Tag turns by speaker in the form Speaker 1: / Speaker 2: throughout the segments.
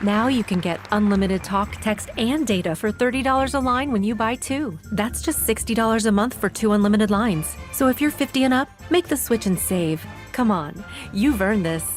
Speaker 1: Now you can get unlimited talk, text, and data for $30 a line when you buy two. That's just $60 a month for 2 unlimited lines. So if you're 50 and up, make the switch and save. Come on, you've earned this.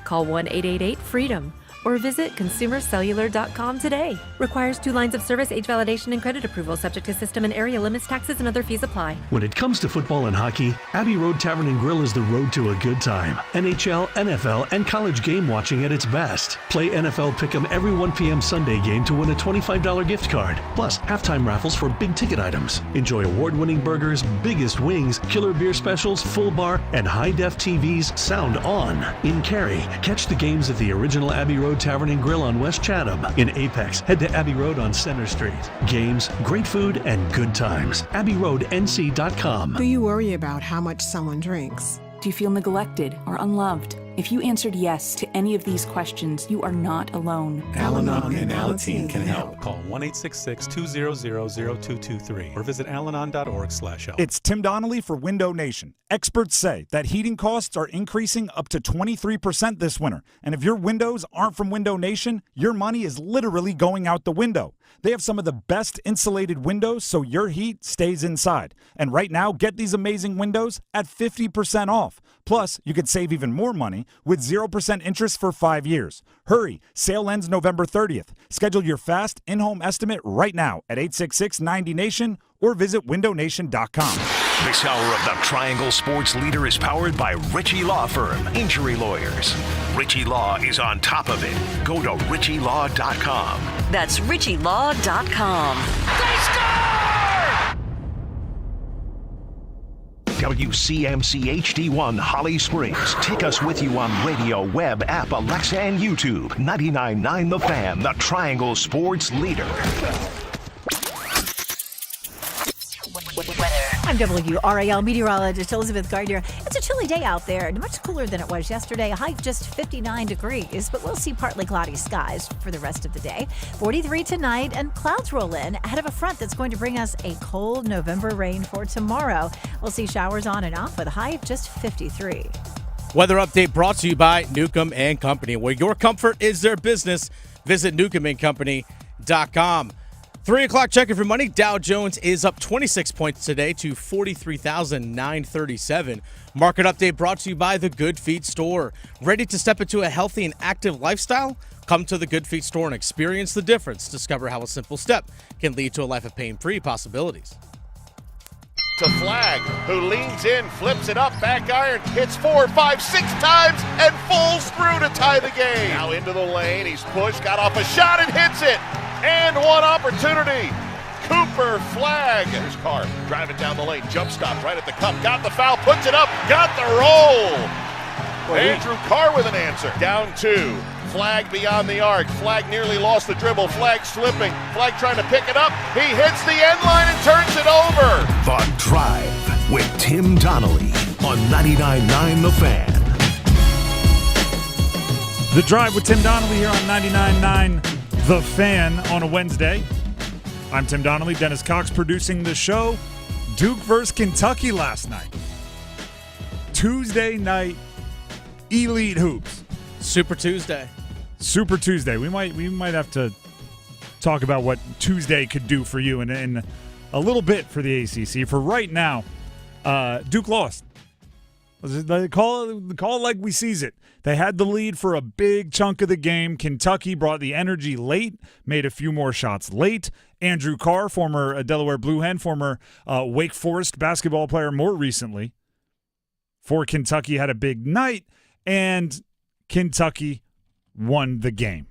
Speaker 1: Call 1-888-FREEDOM or visit consumercellular.com today. Requires 2 lines of service, age validation, and credit approval, subject to system and area limits, taxes, and other fees apply.
Speaker 2: When it comes to football and hockey, Abbey Road Tavern and Grill is the road to a good time. NHL, NFL, and college game watching at its best. Play NFL Pick'em every 1 p.m. Sunday game to win a $25 gift card. Plus, halftime raffles for big ticket items. Enjoy award-winning burgers, biggest wings, killer beer specials, full bar, and high-def TVs sound on. In Cary, catch the games at the original Abbey Road Tavern and Grill on West Chatham. In Apex, head to Abbey Road on Center Street. Games, great food, and good times. AbbeyRoadNC.com.
Speaker 3: Do you worry about how much someone drinks?
Speaker 4: Do you feel neglected or unloved? If you answered yes to any of these questions, you are not alone.
Speaker 5: Al-Anon and Alateen
Speaker 6: can help. Call 1-866-200-0223 or visit alanon.org/help.
Speaker 7: It's Tim Donnelly for Window Nation. Experts say that heating costs are increasing up to 23% this winter. And if your windows aren't from Window Nation, your money is literally going out the window. They have some of the best insulated windows so your heat stays inside. And right now, get these amazing windows at 50% off. Plus, you could save even more money with 0% interest for 5 years. Hurry, sale ends November 30th. Schedule your fast in-home estimate right now at 866-90-NATION or visit windownation.com.
Speaker 8: This hour of the Triangle Sports Leader is powered by Ritchie Law Firm, injury lawyers. Ritchie Law is on top of it. Go to ritchielaw.com.
Speaker 9: That's ritchielaw.com.
Speaker 8: They score! WCMC HD1 Holly Springs. Take us with you on radio, web, app, Alexa, and YouTube. 99.9 The Fan, the Triangle Sports Leader.
Speaker 10: I'm WRAL meteorologist Elizabeth Gardner. It's a chilly day out there, and much cooler than it was yesterday. A high of just 59 degrees, but we'll see partly cloudy skies for the rest of the day. 43 tonight, and clouds roll in ahead of a front that's going to bring us a cold November rain for tomorrow. We'll see showers on and off with a high of just 53.
Speaker 11: Weather update brought to you by Newcomb and Company, where your comfort is their business. Visit newcombandcompany.com. 3 o'clock check of your money. Dow Jones is up 26 points today to 43,937. Market update brought to you by the Good Feet Store. Ready to step into a healthy and active lifestyle? Come to the Good Feet Store and experience the difference. Discover how a simple step can lead to a life of pain-free possibilities.
Speaker 12: To Flagg, who leans in, flips it up, back iron, hits 4, 5, 6 times, and falls through to tie the game. Now into the lane, he's pushed, got off a shot and hits it. And one opportunity. Cooper Flagg. His car driving down the lane, jump stop right at the cup, got the foul, puts it up, got the roll. Andrew Carr with an answer. Down 2. Flagg beyond the arc. Flagg nearly lost the dribble. Flagg slipping. Flagg trying to pick it up. He hits the end line and turns it over.
Speaker 8: The Drive with Tim Donnelly on 99.9 The Fan.
Speaker 7: The Drive with Tim Donnelly here on 99.9 The Fan on a Wednesday. I'm Tim Donnelly. Dennis Cox producing the show. Duke versus Kentucky last night. Tuesday night elite hoops.
Speaker 11: Super Tuesday.
Speaker 7: Super Tuesday. We might have to talk about what Tuesday could do for you in a little bit for the ACC. For right now, Duke lost. They call it like we sees it. They had the lead for a big chunk of the game. Kentucky brought the energy late, made a few more shots late. Andrew Carr, former Delaware Blue Hen, former Wake Forest basketball player more recently, for Kentucky had a big night, and Kentucky won the game.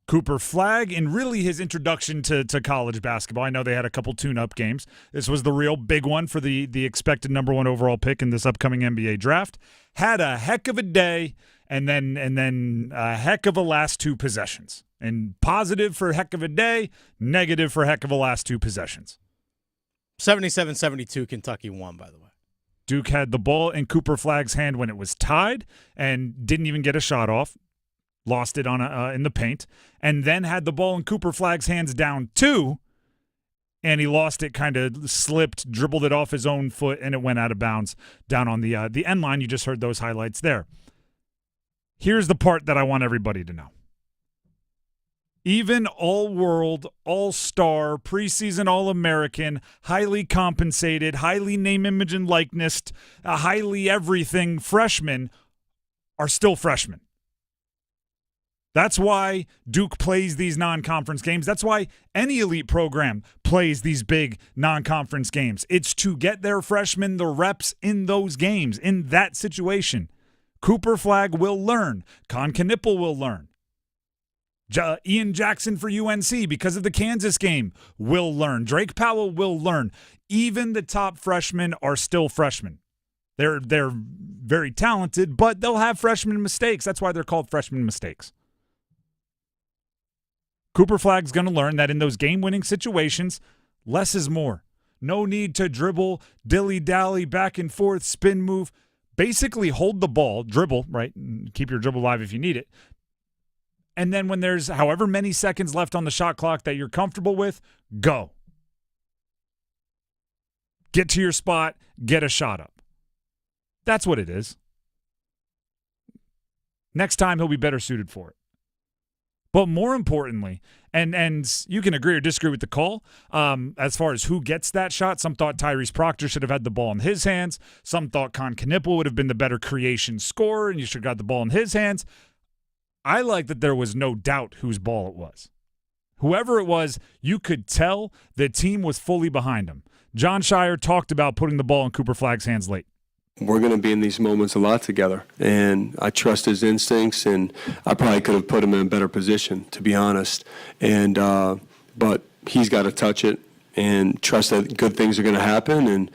Speaker 7: Cooper Flagg, and really his introduction to college basketball. I know they had a couple tune-up games. This was the real big one for the expected number 1 overall pick in this upcoming NBA draft. Had a heck of a day, and then a heck of a last 2 possessions. And positive for heck of a day, negative for heck of a last 2 possessions.
Speaker 11: 77-72 Kentucky won, by the way.
Speaker 7: Duke had the ball in Cooper Flagg's hand when it was tied and didn't even get a shot off. Lost it on in the paint, and then had the ball in Cooper Flagg's hands down 2, and he lost it, kind of slipped, dribbled it off his own foot, and it went out of bounds down on the end line. You just heard those highlights there. Here's the part that I want everybody to know. Even all-world, all-star, preseason All-American, highly compensated, highly name, image, and likeness, highly everything freshmen are still freshmen. That's why Duke plays these non-conference games. That's why any elite program plays these big non-conference games. It's to get their freshmen the reps in those games, in that situation. Cooper Flagg will learn. Con Knipple will learn. Ian Jackson for UNC, because of the Kansas game, will learn. Drake Powell will learn. Even the top freshmen are still freshmen. They're very talented, but they'll have freshman mistakes. That's why they're called freshman mistakes. Cooper Flagg's going to learn that in those game-winning situations, less is more. No need to dribble, dilly-dally, back and forth, spin move. Basically hold the ball, dribble, right? Keep your dribble alive if you need it. And then when there's however many seconds left on the shot clock that you're comfortable with, go. Get to your spot, get a shot up. That's what it is. Next time he'll be better suited for it. But more importantly, and you can agree or disagree with the call, as far as who gets that shot, some thought Tyrese Proctor should have had the ball in his hands. Some thought Con Knipple would have been the better creation scorer and you should have got the ball in his hands. I like that there was no doubt whose ball it was. Whoever it was, you could tell the team was fully behind him. John Shire talked about putting the ball in Cooper Flagg's hands late.
Speaker 5: We're going to be in these moments a lot together, and I trust his instincts, and I probably could have put him in a better position, to be honest. And but he's got to touch it and trust that good things are going to happen. And,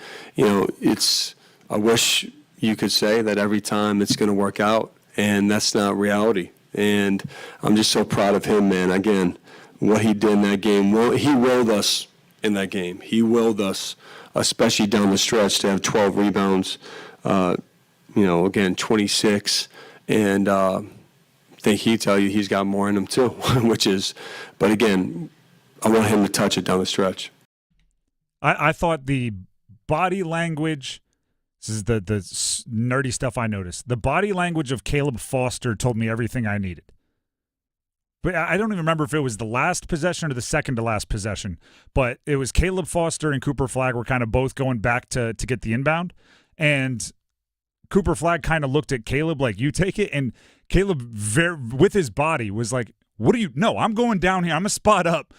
Speaker 5: I wish you could say that every time it's going to work out, and that's not reality. And I'm just so proud of him, man. Again, what he did in that game, he willed us in that game. He willed us, especially down the stretch, to have 12 rebounds. Again, 26. And I think he'd tell you he's got more in him too, but again, I want him to touch it down the stretch.
Speaker 7: I thought the body language, this is the nerdy stuff I noticed. The body language of Caleb Foster told me everything I needed. But I don't even remember if it was the last possession or the second to last possession, but it was Caleb Foster and Cooper Flagg were kind of both going back to get the inbound. And Cooper Flagg kind of looked at Caleb like, you take it. And Caleb, with his body, was like, what do you – no, I'm going down here. I'm a spot up.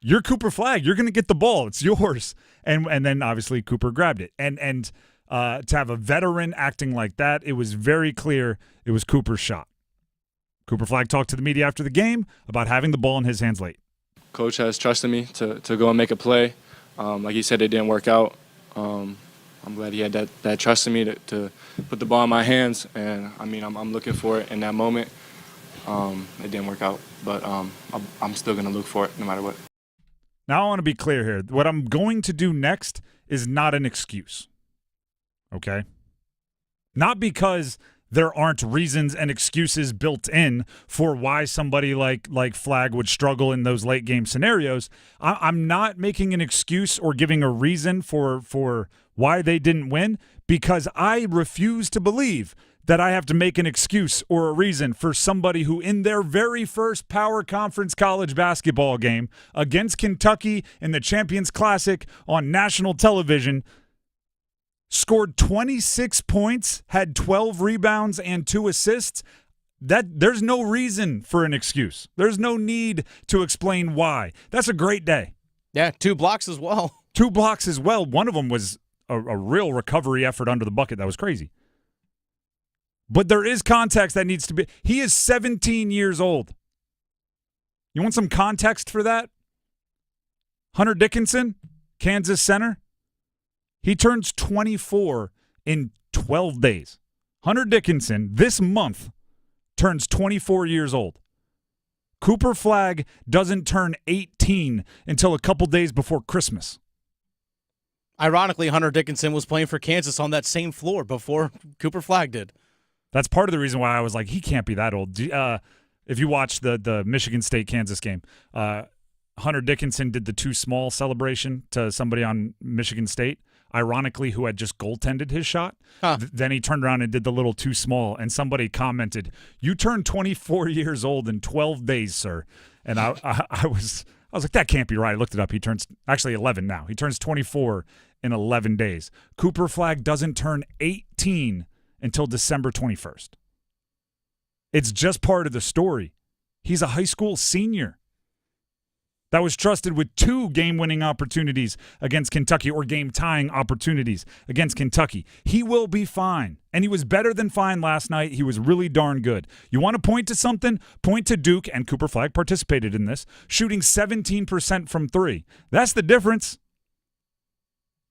Speaker 7: You're Cooper Flagg. You're going to get the ball. It's yours. And then, obviously, Cooper grabbed it. And to have a veteran acting like that, it was very clear it was Cooper's shot. Cooper Flagg talked to the media after the game about having the ball in his hands late.
Speaker 13: Coach has trusted me to go and make a play. Like he said, it didn't work out. I'm glad he had that trust in me to put the ball in my hands. And, I'm looking for it in that moment. It didn't work out, but I'm still going to look for it no matter what.
Speaker 7: Now I want to be clear here. What I'm going to do next is not an excuse, okay? Not because there aren't reasons and excuses built in for why somebody like Flagg would struggle in those late game scenarios. I'm not making an excuse or giving a reason for why they didn't win, because I refuse to believe that I have to make an excuse or a reason for somebody who in their very first Power Conference college basketball game against Kentucky in the Champions Classic on national television scored 26 points, had 12 rebounds and 2 assists. There's no reason for an excuse. There's no need to explain why. That's a great day.
Speaker 11: Yeah, 2 blocks as well.
Speaker 7: 2 blocks as well. One of them was a real recovery effort under the bucket. That was crazy. But there is context that needs to be. He is 17 years old. You want some context for that? Hunter Dickinson, Kansas center. He turns 24 in 12 days. Hunter Dickinson, this month, turns 24 years old. Cooper Flagg doesn't turn 18 until a couple days before Christmas.
Speaker 11: Ironically, Hunter Dickinson was playing for Kansas on that same floor before Cooper Flagg did.
Speaker 7: That's part of the reason why I was like, he can't be that old. If you watch the Michigan State-Kansas game, Hunter Dickinson did the too small celebration to somebody on Michigan State. ironically, who had just goaltended his shot.
Speaker 11: Huh.
Speaker 7: Then he turned around and did the little too small, and somebody commented, "You turned 24 years old in 12 days, sir." And I was like, that can't be right. I looked it up. He turns actually 11 now. He turns 24 in 11 days. Cooper Flagg doesn't turn 18 until December 21st. It's just part of the story. He's a high school senior that was trusted with 2 game-winning opportunities against Kentucky, or game-tying opportunities against Kentucky. He will be fine, and he was better than fine last night. He was really darn good. You want to point to something? Point to Duke, and Cooper Flagg participated in this, shooting 17% from 3. That's the difference.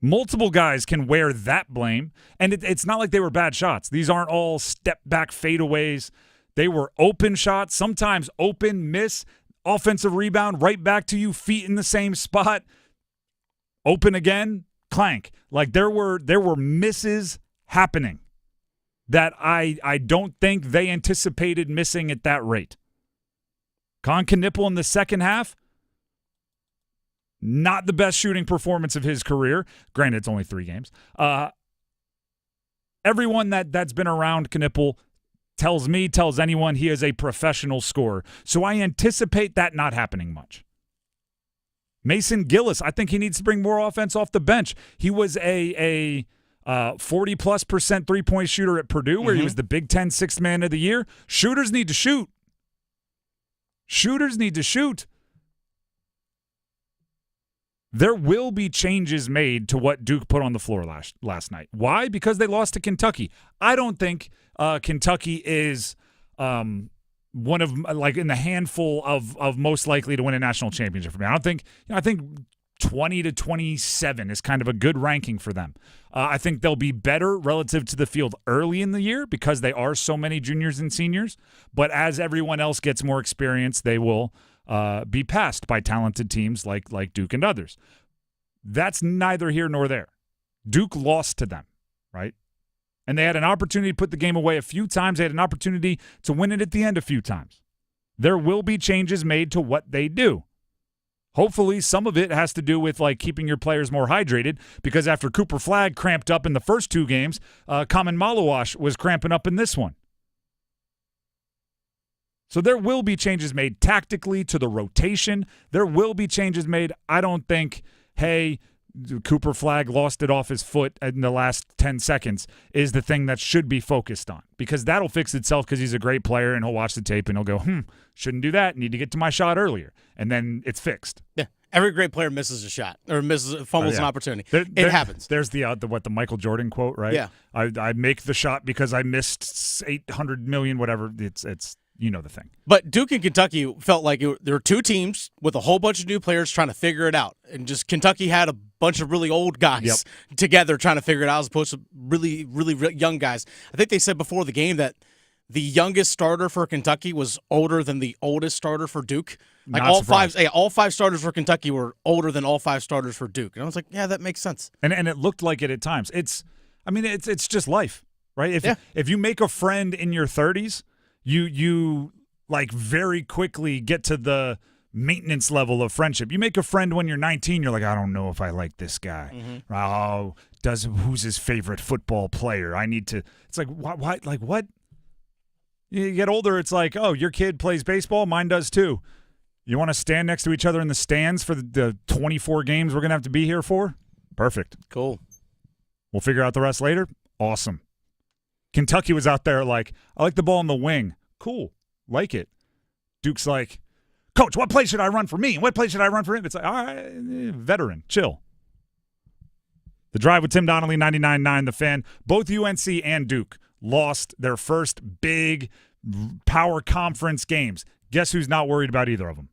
Speaker 7: Multiple guys can wear that blame, and it's not like they were bad shots. These aren't all step-back fadeaways. They were open shots, sometimes open, miss, offensive rebound, right back to you, feet in the same spot, open again, clank. Like there were misses happening that I don't think they anticipated missing at that rate. Con Knipple in the second half, not the best shooting performance of his career. Granted, it's only 3 games. Everyone that's been around Knipple tells anyone he is a professional scorer. So I anticipate that not happening much. Mason Gillis, I think he needs to bring more offense off the bench. He was a 40+% three-point shooter at Purdue, where he was the Big Ten Sixth Man of the Year. Shooters need to shoot. Shooters need to shoot. There will be changes made to what Duke put on the floor last night. Why? Because they lost to Kentucky. I don't think Kentucky is one of, like, in the handful of most likely to win a national championship for me. I think 20 to 27 is kind of a good ranking for them. I think they'll be better relative to the field early in the year because they are so many juniors and seniors. But as everyone else gets more experience, they will be passed by talented teams like Duke and others. That's neither here nor there. Duke lost to them, right? And they had an opportunity to put the game away a few times. They had an opportunity to win it at the end a few times. There will be changes made to what they do. Hopefully, some of it has to do with like keeping your players more hydrated, because after Cooper Flagg cramped up in the first 2 games, Kamen Malawash was cramping up in this one. So there will be changes made tactically to the rotation. There will be changes made. I don't think, hey, Cooper Flagg lost it off his foot in the last 10 seconds is the thing that should be focused on, because that'll fix itself because he's a great player and he'll watch the tape and he'll go, shouldn't do that. Need to get to my shot earlier. And then it's fixed.
Speaker 11: Yeah. Every great player misses a shot or fumbles an opportunity. It happens.
Speaker 7: There's the Michael Jordan quote, right?
Speaker 11: Yeah.
Speaker 7: I make the shot because I missed 800 million, whatever. It's you know the thing.
Speaker 11: But Duke and Kentucky felt like there were 2 teams with a whole bunch of new players trying to figure it out. And just Kentucky had a bunch of really old guys together trying to figure it out, as opposed to really, really, really young guys. I think they said before the game that the youngest starter for Kentucky was older than the oldest starter for Duke. Like all 5 starters for Kentucky were older than all 5 starters for Duke. And I was like, yeah, that makes sense.
Speaker 7: And it looked like it at times. It's just life, right? If you make a friend in your 30s, you like very quickly get to the maintenance level of friendship. You make a friend when you're 19, you're like, I don't know if I like this guy. Oh, who's his favorite football player? I need to. It's like, what? Like what? You get older, it's like, oh, your kid plays baseball, mine does too. You want to stand next to each other in the stands for the 24 games we're going to have to be here for? Perfect.
Speaker 11: Cool.
Speaker 7: We'll figure out the rest later. Awesome. Kentucky was out there like, I like the ball in the wing. Cool. Like it. Duke's like, Coach, what play should I run for me? And what play should I run for him? It's like, all right, veteran, chill. The Drive with Tim Donnelly, 99.9 The Fan. Both UNC and Duke lost their first big power conference games. Guess who's not worried about either of them?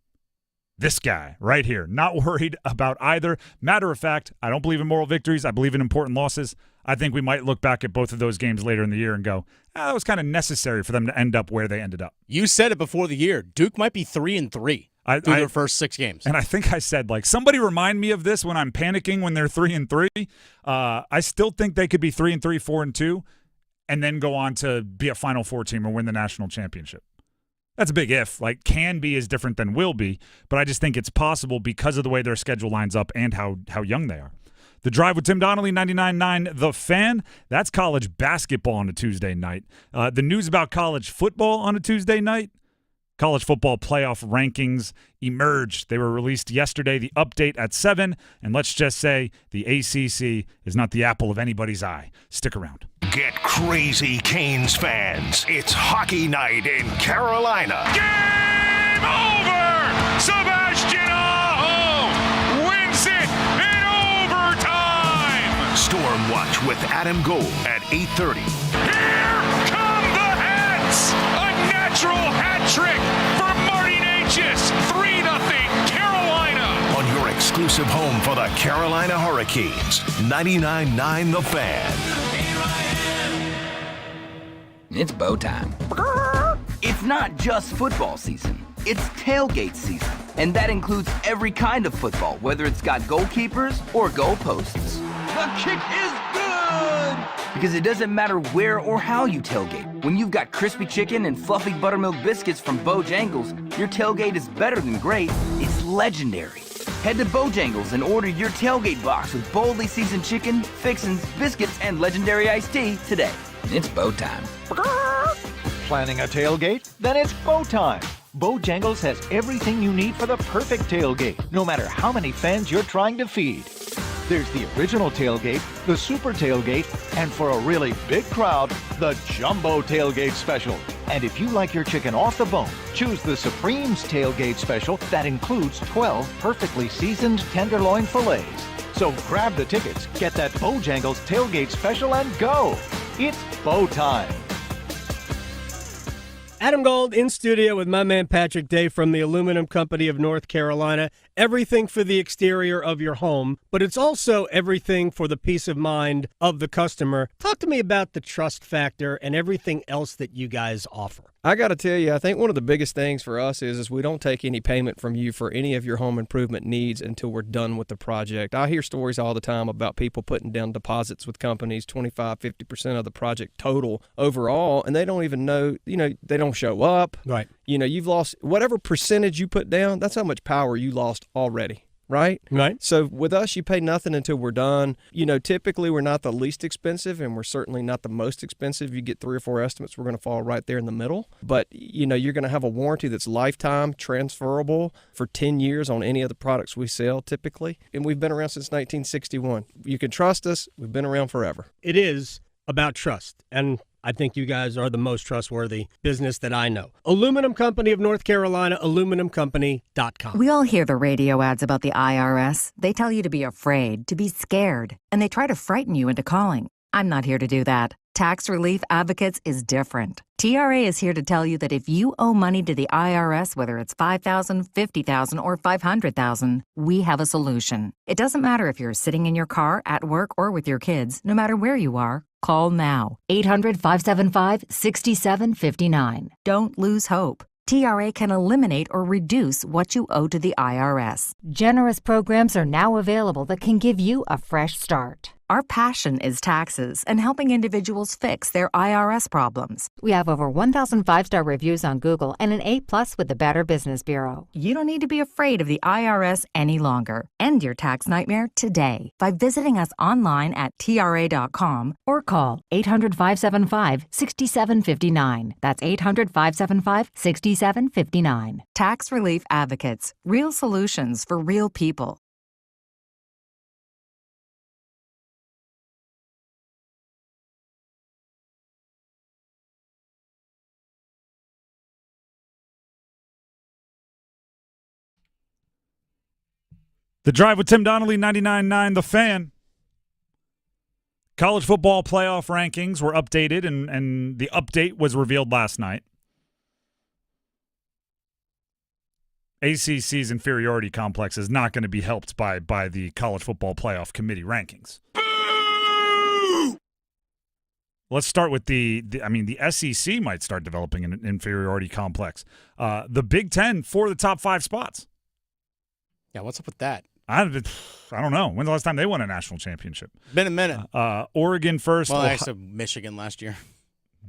Speaker 7: This guy right here. Not worried about either. Matter of fact, I don't believe in moral victories. I believe in important losses. I think we might look back at both of those games later in the year and go, that was kind of necessary for them to end up where they ended up.
Speaker 11: You said it before the year. Duke might be 3-3 through their first 6 games.
Speaker 7: And I think I said, like, somebody remind me of this when I'm panicking when they're 3-3. I still think they could be 3-3, 4-2, and then go on to be a Final Four team or win the national championship. That's a big if. Like, can be is different than will be, but I just think it's possible because of the way their schedule lines up and how young they are. The Drive with Tim Donnelly, 99.9 The Fan. That's college basketball on a Tuesday night. The news about college football on a Tuesday night. College football playoff rankings emerged. They were released yesterday, the update at 7. And let's just say the ACC is not the apple of anybody's eye. Stick around.
Speaker 8: Get crazy, Canes fans. It's hockey night in Carolina.
Speaker 14: Game over! Sebastian Aho wins it in overtime!
Speaker 8: Storm Watch with Adam Gold at 8:30.
Speaker 14: Here come the Hats! A natural hat trick for Marty Natchez. 3-0 Carolina.
Speaker 8: On your exclusive home for the Carolina Hurricanes. 99.9 The Fan.
Speaker 15: It's bow time. It's not just football season. It's tailgate season. And that includes every kind of football, whether it's got goalkeepers or goalposts. The kick is good! Because it doesn't matter where or how you tailgate. When you've got crispy chicken and fluffy buttermilk biscuits from Bojangles, your tailgate is better than great. It's legendary. Head to Bojangles and order your tailgate box with boldly seasoned chicken, fixins, biscuits, and legendary iced tea today. It's bow time.
Speaker 16: Planning a tailgate? Then it's bow time. Bojangles has everything you need for the perfect tailgate, no matter how many fans you're trying to feed. There's the original tailgate, the super tailgate, and for a really big crowd, the jumbo tailgate special. And if you like your chicken off the bone, choose the Supreme's tailgate special that includes 12 perfectly seasoned tenderloin fillets. So grab the tickets, get that Bojangles tailgate special, and go. It's bow time.
Speaker 17: Adam Gold in studio with my man Patrick Day from the Aluminum Company of North Carolina. Everything for the exterior of your home, but it's also everything for the peace of mind of the customer. Talk to me about the trust factor and everything else that you guys offer.
Speaker 18: I got to tell you, I think one of the biggest things for us is we don't take any payment from you for any of your home improvement needs until we're done with the project. I hear stories all the time about people putting down deposits with companies, 25, 50% of the project total overall, and they don't even know, they don't show up.
Speaker 17: Right.
Speaker 18: You've lost whatever percentage you put down, that's how much power you lost already. Right?
Speaker 17: Right.
Speaker 18: So with us, you pay nothing until we're done. Typically we're not the least expensive and we're certainly not the most expensive. You get 3 or 4 estimates, we're going to fall right there in the middle. But, you're going to have a warranty that's lifetime, transferable for 10 years on any of the products we sell typically. And we've been around since 1961. You can trust us. We've been around forever.
Speaker 17: It is about trust. And I think you guys are the most trustworthy business that I know. Aluminum Company of North Carolina, aluminumcompany.com.
Speaker 19: We all hear the radio ads about the IRS. They tell you to be afraid, to be scared, and they try to frighten you into calling. I'm not here to do that. Tax Relief Advocates is different. TRA is here to tell you that if you owe money to the IRS, whether it's $5,000, $50,000, or $500,000, we have a solution. It doesn't matter if you're sitting in your car, at work, or with your kids, no matter where you are. Call now. 800-575-6759. Don't lose hope. TRA can eliminate or reduce what you owe to the IRS.
Speaker 20: Generous programs are now available that can give you a fresh start.
Speaker 19: Our passion is taxes and helping individuals fix their IRS problems.
Speaker 20: We have over 1,000 5-star reviews on Google and an A+ with the Better Business Bureau.
Speaker 19: You don't need to be afraid of the IRS any longer. End your tax nightmare today by visiting us online at TRA.com
Speaker 20: or call 800-575-6759. That's 800-575-6759.
Speaker 19: Tax Relief Advocates. Real solutions for real people.
Speaker 7: The Drive with Tim Donnelly, 99.9 The Fan. College football playoff rankings were updated, and the update was revealed last night. ACC's inferiority complex is not going to be helped by the College Football Playoff Committee rankings. Boo! Let's start with the SEC might start developing an inferiority complex. The Big Ten for the top 5 spots.
Speaker 11: Yeah, what's up with that?
Speaker 7: I don't know. When's the last time they won a national championship?
Speaker 11: Been a minute.
Speaker 7: Oregon first.
Speaker 11: Well, I said Michigan last year.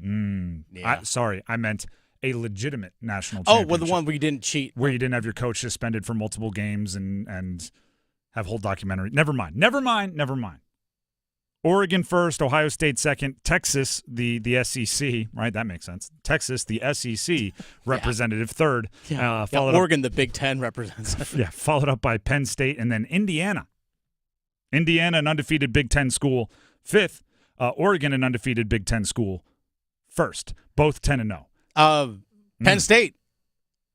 Speaker 7: Yeah. I meant a legitimate national
Speaker 11: Oh,
Speaker 7: championship.
Speaker 11: well, the one where you didn't cheat.
Speaker 7: Where you didn't have your coach suspended for multiple games and have whole documentary. Never mind. Oregon first, Ohio State second, Texas, the SEC, right? That makes sense. Texas, the SEC representative third.
Speaker 11: Oregon, the Big Ten represents.
Speaker 7: Followed up by Penn State, and then Indiana. Indiana, an undefeated Big Ten school, fifth. Oregon, an undefeated Big Ten school, first. Both 10-0.
Speaker 11: Penn State,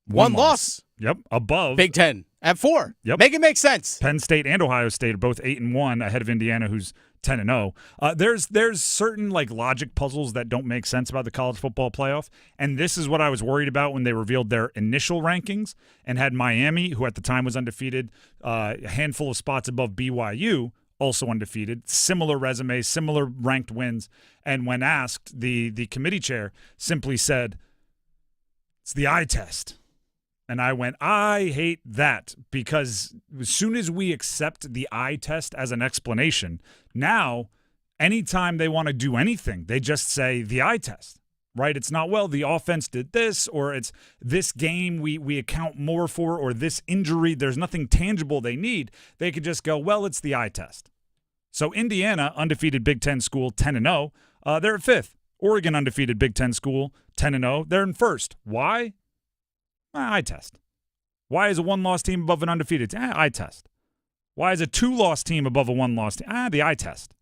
Speaker 11: one loss.
Speaker 7: Yep, above.
Speaker 11: Big Ten at 4.
Speaker 7: Yep.
Speaker 11: Make it make sense.
Speaker 7: Penn State and Ohio State are both 8-1 ahead of Indiana, who's 10-0. There's certain logic puzzles that don't make sense about the college football playoff, and this is what I was worried about when they revealed their initial rankings and had Miami, who at the time was undefeated, a handful of spots above BYU, also undefeated, similar resumes, similar ranked wins, and when asked, the committee chair simply said, "It's the eye test." And I went, I hate that, because as soon as we accept the eye test as an explanation, now anytime they want to do anything, they just say the eye test, right? It's not, well, the offense did this, or it's this game we account more for, or this injury, there's nothing tangible they need. They could just go, well, it's the eye test. So Indiana, undefeated Big Ten school, 10-0, they're at fifth. Oregon, undefeated Big Ten school, 10-0, they're in first. Why? Eye test. Why is a one-loss team above an undefeated team? Eye test. Why is a two-loss team above a one-loss team? The eye test.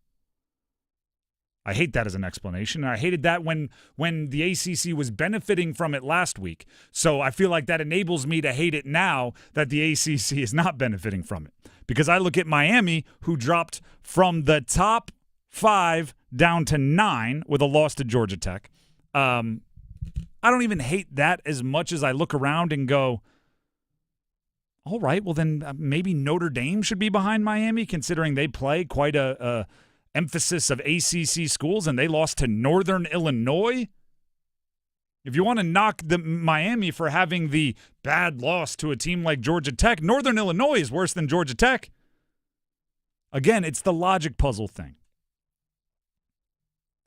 Speaker 7: I hate that as an explanation. I hated that when the ACC was benefiting from it last week. So I feel like that enables me to hate it now that the ACC is not benefiting from it. Because I look at Miami, who dropped from the top 5 down to 9 with a loss to Georgia Tech. I don't even hate that as much as I look around and go, all right, well then maybe Notre Dame should be behind Miami, considering they play quite a emphasis of ACC schools, and they lost to Northern Illinois. If you want to knock the Miami for having the bad loss to a team like Georgia Tech, Northern Illinois is worse than Georgia Tech. Again, it's the logic puzzle thing.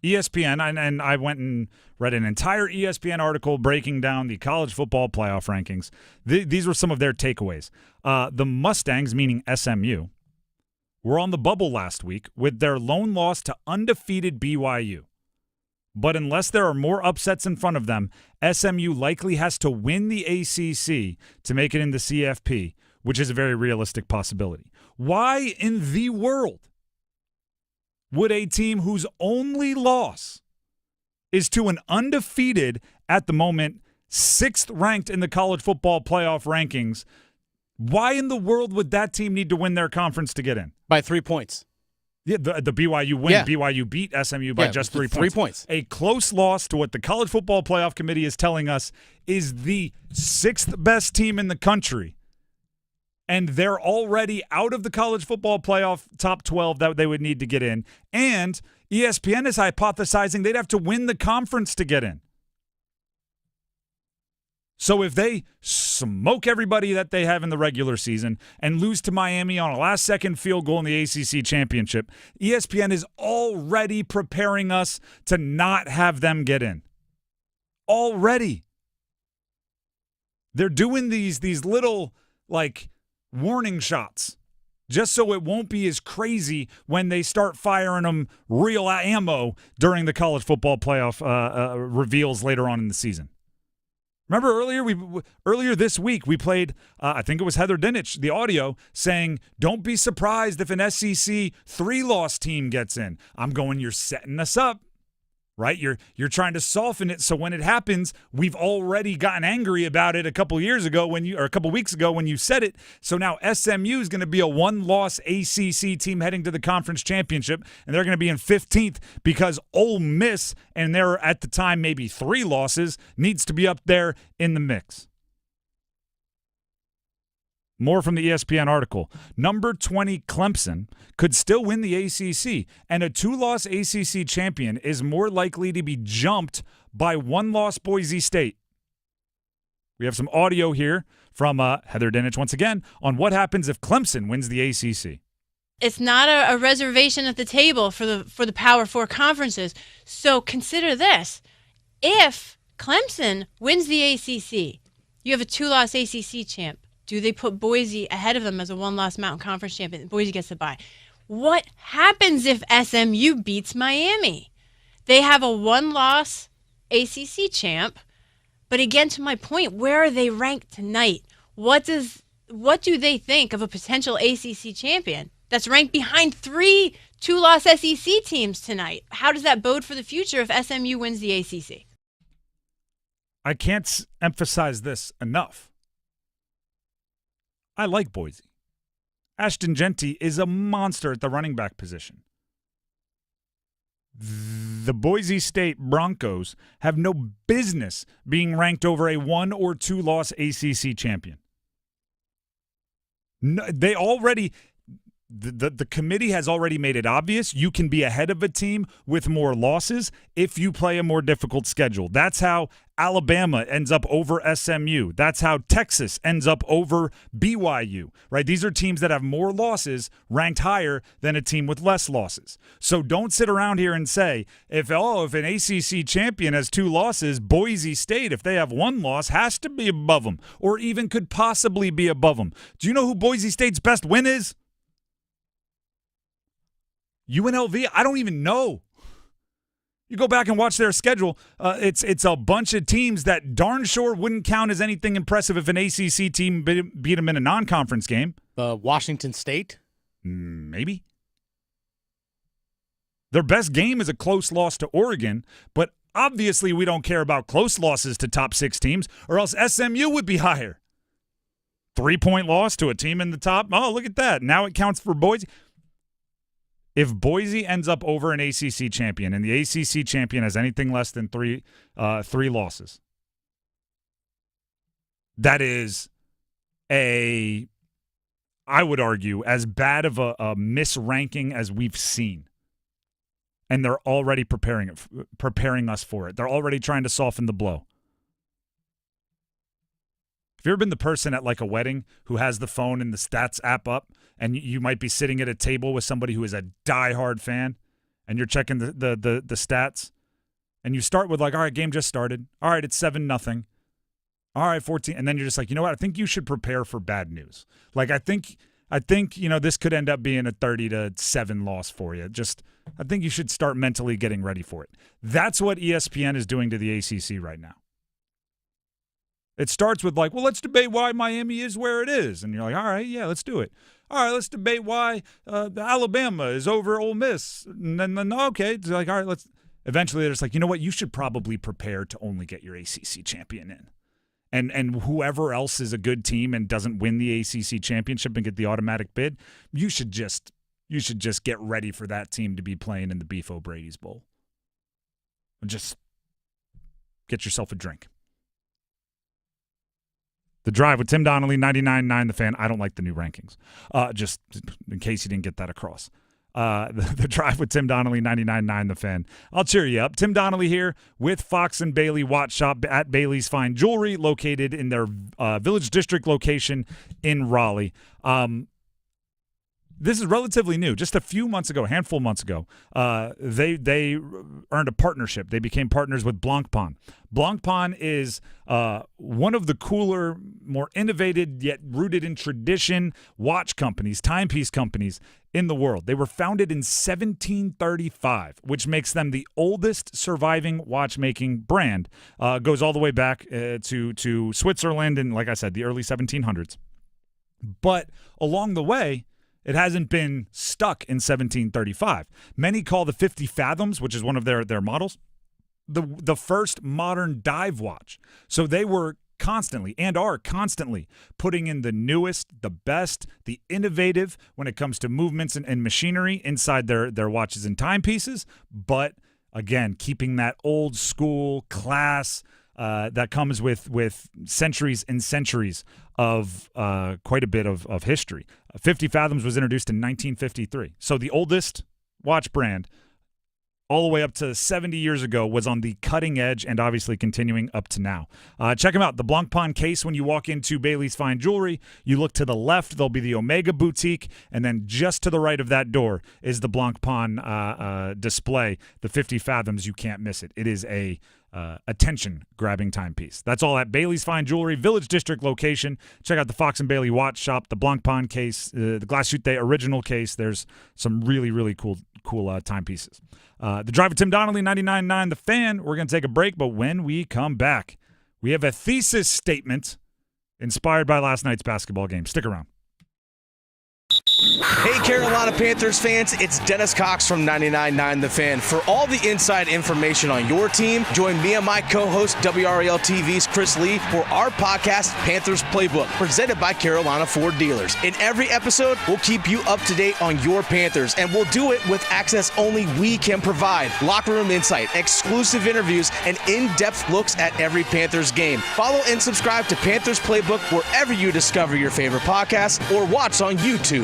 Speaker 7: ESPN, and I went and read an entire ESPN article breaking down the college football playoff rankings. These were some of their takeaways. The Mustangs, meaning SMU, were on the bubble last week with their lone loss to undefeated BYU. But unless there are more upsets in front of them, SMU likely has to win the ACC to make it in the CFP, which is a very realistic possibility. Why in the world would a team whose only loss is to an undefeated, at the moment, 6th ranked in the college football playoff rankings, why in the world would that team need to win their conference to get in?
Speaker 11: By 3 points.
Speaker 7: Yeah, the BYU win.
Speaker 11: Yeah.
Speaker 7: BYU beat SMU by just 3 points.
Speaker 11: 3 points.
Speaker 7: A close loss to what the College Football Playoff Committee is telling us is the 6th best team in the country. And they're already out of the college football playoff top 12 that they would need to get in. And ESPN is hypothesizing they'd have to win the conference to get in. So if they smoke everybody that they have in the regular season and lose to Miami on a last-second field goal in the ACC championship, ESPN is already preparing us to not have them get in. Already. They're doing these little, warning shots just so it won't be as crazy when they start firing them real ammo during the college football playoff reveals later on in the season. Remember earlier this week we played, I think it was Heather Dinich, the audio saying, don't be surprised if an SEC 3-loss team gets in. I'm going, you're setting us up. Right? You're trying to soften it so when it happens, we've already gotten angry about it a couple weeks ago when you said it. So now SMU is going to be a 1-loss ACC team heading to the conference championship, and they're going to be in 15th because Ole Miss, and they're at the time maybe 3 losses, needs to be up there in the mix. More from the ESPN article. Number 20 Clemson could still win the ACC, and a 2-loss ACC champion is more likely to be jumped by 1-loss Boise State. We have some audio here from Heather Dinich once again on what happens if Clemson wins the ACC.
Speaker 21: It's not a reservation at the table for the Power 4 conferences. So consider this. If Clemson wins the ACC, you have a 2-loss ACC champ. Do they put Boise ahead of them as a one-loss Mountain Conference champion? Boise gets the bye. What happens if SMU beats Miami? They have a one-loss ACC champ. But again, to my point, where are they ranked tonight? What do they think of a potential ACC champion that's ranked behind 3 two-loss SEC teams tonight? How does that bode for the future if SMU wins the ACC?
Speaker 7: I can't emphasize this enough. I like Boise. Ashton Genty is a monster at the running back position. The Boise State Broncos have no business being ranked over a 1 or 2 loss ACC champion. No, they already, the committee has already made it obvious you can be ahead of a team with more losses if you play a more difficult schedule. That's how Alabama ends up over SMU. That's how Texas ends up over BYU, right? These are teams that have more losses ranked higher than a team with less losses. So don't sit around here and say, if an ACC champion has 2 losses, Boise State, if they have 1 loss, has to be above them or even could possibly be above them. Do you know who Boise State's best win is? UNLV? I don't even know. You go back and watch their schedule, it's a bunch of teams that darn sure wouldn't count as anything impressive if an ACC team beat them in a non-conference game.
Speaker 11: Washington State?
Speaker 7: Maybe. Their best game is a close loss to Oregon, but obviously we don't care about close losses to top 6 teams, or else SMU would be higher. 3-point loss to a team in the top. Oh, look at that. Now it counts for Boise. If Boise ends up over an ACC champion and the ACC champion has anything less than 3 losses, that is I would argue, as bad of a misranking as we've seen. And they're already preparing us for it. They're already trying to soften the blow. Have you ever been the person at like a wedding who has the phone and the stats app up, and you might be sitting at a table with somebody who is a diehard fan, and you're checking the stats, and you start with like, all right, game just started. All right, it's 7-0. All right, 14, and then you're just like, you know what? I think you should prepare for bad news. Like I think this could end up being a 30-7 loss for you. I think you should start mentally getting ready for it. That's what ESPN is doing to the ACC right now. It starts with like, well, let's debate why Miami is where it is. And you're like, all right, yeah, let's do it. All right, let's debate why Alabama is over Ole Miss. And then okay, it's like, all right, eventually they're just like, you know what? You should probably prepare to only get your ACC champion in. And whoever else is a good team and doesn't win the ACC championship and get the automatic bid, you should just get ready for that team to be playing in the Beef O'Brady's Bowl. And just get yourself a drink. The Drive with Tim Donnelly, 99.9 The Fan. I don't like the new rankings. Just in case you didn't get that across. The Drive with Tim Donnelly, 99.9 The Fan. I'll cheer you up. Tim Donnelly here with Fox and Bailey Watch Shop at Bailey's Fine Jewelry, located in their Village District location in Raleigh. This is relatively new. Just a handful of months ago, they earned a partnership. They became partners with Blancpain. Blancpain is one of the cooler, more innovative, yet rooted in tradition watch companies, timepiece companies in the world. They were founded in 1735, which makes them the oldest surviving watchmaking brand. Goes all the way back to Switzerland and, like I said, the early 1700s. But along the way, it hasn't been stuck in 1735. Many call the 50 Fathoms, which is one of their models, the first modern dive watch. So they were constantly and are constantly putting in the newest, the best, the innovative when it comes to movements and machinery inside their watches and timepieces. But again, keeping that old school class that comes with centuries and centuries of quite a bit of history. 50 Fathoms was introduced in 1953. So the oldest watch brand, all the way up to 70 years ago, was on the cutting edge and obviously continuing up to now. Check them out. The Blancpain case, when you walk into Bailey's Fine Jewelry, you look to the left, there'll be the Omega Boutique, and then just to the right of that door is the Blancpain display. The 50 Fathoms, you can't miss it. It is a attention-grabbing timepiece. That's all at Bailey's Fine Jewelry, Village District location. Check out the Fox and Bailey watch shop, the Blanc Pond case, the Glass Chute original case. There's some really, really cool timepieces. The Drive with Tim Donnelly, 99.9 The Fan. We're going to take a break, but when we come back, we have a thesis statement inspired by last night's basketball game. Stick around.
Speaker 11: Hey, Carolina Panthers fans, it's Dennis Cox from 99.9 The Fan. For all the inside information on your team, join me and my co-host, WRAL TV's Chris Lee, for our podcast, Panthers Playbook, presented by Carolina Ford Dealers. In every episode, we'll keep you up to date on your Panthers, and we'll do it with access only we can provide. Locker room insight, exclusive interviews, and in-depth looks at every Panthers game. Follow and subscribe to Panthers Playbook wherever you discover your favorite podcasts or watch on YouTube.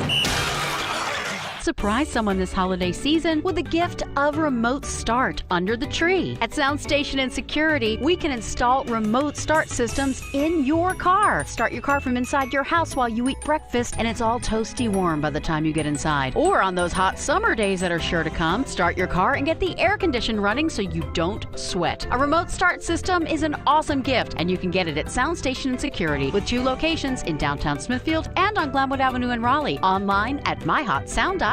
Speaker 1: Surprise someone this holiday season with a gift of Remote Start under the tree. At Soundstation and Security, we can install remote start systems in your car. Start your car from inside your house while you eat breakfast, and it's all toasty warm by the time you get inside. Or on those hot summer days that are sure to come, start your car and get the air condition running so you don't sweat. A remote start system is an awesome gift, and you can get it at Soundstation and Security with 2 locations in downtown Smithfield and on Glenwood Avenue in Raleigh. Online at myhotsound.com.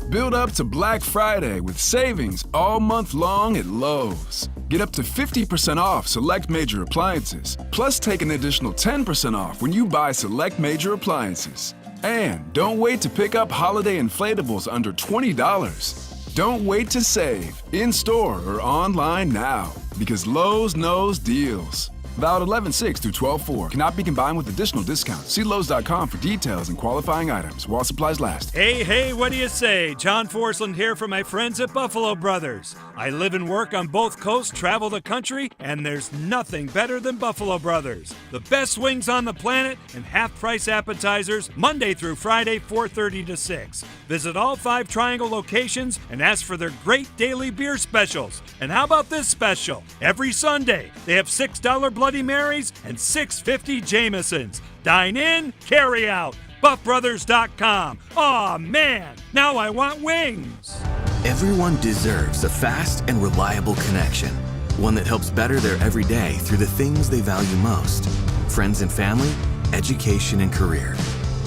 Speaker 22: Build up to Black Friday with savings all month long at Lowe's. Get up to 50% off select major appliances, plus take an additional 10% off when you buy select major appliances. And don't wait to pick up holiday inflatables under $20. Don't wait to save, in-store or online now, because Lowe's knows deals. Valid 11/6 through 12/4. Cannot be combined with additional discounts. See Lowe's.com for details and qualifying items while supplies last.
Speaker 23: Hey, what do you say? John Forsland here from my friends at Buffalo Brothers. I live and work on both coasts, travel the country, and there's nothing better than Buffalo Brothers. The best wings on the planet and half-price appetizers Monday through Friday, 4:30 to 6. Visit all 5 Triangle locations and ask for their great daily beer specials. And how about this special? Every Sunday, they have $6 Bloody Marys and $6.50 Jamesons. Dine in, carry out. BuffBrothers.com. Aw, man, now I want wings.
Speaker 24: Everyone deserves a fast and reliable connection. One that helps better their everyday through the things they value most. Friends and family, education and career.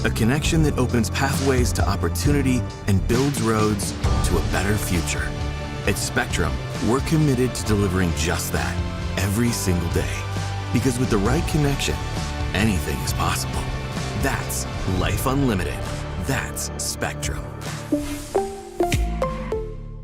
Speaker 24: A connection that opens pathways to opportunity and builds roads to a better future. At Spectrum, we're committed to delivering just that every single day. Because with the right connection, anything is possible. That's Life Unlimited. That's Spectrum.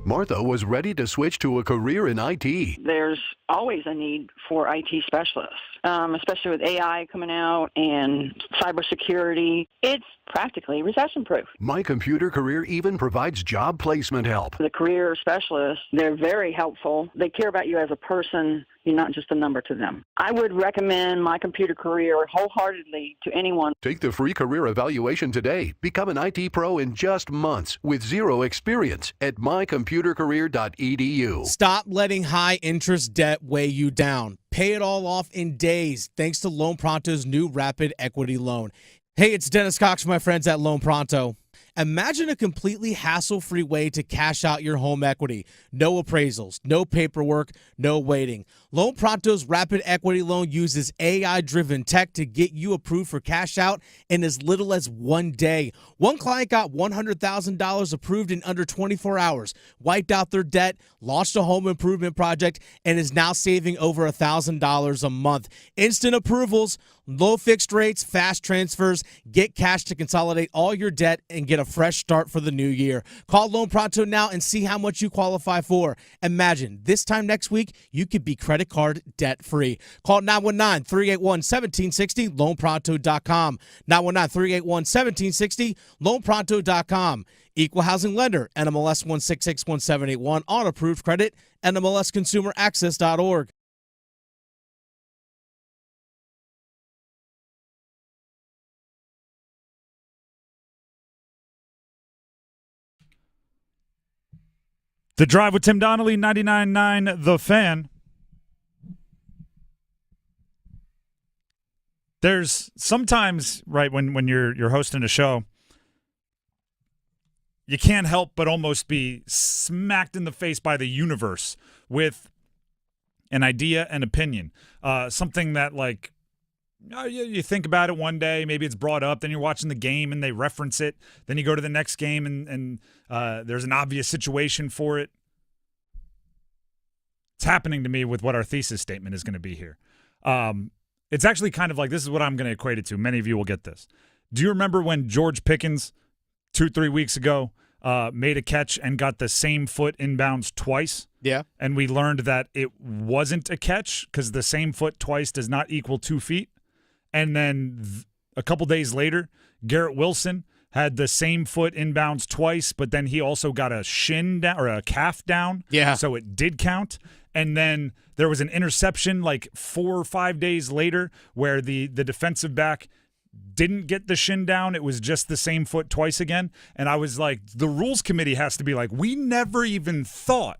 Speaker 25: Martha was ready to switch to a career in IT.
Speaker 26: There's always a need for IT specialists, especially with AI coming out and cybersecurity. It's practically recession-proof.
Speaker 25: My Computer Career even provides job placement help.
Speaker 26: The career specialists, they're very helpful. They care about you as a person. You're not just a number to them. I would recommend My Computer Career wholeheartedly to anyone.
Speaker 25: Take the free career evaluation today. Become an IT pro in just months with zero experience at mycomputercareer.edu.
Speaker 11: Stop letting high-interest debt weigh you down. Pay it all off in days thanks to Loan Pronto's new Rapid Equity Loan. Hey, it's Dennis Cox from my friends at Loan Pronto. Imagine a completely hassle-free way to cash out your home equity. No appraisals, no paperwork, no waiting. Loan Pronto's Rapid Equity Loan uses AI-driven tech to get you approved for cash out in as little as 1 day. One client got $100,000 approved in under 24 hours, wiped out their debt, launched a home improvement project, and is now saving over $1,000 a month. Instant approvals, low fixed rates, fast transfers. Get cash to consolidate all your debt and get a fresh start for the new year. Call Loan Pronto now and see how much you qualify for. Imagine this time next week, you could be credit card debt free. Call 919-381-1760, loanpronto.com. 919-381-1760, loanpronto.com. Equal housing lender, NMLS 1661781, on approved credit, NMLSconsumeraccess.org.
Speaker 7: The Drive with Tim Donnelly, 99.9 The Fan. There's sometimes, right, when you're hosting a show, you can't help but almost be smacked in the face by the universe with an idea and opinion. Something that, like, you think about it one day, maybe it's brought up, then you're watching the game and they reference it. Then you go to the next game and there's an obvious situation for it. It's happening to me with what our thesis statement is going to be here. It's actually kind of like, this is what I'm going to equate it to. Many of you will get this. Do you remember when George Pickens 2-3 weeks ago made a catch and got the same foot inbounds twice?
Speaker 11: Yeah.
Speaker 7: And we learned that it wasn't a catch because the same foot twice does not equal 2 feet. And then a couple days later, Garrett Wilson had the same foot inbounds twice, but then he also got a shin down or a calf down.
Speaker 11: Yeah.
Speaker 7: So it did count. And then there was an interception like 4 or 5 days later where the defensive back didn't get the shin down. It was just the same foot twice again. And I was like, the rules committee has to be like, we never even thought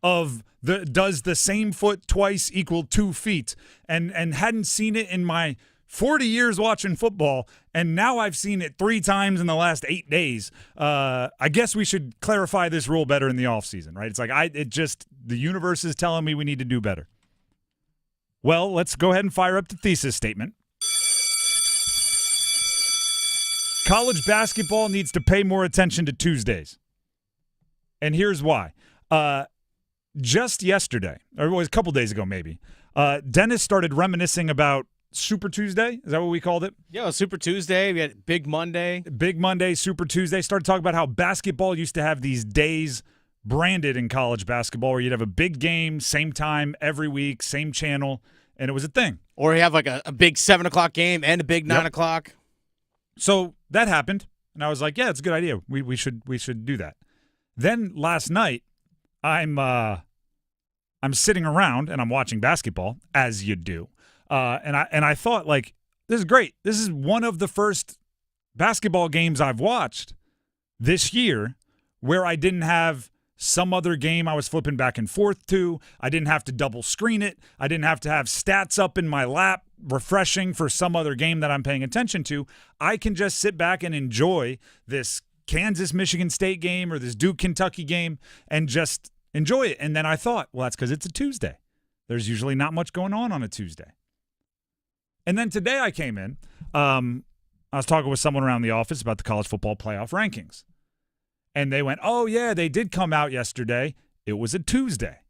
Speaker 7: of does the same foot twice equal 2 feet, and hadn't seen it in my 40 years watching football, and now I've seen it 3 times in the last 8 days. I guess we should clarify this rule better in the offseason, right? It's like the universe is telling me we need to do better. Well, let's go ahead and fire up the thesis statement. College basketball needs to pay more attention to Tuesdays. And here's why. Just yesterday, or it was a couple days ago maybe, Dennis started reminiscing about Super Tuesday. Is that what we called it?
Speaker 11: Yeah, Super Tuesday. We had Big Monday.
Speaker 7: Big Monday, Super Tuesday. Started talking about how basketball used to have these days branded in college basketball where you'd have a big game, same time, every week, same channel, and it was a thing.
Speaker 11: Or you have like a big 7 o'clock game and a big 9 o'clock.
Speaker 7: So that happened, and I was like, yeah, it's a good idea. We should do that. Then last night, I'm sitting around and I'm watching basketball, as you do. And I thought, like, this is great. This is one of the first basketball games I've watched this year where I didn't have some other game I was flipping back and forth to. I didn't have to double screen it. I didn't have to have stats up in my lap refreshing for some other game that I'm paying attention to. I can just sit back and enjoy this Kansas-Michigan State game or this Duke-Kentucky game and just enjoy it. And then I thought, well, that's because it's a Tuesday. There's usually not much going on a Tuesday. And then today I came in. I was talking with someone around the office about the college football playoff rankings. And they went, oh, yeah, they did come out yesterday. It was a Tuesday.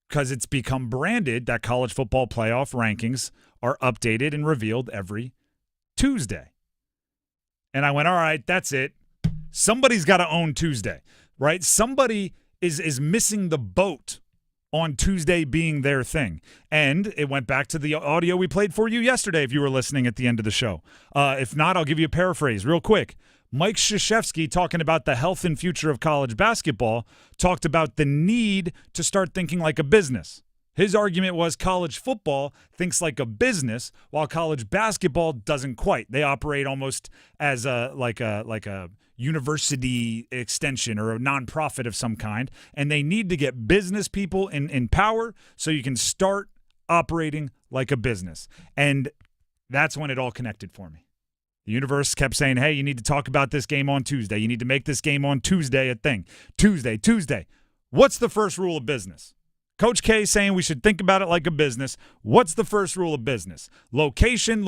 Speaker 7: Because it's become branded that college football playoff rankings are updated and revealed every Tuesday. And I went, all right, that's it. Somebody's got to own Tuesday, right? Somebody is missing the boat on Tuesday being their thing. And it went back to the audio we played for you yesterday if you were listening at the end of the show. If not, I'll give you a paraphrase real quick. Mike Krzyzewski, talking about the health and future of college basketball, talked about the need to start thinking like a business. His argument was college football thinks like a business, while college basketball doesn't quite. They operate almost as a university extension or a nonprofit of some kind, and they need to get business people in power so you can start operating like a business. And that's when it all connected for me. The universe kept saying, hey, you need to talk about this game on Tuesday. You need to make this game on Tuesday a thing. Tuesday. What's the first rule of business? Coach K saying we should think about it like a business. What's the first rule of business? Location.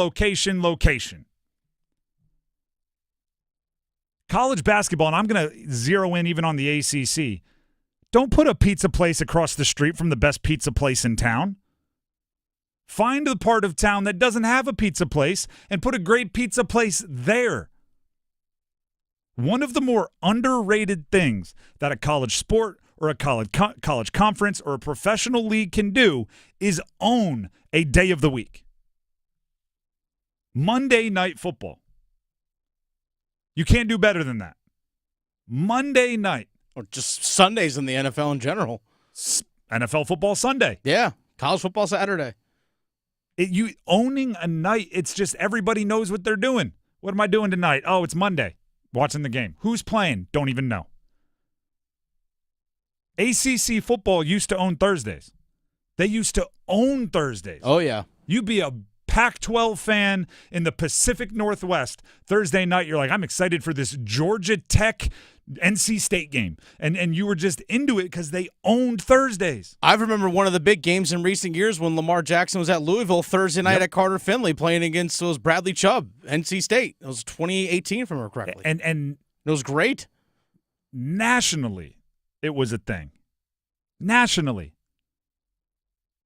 Speaker 7: College basketball, and I'm going to zero in even on the ACC. Don't put a pizza place across the street from the best pizza place in town. Find the part of town that doesn't have a pizza place and put a great pizza place there. One of the more underrated things that a college sport or a college conference or a professional league can do is own a day of the week. Monday Night Football. You can't do better than that. Monday night.
Speaker 11: Or just Sundays in the NFL in general.
Speaker 7: NFL football Sunday.
Speaker 11: Yeah. College football Saturday.
Speaker 7: You owning a night, it's just everybody knows what they're doing. What am I doing tonight? Oh, it's Monday. Watching the game. Who's playing? Don't even know. ACC football used to own Thursdays. They used to own Thursdays.
Speaker 11: Oh, yeah.
Speaker 7: You'd be a Pac-12 fan in the Pacific Northwest, Thursday night, you're like, I'm excited for this Georgia Tech NC State game. And you were just into it because they owned Thursdays.
Speaker 11: I remember one of the big games in recent years when Lamar Jackson was at Louisville Thursday night at Carter Finley playing against those Bradley Chubb, NC State. It was 2018, if I remember correctly.
Speaker 7: And
Speaker 11: it was great.
Speaker 7: Nationally, it was a thing. Nationally.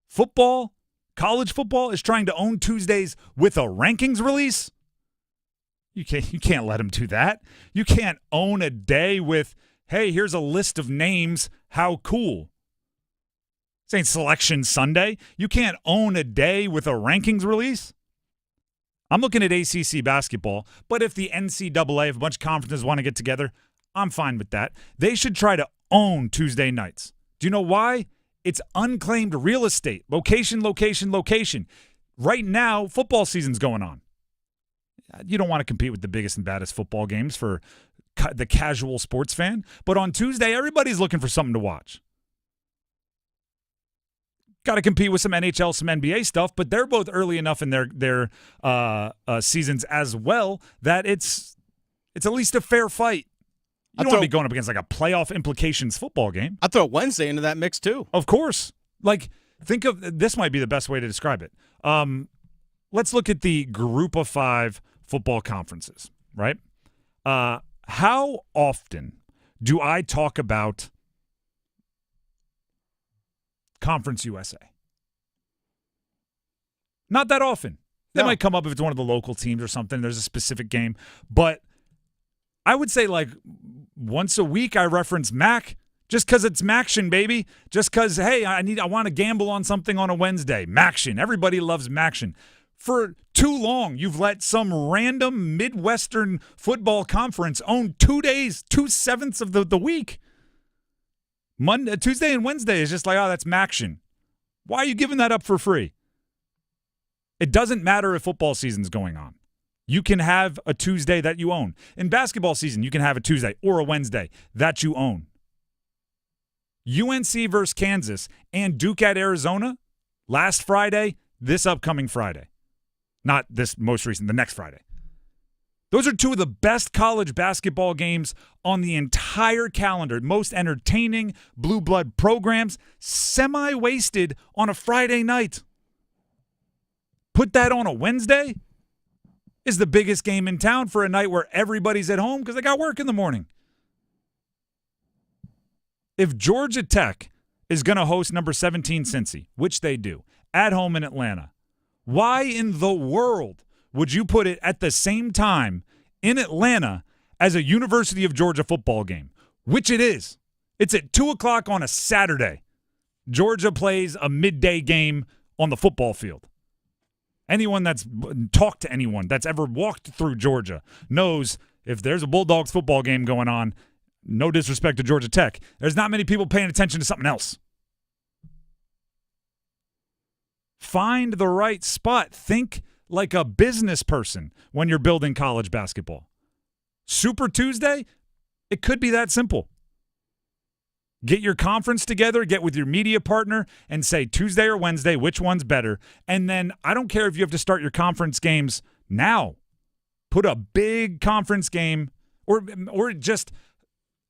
Speaker 7: Football, college football is trying to own Tuesdays with a rankings release. You can't let them do that. You can't own a day with, hey, here's a list of names. How cool. This ain't Selection Sunday. You can't own a day with a rankings release. I'm looking at ACC basketball, but if the NCAA, if a bunch of conferences want to get together, I'm fine with that. They should try to own Tuesday nights. Do you know why? It's unclaimed real estate. Location, location, location. Right now, football season's going on. You don't want to compete with the biggest and baddest football games for the casual sports fan. But on Tuesday, everybody's looking for something to watch. Got to compete with some NHL, some NBA stuff, but they're both early enough in their seasons as well that it's at least a fair fight. You don't want to be going up against like a playoff implications football game.
Speaker 11: I'd throw Wednesday into that mix too.
Speaker 7: Of course. Like, think of this might be the best way to describe it. Let's look at the group of 5 football conferences, right? How often do I talk about Conference USA? Not that often. That might come up if it's one of the local teams or something. There's a specific game. But I would say like once a week I reference MAC just because it's MACtion, baby. Just because, hey, I want to gamble on something on a Wednesday. MACtion. Everybody loves MACtion. For too long, you've let some random Midwestern football conference own 2 days, 2/7 of the week. Monday, Tuesday, and Wednesday is just like, oh, that's MACtion. Why are you giving that up for free? It doesn't matter if football season's going on. You can have a Tuesday that you own. In basketball season, you can have a Tuesday or a Wednesday that you own. UNC versus Kansas and Duke at Arizona last Friday, this upcoming Friday. Not this most recent, the next Friday. Those are 2 of the best college basketball games on the entire calendar. Most entertaining blue blood programs, semi-wasted on a Friday night. Put that on a Wednesday is the biggest game in town for a night where everybody's at home because they got work in the morning. If Georgia Tech is going to host number 17 Cincy, which they do, at home in Atlanta, why in the world would you put it at the same time in Atlanta as a University of Georgia football game, which it is? It's at 2 o'clock on a Saturday. Georgia plays a midday game on the football field. Anyone that's talked to anyone that's ever walked through Georgia knows if there's a Bulldogs football game going on, no disrespect to Georgia Tech, there's not many people paying attention to something else. Find the right spot. Think like a business person when you're building college basketball. Super Tuesday, it could be that simple. Get your conference together, get with your media partner, and say Tuesday or Wednesday, which one's better. And then I don't care if you have to start your conference games now. Put a big conference game or just,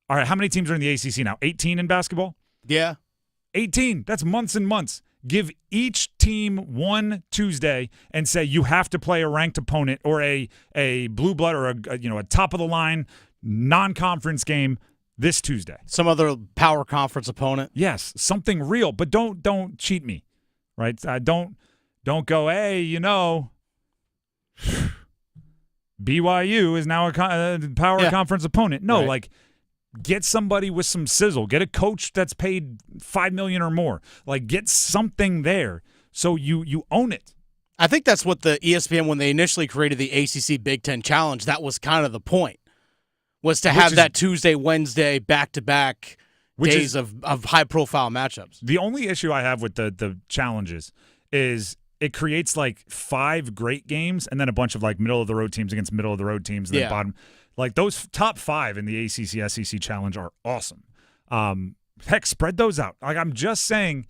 Speaker 7: all right, how many teams are in the ACC now? 18 in basketball?
Speaker 11: Yeah.
Speaker 7: 18. That's months and months. Give each team one Tuesday and say you have to play a ranked opponent or a blue blood or a top of the line non-conference game this Tuesday.
Speaker 11: Some other power conference opponent.
Speaker 7: Yes, something real, but don't cheat me, right? Don't go, hey, BYU is now a power conference opponent. No,
Speaker 11: right.
Speaker 7: Get somebody with some sizzle. Get a coach that's paid $5 million or more. Get something there so you own it.
Speaker 11: I think that's what the ESPN, when they initially created the ACC Big Ten Challenge, that was kind of the point, was to have that Tuesday, Wednesday, back-to-back days of high-profile matchups.
Speaker 7: The only issue I have with the challenges is it creates 5 great games and then a bunch of middle-of-the-road teams against middle-of-the-road teams and then bottom. Those top 5 in the ACC SEC Challenge are awesome. Heck, spread those out. I'm just saying,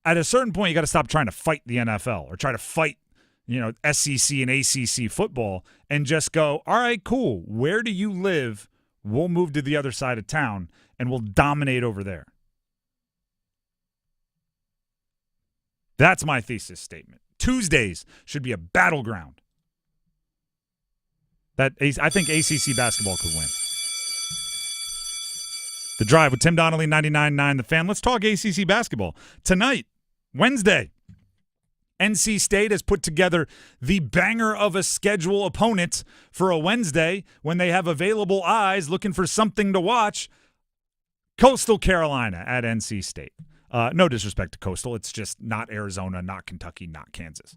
Speaker 7: at a certain point, you got to stop trying to fight the NFL or try to fight, SEC and ACC football and just go, all right, cool. Where do you live? We'll move to the other side of town and we'll dominate over there. That's my thesis statement. Tuesdays should be a battleground. I think ACC basketball could win. The Drive with Tim Donnelly, 99.9 The Fan. Let's talk ACC basketball. Tonight, Wednesday, NC State has put together the banger of a schedule opponent for a Wednesday when they have available eyes looking for something to watch. Coastal Carolina at NC State. No disrespect to Coastal. It's just not Arizona, not Kentucky, not Kansas.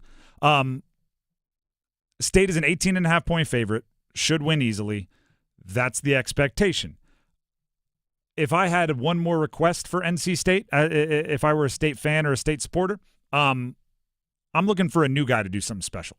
Speaker 7: State is an 18.5-point favorite. Should win easily. That's the expectation. If I had one more request for NC State, if I were a State fan or a State supporter, I'm looking for a new guy to do something special.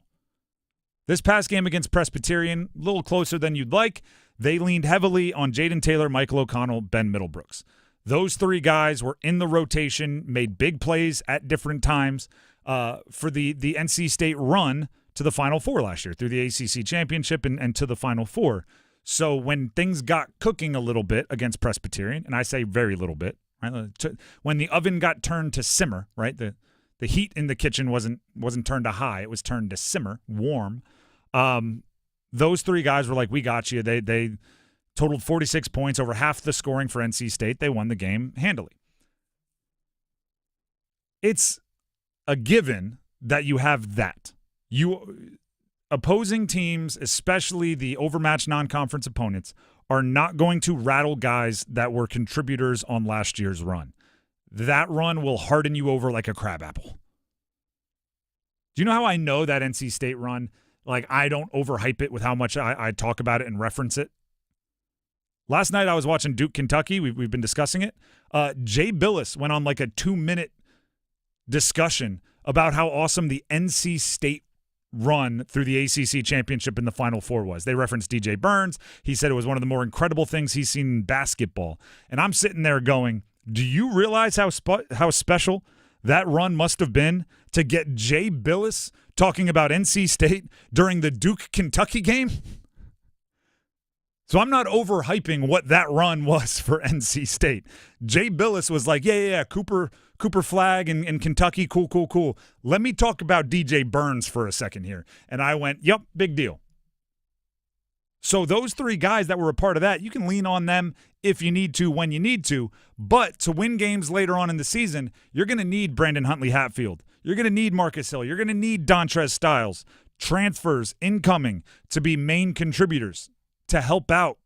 Speaker 7: This past game against Presbyterian, a little closer than you'd like. They leaned heavily on Jaden Taylor, Michael O'Connell, Ben Middlebrooks. Those three guys were in the rotation, made big plays at different times for the NC State run to the Final Four last year through the ACC Championship and to the Final Four. So when things got cooking a little bit against Presbyterian, and I say very little bit, right? When the oven got turned to simmer, right? The heat in the kitchen wasn't turned to high; it was turned to simmer, warm. Those three guys were like, "We got you." They totaled 46 points, over half the scoring for NC State. They won the game handily. It's a given that you have that. Opposing teams, especially the overmatched non-conference opponents, are not going to rattle guys that were contributors on last year's run. That run will harden you over like a crabapple. Do you know how I know that NC State run? Like, I don't overhype it with how much I talk about it and reference it. Last night I was watching Duke, Kentucky. We've been discussing it. Jay Billis went on like a 2-minute discussion about how awesome the NC State run through the ACC championship in the Final Four was. They referenced DJ Burns. He said it was one of the more incredible things he's seen in basketball. And I'm sitting there going, do you realize how special that run must have been to get Jay Billis talking about NC State during the Duke-Kentucky game? So I'm not overhyping what that run was for NC State. Jay Billis was like, yeah, Cooper Flagg in Kentucky, cool. Let me talk about DJ Burns for a second here. And I went, yep, big deal. So those three guys that were a part of that, you can lean on them if you need to, when you need to. But to win games later on in the season, you're going to need Brandon Huntley-Hatfield. You're going to need Marcus Hill. You're going to need Dontrez Styles. Transfers incoming to be main contributors, to help out,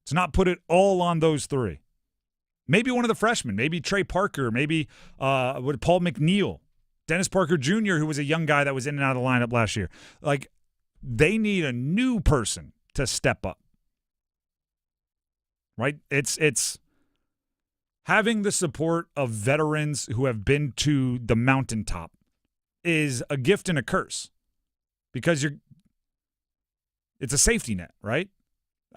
Speaker 7: to not put it all on those three. Maybe one of the freshmen, maybe Trey Parker, maybe Paul McNeil, Dennis Parker Jr., who was a young guy that was in and out of the lineup last year. Like, they need a new person to step up. Right? It's having the support of veterans who have been to the mountaintop is a gift and a curse, because it's a safety net, right?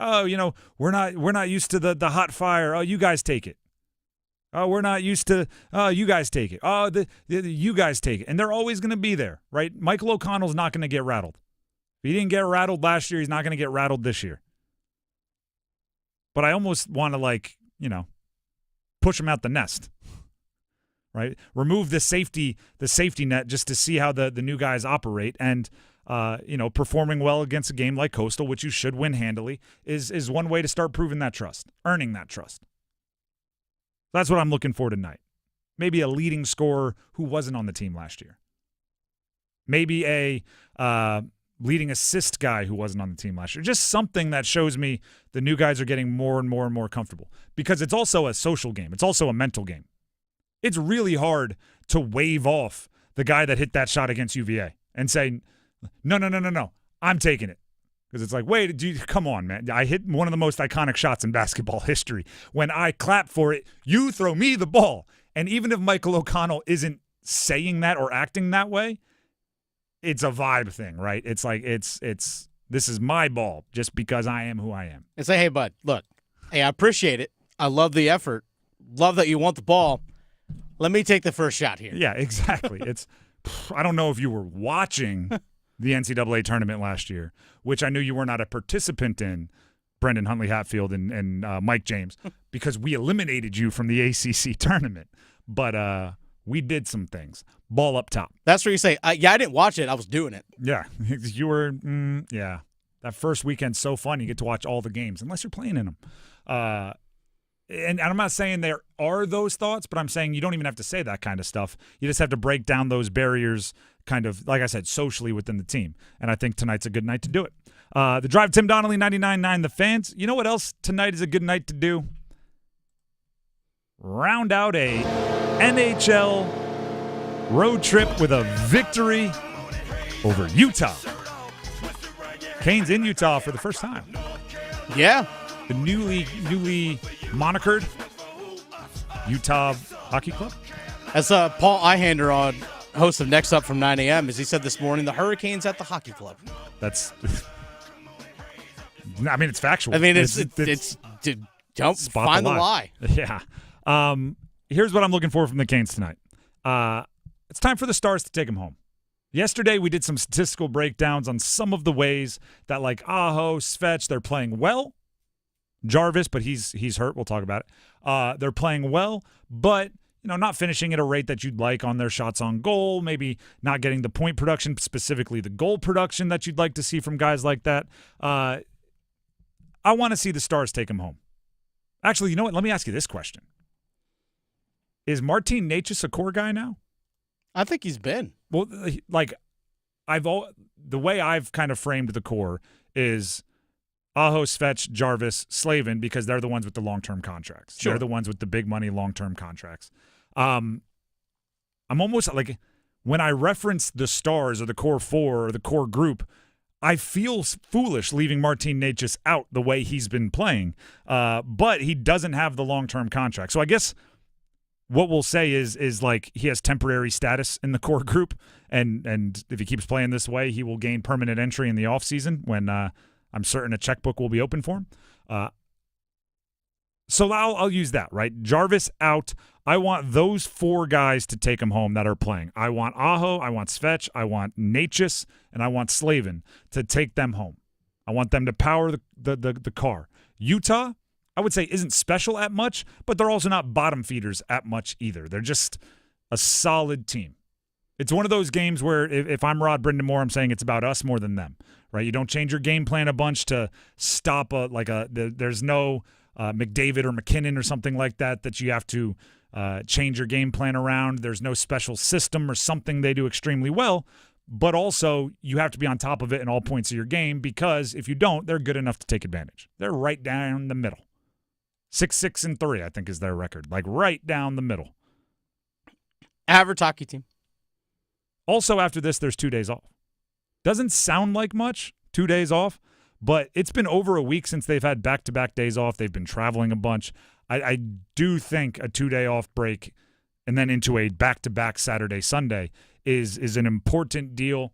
Speaker 7: Oh, we're not used to the hot fire. Oh, you guys take it. Oh, we're not used to. Oh, you guys take it. Oh, you guys take it. And they're always going to be there, right? Michael O'Connell's not going to get rattled. If he didn't get rattled last year, he's not going to get rattled this year. But I almost want to push him out the nest, right? Remove the safety net just to see how the new guys operate. And performing well against a game like Coastal, which you should win handily, is one way to start proving that trust, earning that trust. That's what I'm looking for tonight. Maybe a leading scorer who wasn't on the team last year. Maybe a leading assist guy who wasn't on the team last year. Just something that shows me the new guys are getting more and more and more comfortable, because it's also a social game. It's also a mental game. It's really hard to wave off the guy that hit that shot against UVA and say, no, I'm taking it. Because it's like, wait, come on, man. I hit one of the most iconic shots in basketball history. When I clap for it, you throw me the ball. And even if Michael O'Connell isn't saying that or acting that way, it's a vibe thing, right? It's like, this is my ball just because I am who I am.
Speaker 11: And say, hey, bud, look, hey, I appreciate it. I love the effort. Love that you want the ball. Let me take the first shot here.
Speaker 7: Yeah, exactly. I don't know if you were watching the NCAA tournament last year, which I knew you were not a participant in, Brendan Huntley Hatfield and Mike James, because we eliminated you from the ACC tournament. But we did some things. Ball up top.
Speaker 11: That's where you say, yeah, I didn't watch it. I was doing it.
Speaker 7: Yeah, you were, yeah. That first weekend's so fun. You get to watch all the games, unless you're playing in them. And I'm not saying there are those thoughts, but I'm saying you don't even have to say that kind of stuff. You just have to break down those barriers kind of, like I said, socially within the team. And I think tonight's a good night to do it. The Drive, Tim Donnelly, 99.9 The Fans. You know what else tonight is a good night to do? Round out a NHL road trip with a victory over Utah. Canes in Utah for the first time.
Speaker 11: Yeah.
Speaker 7: The newly monikered Utah Hockey Club.
Speaker 11: As Paul Ihander, on host of Next Up from 9 a.m., as he said this morning, the Hurricanes at the Hockey Club.
Speaker 7: That's, I mean, it's factual.
Speaker 11: I mean, it's don't find the lie.
Speaker 7: Yeah. Here's what I'm looking for from the Canes tonight. It's time for the Stars to take them home. Yesterday, we did some statistical breakdowns on some of the ways that, like, Aho, Svetch, they're playing well. Jarvis, but he's hurt. We'll talk about it. They're playing well, but not finishing at a rate that you'd like on their shots on goal, maybe not getting the point production, specifically the goal production that you'd like to see from guys like that. I want to see the Stars take them home. Actually, you know what? Let me ask you this question. Is Martin Necas a core guy now?
Speaker 11: I think he's been.
Speaker 7: Well, like, the way I've kind of framed the core is Aho, Svetch, Jarvis, Slavin, because they're the ones with the long-term contracts.
Speaker 11: Sure.
Speaker 7: They're the ones with the big money long-term contracts. I'm almost like, when I reference the Stars or the core four or the core group, I feel foolish leaving Martin Necas out the way he's been playing, but he doesn't have the long-term contract. So I guess what we'll say is like he has temporary status in the core group, and if he keeps playing this way, he will gain permanent entry in the offseason when I'm certain a checkbook will be open for him. So I'll use that, right? Jarvis out. I want those four guys to take him home that are playing. I want Aho, I want Svetch, I want Necas, and I want Slavin to take them home. I want them to power the car. Utah, I would say, isn't special at much, but they're also not bottom feeders at much either. They're just a solid team. It's one of those games where if I'm Rod Brindamore, I'm saying it's about us more than them, right? You don't change your game plan a bunch to stop there's no McDavid or McKinnon or something like that you have to change your game plan around. There's no special system or something they do extremely well, but also you have to be on top of it in all points of your game, because if you don't, they're good enough to take advantage. They're right down the middle. 6-6-3, I think, is their record. Like, right down the middle.
Speaker 11: Average hockey team.
Speaker 7: Also, after this, there's 2 days off. Doesn't sound like much, 2 days off, but it's been over a week since they've had back-to-back days off. They've been traveling a bunch. I do think a 2-day off break and then into a back-to-back Saturday, Sunday is an important deal.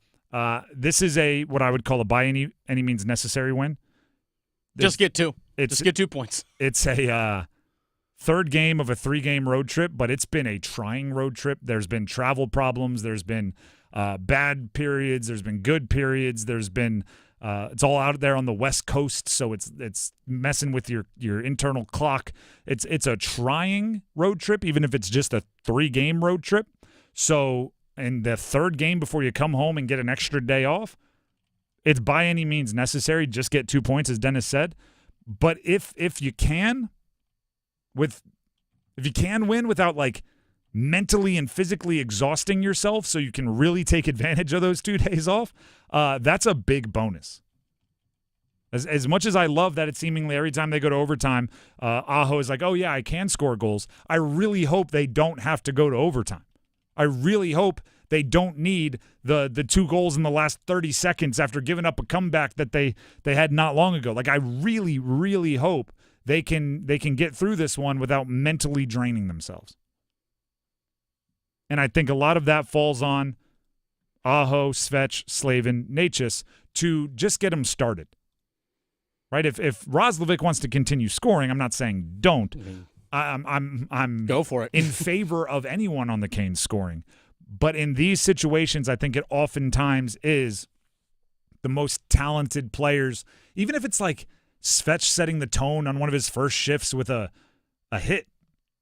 Speaker 7: This is what I would call a by any means necessary win.
Speaker 11: Just get 2. Just get 2 points.
Speaker 7: It's a third game of a 3-game road trip, but it's been a trying road trip. There's been travel problems. There's been bad periods. There's been good periods. There's been it's all out there on the West Coast, so it's messing with your internal clock. It's a trying road trip, even if it's just a 3-game road trip. So in the third game before you come home and get an extra day off, it's by any means necessary. Just get 2 points, as Dennis said. But if you can win without like mentally and physically exhausting yourself so you can really take advantage of those 2 days off, that's a big bonus. As much as I love that it's seemingly every time they go to overtime, Aho is like, oh yeah, I can score goals. I really hope they don't have to go to overtime. I really hope they don't need the 2 goals in the last 30 seconds after giving up a comeback that they had not long ago. Like, I really, really hope they can get through this one without mentally draining themselves. And I think a lot of that falls on Aho, Svetch, Slavin, Necas to just get them started. Right? If Roslovic wants to continue scoring, I'm not saying don't. I'm
Speaker 11: go for it.
Speaker 7: in favor of anyone on the Canes scoring. But in these situations, I think it oftentimes is the most talented players, even if it's like Svetch setting the tone on one of his first shifts with a hit,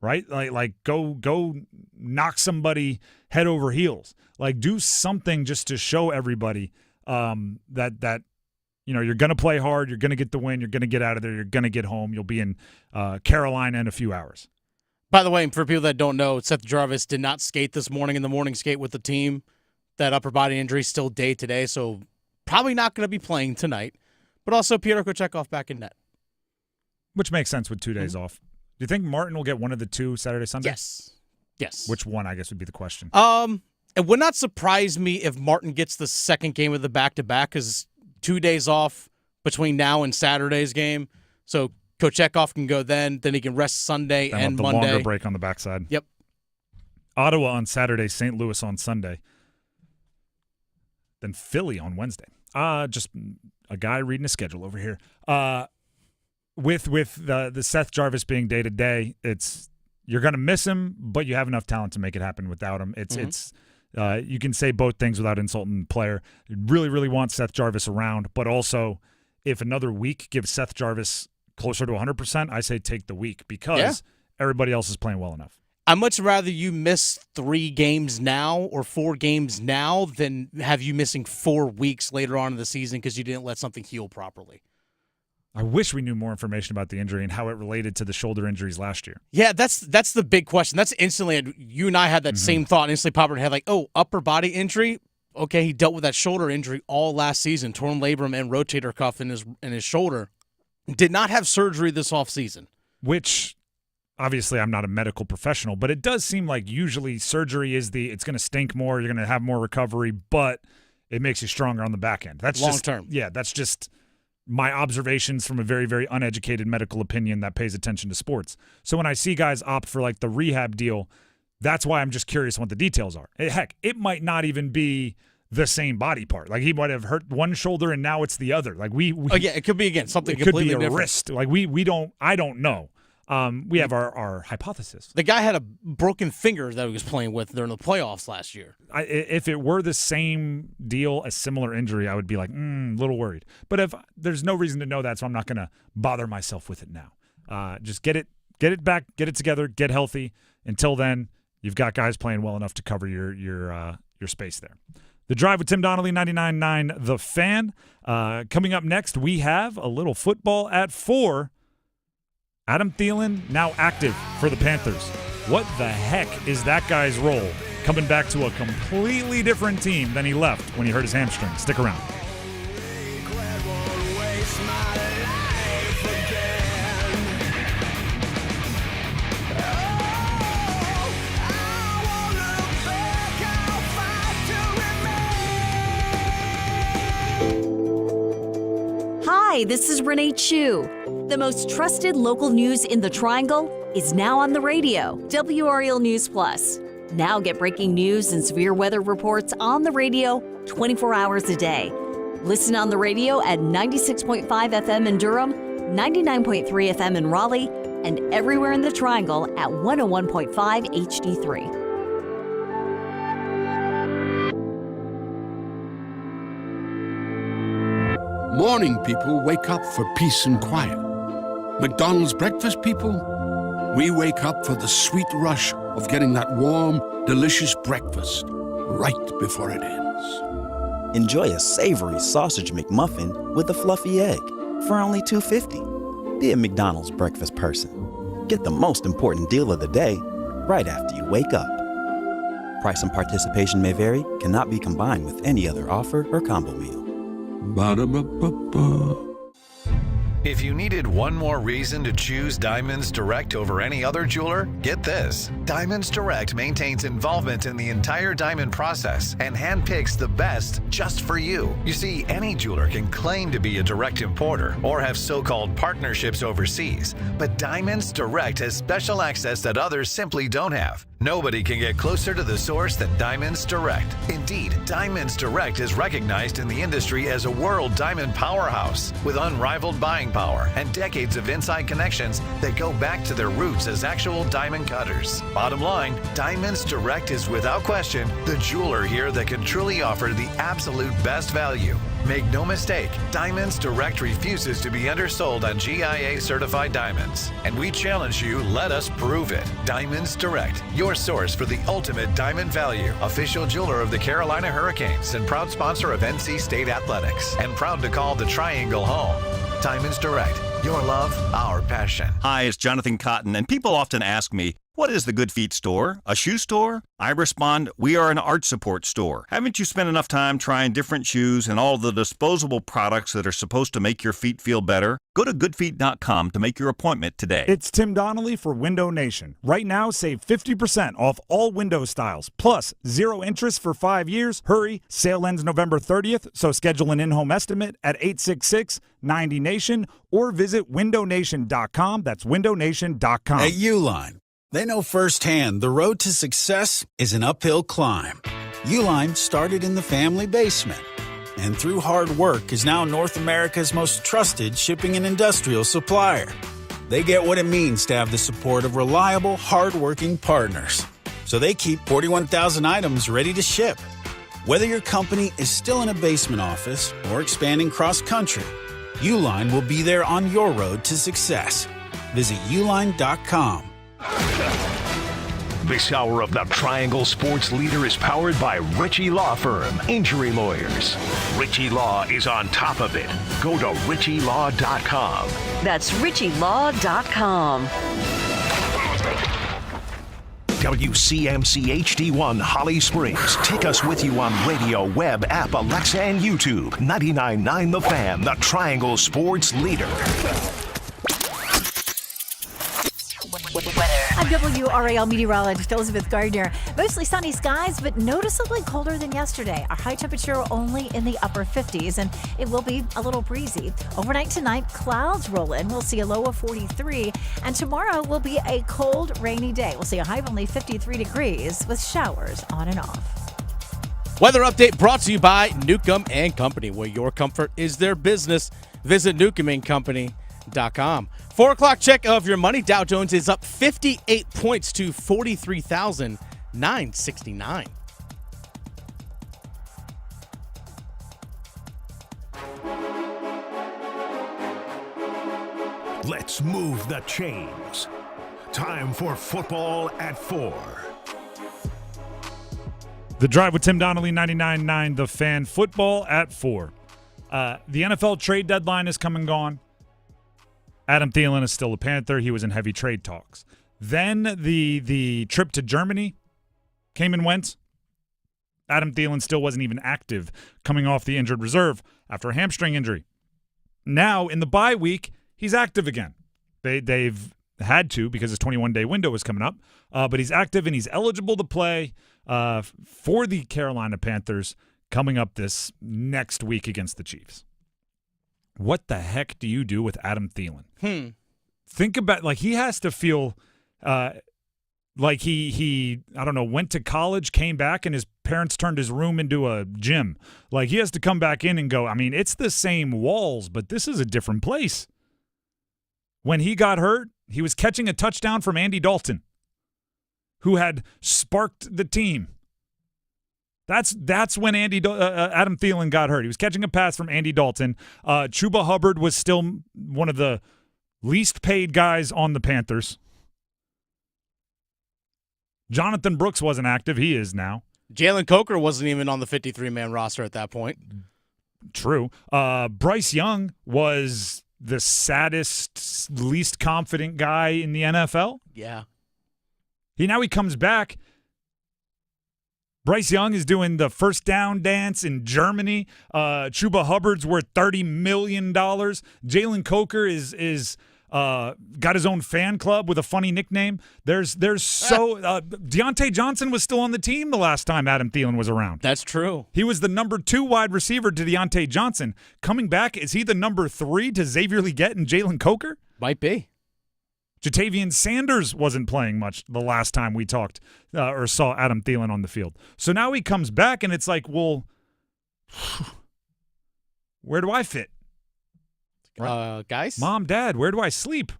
Speaker 7: right? Like go knock somebody head over heels. Like do something just to show everybody that you're going to play hard, you're going to get the win, you're going to get out of there, you're going to get home. You'll be in Carolina in a few hours.
Speaker 11: By the way, for people that don't know, Seth Jarvis did not skate this morning in the morning skate with the team. That upper body injury is still day to day, so probably not going to be playing tonight. But also Pyotr Kochetkov back in net.
Speaker 7: Which makes sense with 2 days off. Do you think Martin will get one of the two Saturday, Sunday?
Speaker 11: Yes.
Speaker 7: Which one, I guess, would be the question.
Speaker 11: It would not surprise me if Martin gets the second game of the back-to-back because 2 days off between now and Saturday's game. So Kochetkov can go then he can rest Sunday and
Speaker 7: the
Speaker 11: Monday.
Speaker 7: Longer break on the backside.
Speaker 11: Yep.
Speaker 7: Ottawa on Saturday, St. Louis on Sunday. Then Philly on Wednesday. Just a guy reading a schedule over here. With the Seth Jarvis being day-to-day, you're going to miss him, but you have enough talent to make it happen without him. You can say both things without insulting the player. You really, really want Seth Jarvis around, but also if another week gives Seth Jarvis closer to 100%, I say take the week because everybody else is playing well enough.
Speaker 11: I'd much rather you miss 3 games now or 4 games now than have you missing 4 weeks later on in the season because you didn't let something heal properly.
Speaker 7: I wish we knew more information about the injury and how it related to the shoulder injuries last year.
Speaker 11: Yeah, that's the big question. That's instantly, you and I had that same thought instantly pop in our head, like, upper body injury? Okay, he dealt with that shoulder injury all last season, torn labrum and rotator cuff in his shoulder. Did not have surgery this offseason.
Speaker 7: Which, obviously, I'm not a medical professional, but it does seem like usually surgery is it's going to stink more, you're going to have more recovery, but it makes you stronger on the back end. That's
Speaker 11: long term.
Speaker 7: Yeah, that's just my observations from a very, very uneducated medical opinion that pays attention to sports. So when I see guys opt for like the rehab deal, that's why I'm just curious what the details are. Heck, it might not even be the same body part. Like he might have hurt one shoulder and now it's the other. Like
Speaker 11: it could be again something
Speaker 7: it
Speaker 11: completely
Speaker 7: could be a
Speaker 11: different.
Speaker 7: wrist. Like I don't know. We have our hypothesis.
Speaker 11: The guy had a broken finger that he was playing with during the playoffs last year.
Speaker 7: If it were the same deal, a similar injury, I would be like, a little worried. But if there's no reason to know that, so I'm not going to bother myself with it now. Just get it back, get it together, get healthy. Until then, you've got guys playing well enough to cover your space there. The Drive with Tim Donnelly, 99.9 The Fan. Coming up next, we have a little football at 4. Adam Thielen now active for the Panthers. What the heck is that guy's role? Coming back to a completely different team than he left when he hurt his hamstring. Stick around.
Speaker 2: Hi, this is Renee Chu. The most trusted local news in the Triangle is now on the radio. WRL News Plus. Now get breaking news and severe weather reports on the radio 24 hours a day. Listen on the radio at 96.5 FM in Durham, 99.3 FM in Raleigh, and everywhere in the Triangle at 101.5 HD3.
Speaker 3: Morning people wake up for peace and quiet. McDonald's breakfast people, we wake up for the sweet rush of getting that warm, delicious breakfast right before it ends.
Speaker 4: Enjoy a savory sausage McMuffin with a fluffy egg for only $2.50. Be a McDonald's breakfast person. Get the most important deal of the day right after you wake up. Price and participation may vary, cannot be combined with any other offer or combo meal.
Speaker 3: Ba-da-ba-ba-ba.
Speaker 6: If you needed one more reason to choose Diamonds Direct over any other jeweler, get this. Diamonds Direct maintains involvement in the entire diamond process and handpicks the best just for you. You see, any jeweler can claim to be a direct importer or have so-called partnerships overseas, but Diamonds Direct has special access that others simply don't have. Nobody can get closer to the source than Diamonds Direct. Indeed, Diamonds Direct is recognized in the industry as a world diamond powerhouse with unrivaled buying power and decades of inside connections that go back to their roots as actual diamond cutters. Bottom line, Diamonds Direct is without question the jeweler here that can truly offer the absolute best value. Make no mistake, Diamonds Direct refuses to be undersold on GIA certified diamonds. And we challenge you, let us prove it. Diamonds Direct, your source for the ultimate diamond value. Official jeweler of the Carolina Hurricanes and proud sponsor of NC State Athletics. And proud to call the Triangle home. Diamonds Direct, your love, our passion.
Speaker 5: Hi, it's Jonathan Cotton, and people often ask me, what is the Good Feet store? A shoe store? I respond, we are an art support store. Haven't you spent enough time trying different shoes and all the disposable products that are supposed to make your feet feel better? Go to goodfeet.com to make your appointment today.
Speaker 7: It's Tim Donnelly for Window Nation. Right now, save 50% off all window styles, plus 0 interest for 5 years. Hurry, sale ends November 30th, so schedule an in-home estimate at 866-90NATION or visit windownation.com. That's windownation.com.
Speaker 9: At Uline, they know firsthand the road to success is an uphill climb. Uline started in the family basement, and through hard work is now North America's most trusted shipping and industrial supplier. They get what it means to have the support of reliable, hard-working partners. So they keep 41,000 items ready to ship. Whether your company is still in a basement office or expanding cross-country, Uline will be there on your road to success. Visit uline.com.
Speaker 8: This hour of the Triangle Sports Leader is powered by Ritchie Law Firm, Injury Lawyers. Ritchie Law is on top of it. Go to ritchielaw.com.
Speaker 2: That's ritchielaw.com.
Speaker 8: WCMC HD1 Holly Springs. Take us with you on radio, web, app, Alexa, and YouTube. 99.9 The Fan, the Triangle Sports Leader.
Speaker 10: I'm WRAL meteorologist Elizabeth Gardner. Mostly sunny skies, but noticeably colder than yesterday. Our high temperature only in the upper 50s, and it will be a little breezy. Overnight tonight, clouds roll in. We'll see a low of 43, and tomorrow will be a cold, rainy day. We'll see a high of only 53 degrees with showers on and off.
Speaker 11: Weather update brought to you by Newcomb and Company, where your comfort is their business. Visit newcombandcompany.com. 4 o'clock check of your money. Dow Jones is up 58 points to 43,969.
Speaker 8: Let's move the chains. Time for football at 4.
Speaker 7: The Drive with Tim Donnelly, 99.9 The Fan. Football at 4. The NFL trade deadline is come and gone. Adam Thielen is still a Panther. He was in heavy trade talks. Then the trip to Germany came and went. Adam Thielen still wasn't even active coming off the injured reserve after a hamstring injury. Now, in the bye week, he's active again. They've had to because his 21-day window is coming up. But he's active and he's eligible to play for the Carolina Panthers coming up this next week against the Chiefs. What the heck do you do with Adam Thielen? Think about, like, he has to feel like he I don't know, went to college, came back, and his parents turned his room into a gym. Like, he has to come back in and go, I mean, it's the same walls, but this is a different place. When he got hurt, he was catching a touchdown from Andy Dalton, who had sparked the team. That's when Adam Thielen got hurt. He was catching a pass from Andy Dalton. Chuba Hubbard was still one of the least paid guys on the Panthers. Jonathan Brooks wasn't active. He is now.
Speaker 11: Jalen Coker wasn't even on the 53-man roster at that point.
Speaker 7: True. Bryce Young was the saddest, least confident guy in the NFL.
Speaker 11: Yeah.
Speaker 7: He comes back. Bryce Young is doing the first down dance in Germany. Chuba Hubbard's worth $30 million. Jalen Coker is got his own fan club with a funny nickname. Deontay Johnson was still on the team the last time Adam Thielen was around.
Speaker 11: That's true.
Speaker 7: He was the number 2 wide receiver to Deontay Johnson. Coming back, is he the number 3 to Xavier Legette and Jalen Coker?
Speaker 11: Might be.
Speaker 7: Jatavian Sanders wasn't playing much the last time we talked or saw Adam Thielen on the field. So now he comes back, and it's like, well, where do I fit?
Speaker 11: Guys?
Speaker 7: Mom, Dad, where do I sleep?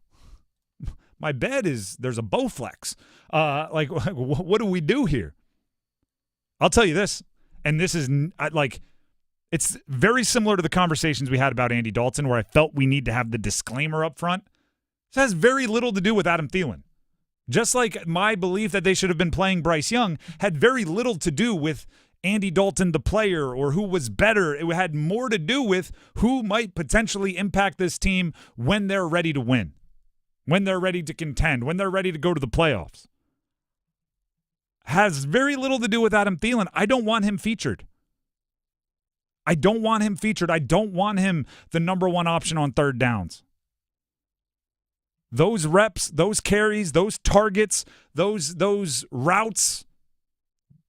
Speaker 7: My bed there's a Bowflex. What do we do here? I'll tell you this, and this is it's very similar to the conversations we had about Andy Dalton, where I felt we need to have the disclaimer up front. This has very little to do with Adam Thielen. Just like my belief that they should have been playing Bryce Young had very little to do with Andy Dalton, the player, or who was better. It had more to do with who might potentially impact this team when they're ready to win, when they're ready to contend, when they're ready to go to the playoffs. Has very little to do with Adam Thielen. I don't want him featured. I don't want him the number one option on third downs. Those reps, those carries, those targets, those routes,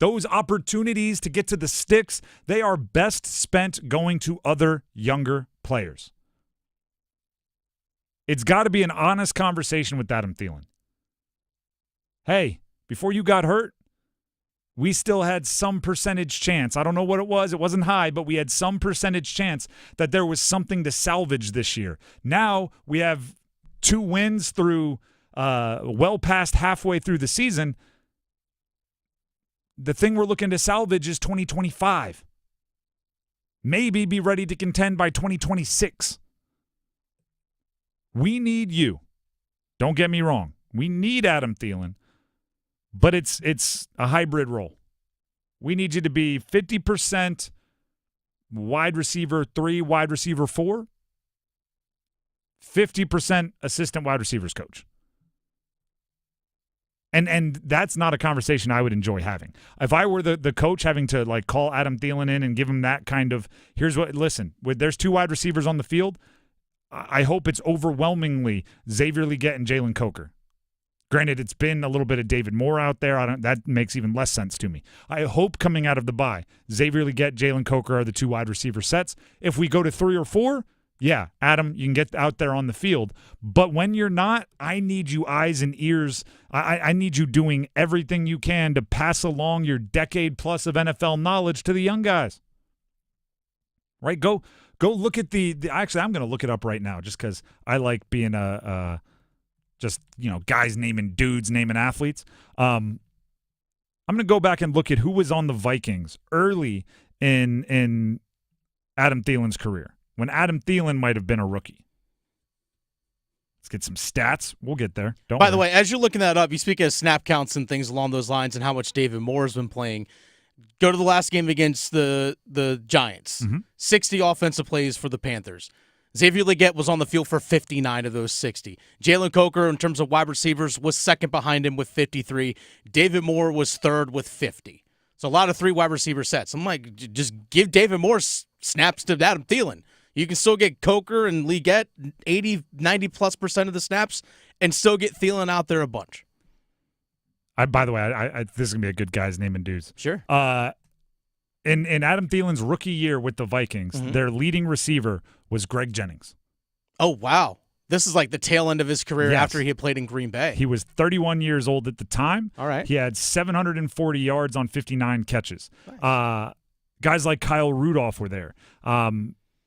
Speaker 7: those opportunities to get to the sticks, they are best spent going to other younger players. It's got to be an honest conversation with Adam Thielen. Hey, before you got hurt, we still had some percentage chance. I don't know what it was. It wasn't high, but we had some percentage chance that there was something to salvage this year. Now we have 2 wins through well past halfway through the season. The thing we're looking to salvage is 2025. Maybe be ready to contend by 2026. We need you. Don't get me wrong. We need Adam Thielen, but it's a hybrid role. We need you to be 50% wide receiver 3, wide receiver 4, 50% assistant wide receivers coach. And that's not a conversation I would enjoy having. If I were the coach having to call Adam Thielen in and give him that kind of, there's 2 wide receivers on the field, I hope it's overwhelmingly Xavier Legette and Jalen Coker. Granted, it's been a little bit of David Moore out there. That makes even less sense to me. I hope coming out of the bye, Xavier Legette, Jalen Coker are the 2 wide receiver sets. If we go to 3 or 4, yeah, Adam, you can get out there on the field. But when you're not, I need you eyes and ears. I need you doing everything you can to pass along your decade-plus of NFL knowledge to the young guys. Right? Go look at actually, I'm going to look it up right now just because I like being guys naming dudes, naming athletes. I'm going to go back and look at who was on the Vikings early in Adam Thielen's career, when Adam Thielen might have been a rookie. Let's get some stats. We'll get there.
Speaker 11: By the way, as you're looking that up, you speak of snap counts and things along those lines and how much David Moore has been playing. Go to the last game against the Giants. 60 offensive plays for the Panthers. Xavier Legette was on the field for 59 of those 60. Jalen Coker, in terms of wide receivers, was second behind him with 53. David Moore was third with 50. So a lot of 3 wide receiver sets. I'm like, just give David Moore snaps to Adam Thielen. You can still get Coker and Legette 80, 90+% of the snaps and still get Thielen out there a bunch.
Speaker 7: By the way, this is going to be a good guy's naming dudes.
Speaker 11: Sure.
Speaker 7: In Adam Thielen's rookie year with the Vikings, their leading receiver was Greg Jennings.
Speaker 11: Oh, wow. This is like the tail end of his career after he had played in Green Bay.
Speaker 7: He was 31 years old at the time.
Speaker 11: All right.
Speaker 7: He had 740 yards on 59 catches. Nice. Guys like Kyle Rudolph were there.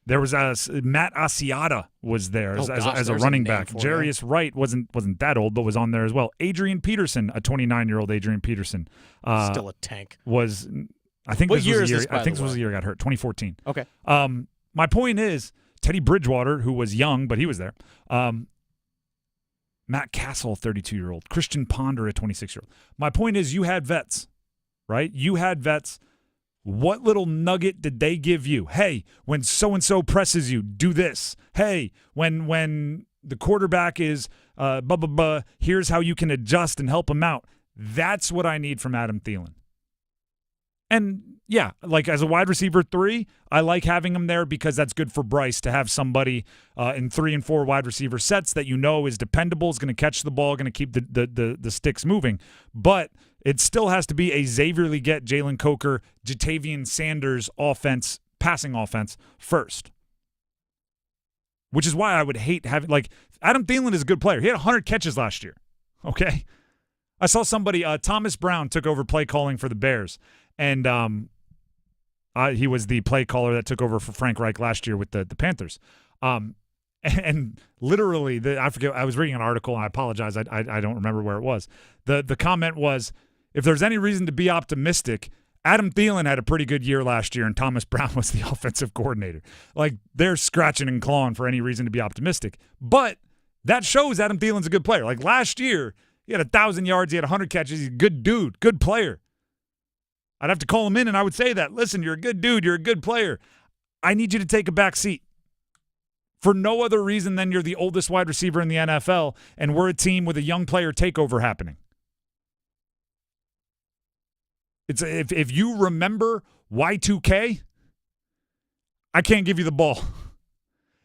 Speaker 7: There was Matt Asiata was there as a running back. Jarius Wright wasn't that old, but was on there as well. Adrian Peterson, a 29-year-old Adrian Peterson,
Speaker 11: still a tank.
Speaker 7: I think
Speaker 11: what
Speaker 7: this
Speaker 11: year
Speaker 7: was
Speaker 11: is
Speaker 7: the year.
Speaker 11: this, by
Speaker 7: I think
Speaker 11: the
Speaker 7: this was
Speaker 11: way?
Speaker 7: the year he got hurt. 2014.
Speaker 11: Okay.
Speaker 7: My point is Teddy Bridgewater, who was young but he was there. Matt Castle, 32-year-old. Christian Ponder, a 26-year-old. My point is you had vets, right? You had vets. What little nugget did they give you? Hey, when so-and-so presses you, do this. Hey, when the quarterback is blah, blah, blah, here's how you can adjust and help him out. That's what I need from Adam Thielen. And, yeah, as a wide receiver 3, I like having him there because that's good for Bryce to have somebody in 3 and 4 wide receiver sets that is dependable, is going to catch the ball, going to keep the sticks moving. But it still has to be a Xavier Legette, Jalen Coker, Jatavian Sanders offense, passing offense first. which is why I would hate having, like, Adam Thielen is a good player. He had 100 catches last year, okay? I saw somebody, Thomas Brown took over play calling for the Bears, and he was the play caller that took over for Frank Reich last year with the Panthers. And literally, I forget, I was reading an article, and I apologize, I don't remember where it was. The comment was, if there's any reason to be optimistic, Adam Thielen had a pretty good year last year, and Thomas Brown was the offensive coordinator. Like, they're scratching and clawing for any reason to be optimistic. But that shows Adam Thielen's a good player. Like, last year, he had 1,000 yards, he had 100 catches, he's a good dude, good player. I'd have to call him in, and I would say that. Listen, you're a good dude, you're a good player. I need you to take a back seat. For no other reason than you're the oldest wide receiver in the NFL, and we're a team with a young player takeover happening. It's if you remember Y2K, I can't give you the ball.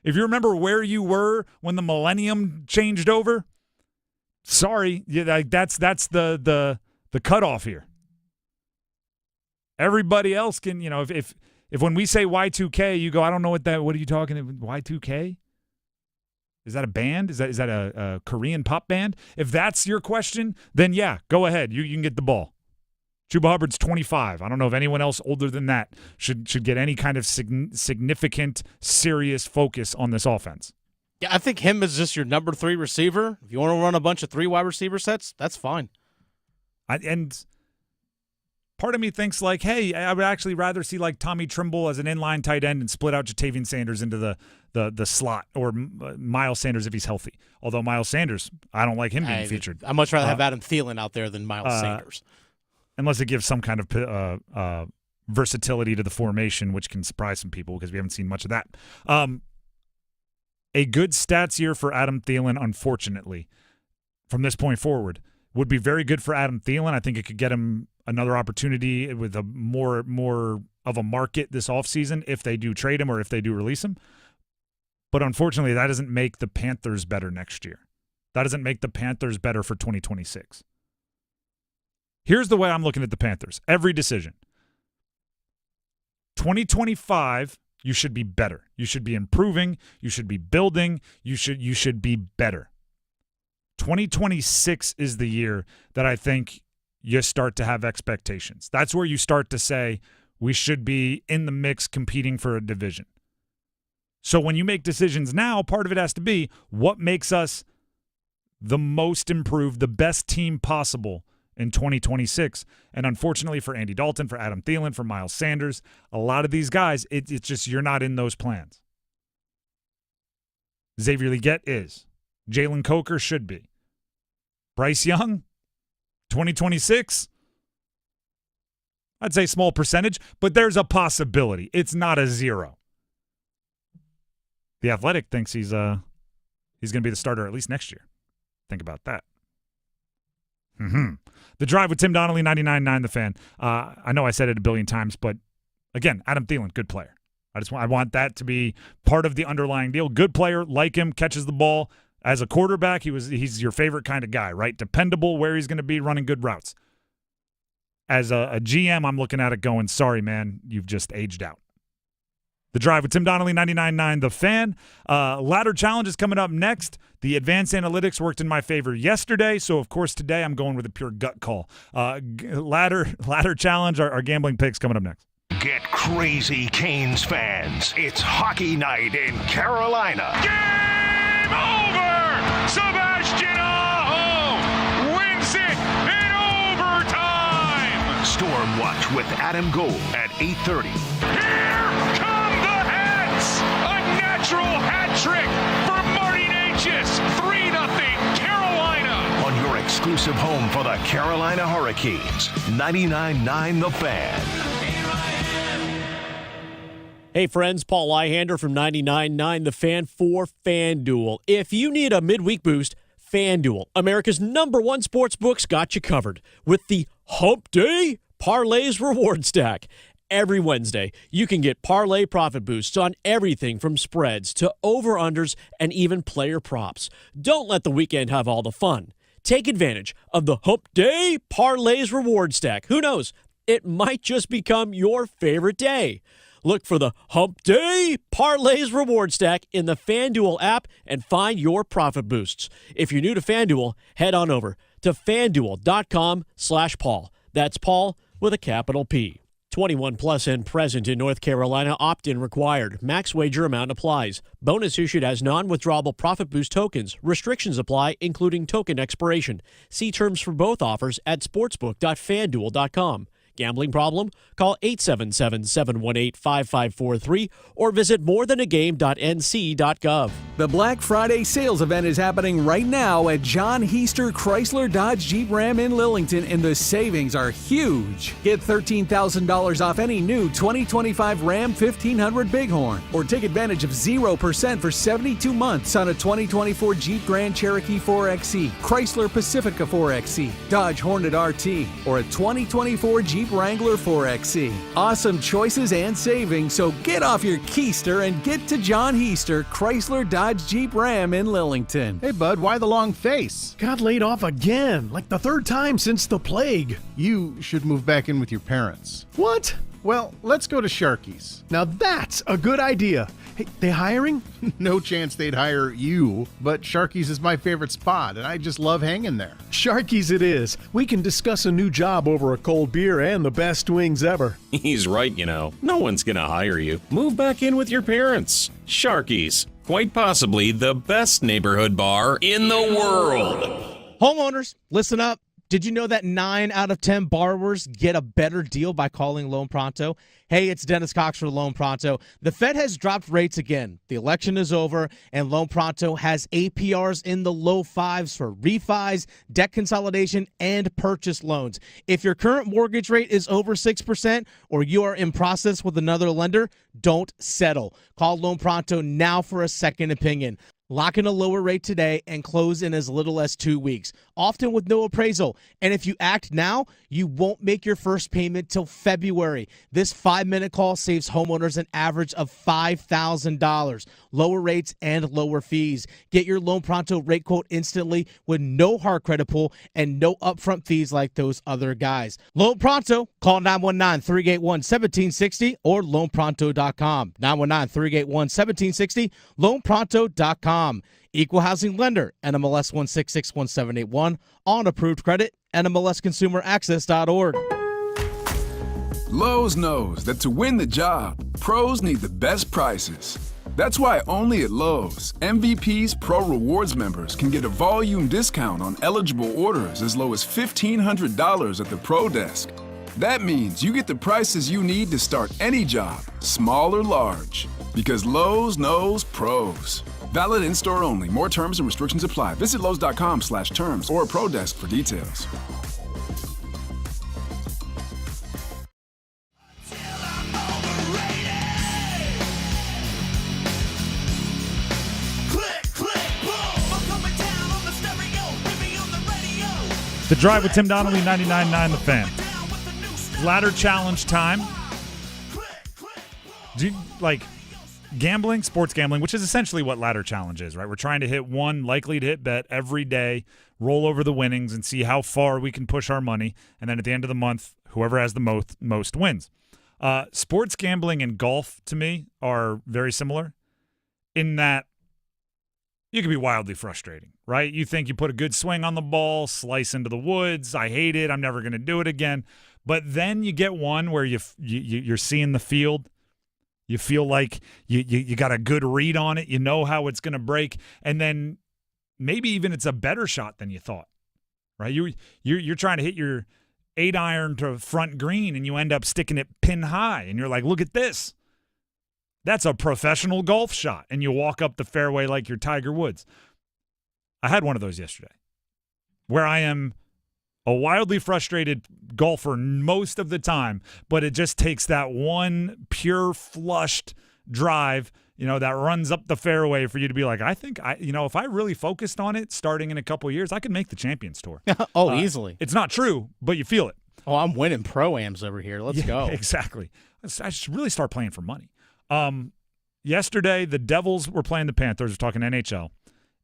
Speaker 7: If you remember where you were when the millennium changed over, sorry, that's the cutoff here. Everybody else can, if when we say Y2K, you go, I don't know what are you talking about? Y2K? Is that a band? Is that a Korean pop band? If that's your question, then yeah, go ahead. You can get the ball. Chuba Hubbard's 25. I don't know if anyone else older than that should get any kind of significant, serious focus on this offense.
Speaker 11: Yeah, I think him is just your number 3 receiver. If you want to run a bunch of 3 wide receiver sets, that's fine.
Speaker 7: And part of me thinks like, hey, I would actually rather see like Tommy Trimble as an inline tight end and split out Jatavian Sanders into the slot, or Miles Sanders if he's healthy. Although Miles Sanders, I don't like him being featured.
Speaker 11: I'd much rather have Adam Thielen out there than Miles Sanders.
Speaker 7: Unless it gives some kind of versatility to the formation, which can surprise some people because we haven't seen much of that. A good stats year for Adam Thielen, unfortunately, from this point forward, would be very good for Adam Thielen. I think it could get him another opportunity with a more of a market this offseason if they do trade him or if they do release him. But unfortunately, that doesn't make the Panthers better next year. That doesn't make the Panthers better for 2026. Here's the way I'm looking at the Panthers. Every decision. 2025, you should be better. You should be improving. You should be building. You should be better. 2026 is the year that I think you start to have expectations. That's where you start to say we should be in the mix competing for a division. So when you make decisions now, part of it has to be what makes us the most improved, the best team possible in 2026. And unfortunately for Andy Dalton, for Adam Thielen, for Miles Sanders, a lot of these guys, it's just you're not in those plans. Xavier Legette is. Jalen Coker should be. Bryce Young, 2026, I'd say small percentage, but there's a possibility. It's not a zero. The Athletic thinks he's going to be the starter at least next year. Think about that. The Drive with Tim Donnelly, 99.9 The Fan. I know I said it a billion times, but again, Adam Thielen, good player. I want that to be part of the underlying deal. Good player, like him, catches the ball. As a quarterback, he's your favorite kind of guy, right? Dependable, where he's going to be, running good routes. As a GM, I'm looking at it going, sorry, man, you've just aged out. The Drive with Tim Donnelly, 99.9 The Fan. Ladder Challenge is coming up next. The advanced analytics worked in my favor yesterday, so of course today I'm going with a pure gut call. Ladder Challenge, our gambling picks coming up next.
Speaker 8: Get crazy, Canes fans. It's hockey night in Carolina.
Speaker 12: Game over! Sebastian Aho wins it in overtime!
Speaker 8: Storm Watch with Adam Gold at 8:30.
Speaker 12: Here come the Hats! A natural hat trick for Marty Natchez. 3-0 Carolina.
Speaker 8: On your exclusive home for the Carolina Hurricanes. 99.9 The Fan.
Speaker 13: Hey friends, Paul Lyhander from 99.9 The Fan for FanDuel. If you need a midweek boost, FanDuel, America's #1 sportsbooks, got you covered with the Hump Day Parlays Reward Stack. Every Wednesday, you can get parlay profit boosts on everything from spreads to over-unders and even player props. Don't let the weekend have all the fun. Take advantage of the Hump Day Parlays Reward Stack. Who knows? It might just become your favorite day. Look for the Hump Day Parlays Reward Stack in the FanDuel app and find your profit boosts. If you're new to FanDuel, head on over to FanDuel.com/Paul. That's Paul with a capital P. 21 plus and present in North Carolina. Opt-in required. Max wager amount applies. Bonus issued as non-withdrawable profit boost tokens. Restrictions apply, including token expiration. See terms for both offers at sportsbook.fanduel.com. Gambling problem? Call 877-718-5543 or visit morethanagame.nc.gov.
Speaker 14: The Black Friday sales event is happening right now at John Heister Chrysler Dodge Jeep Ram in Lillington, and the savings are huge. Get $13,000 off any new 2025 Ram 1500 Bighorn, or take advantage of 0% for 72 months on a 2024 Jeep Grand Cherokee 4XE, Chrysler Pacifica 4XE, Dodge Hornet RT, or a 2024 Jeep Wrangler 4XE. Awesome choices and savings, so get off your keister and get to John Heister Chrysler Dodge Jeep Ram in Lillington.
Speaker 15: Hey bud, why the long face? Got laid off again, like the third time since the plague. You should move back in with your parents. What? Well, let's go to Sharky's. Now that's a good idea. Hey, they hiring? No chance they'd hire you, but Sharky's is my favorite spot, and I just love hanging there. Sharky's it is. We can discuss a new job over a cold beer and the best wings ever.
Speaker 16: He's right, you know. No one's gonna hire you. Move back in with your parents. Sharky's, quite possibly the best neighborhood bar in the world.
Speaker 11: Homeowners, listen up. Did you know that 9 out of 10 borrowers get a better deal by calling Loan Pronto? Hey, it's Dennis Cox for Loan Pronto. The Fed has dropped rates again. The election is over, and Loan Pronto has APRs in the low fives for refis, debt consolidation, and purchase loans. If your current mortgage rate is over 6% or you are in process with another lender, don't settle. Call Loan Pronto now for a second opinion. Lock in a lower rate today and close in as little as 2 weeks, often with no appraisal. And if you act now, you won't make your first payment till February. This 5-minute call saves homeowners an average of $5,000. Lower rates and lower fees. Get your Loan Pronto rate quote instantly with no hard credit pull and no upfront fees like those other guys. Loan Pronto, call 919-381-1760 or loanpronto.com. 919-381-1760, loanpronto.com. Equal housing lender, NMLS 1661781, on approved credit, NMLSconsumeraccess.org.
Speaker 22: Lowe's knows that to win the job, pros need the best prices. That's why only at Lowe's, MVP's Pro Rewards members can get a volume discount on eligible orders as low as $1,500 at the Pro Desk. That means you get the prices you need to start any job, small or large. Because Lowe's knows pros. Valid in-store only. More terms and restrictions apply. Visit Lowe's.com/terms or a Pro Desk for details.
Speaker 7: The Drive with Tim Donnelly, 99.9 The Fan. Ladder challenge time. Do you like gambling, sports gambling, which is essentially what ladder challenge is, right? We're trying to hit one likely to hit bet every day, roll over the winnings, and see how far we can push our money. And then at the end of the month, whoever has the most wins. Sports gambling and golf, to me, are very similar in that you can be wildly frustrating, right? You think you put a good swing on the ball, slice into the woods. I hate it. I'm never going to do it again. But then you get one where you're seeing the field. You feel like you got a good read on it. You know how it's going to break. And then maybe even it's a better shot than you thought, right? You're trying to hit your 8-iron to front green, and you end up sticking it pin high. And you're like, look at this. That's a professional golf shot. And you walk up the fairway like you're Tiger Woods. I had one of those yesterday where I am a wildly frustrated golfer most of the time, but it just takes that one pure flushed drive, that runs up the fairway for you to be like, I think if I really focused on it starting in a couple of years, I could make the Champions Tour.
Speaker 11: Easily.
Speaker 7: It's not true, but you feel it.
Speaker 11: Oh, I'm winning pro-ams over here. Let's go.
Speaker 7: Exactly. I should really start playing for money. Yesterday, the Devils were playing the Panthers. We're talking NHL.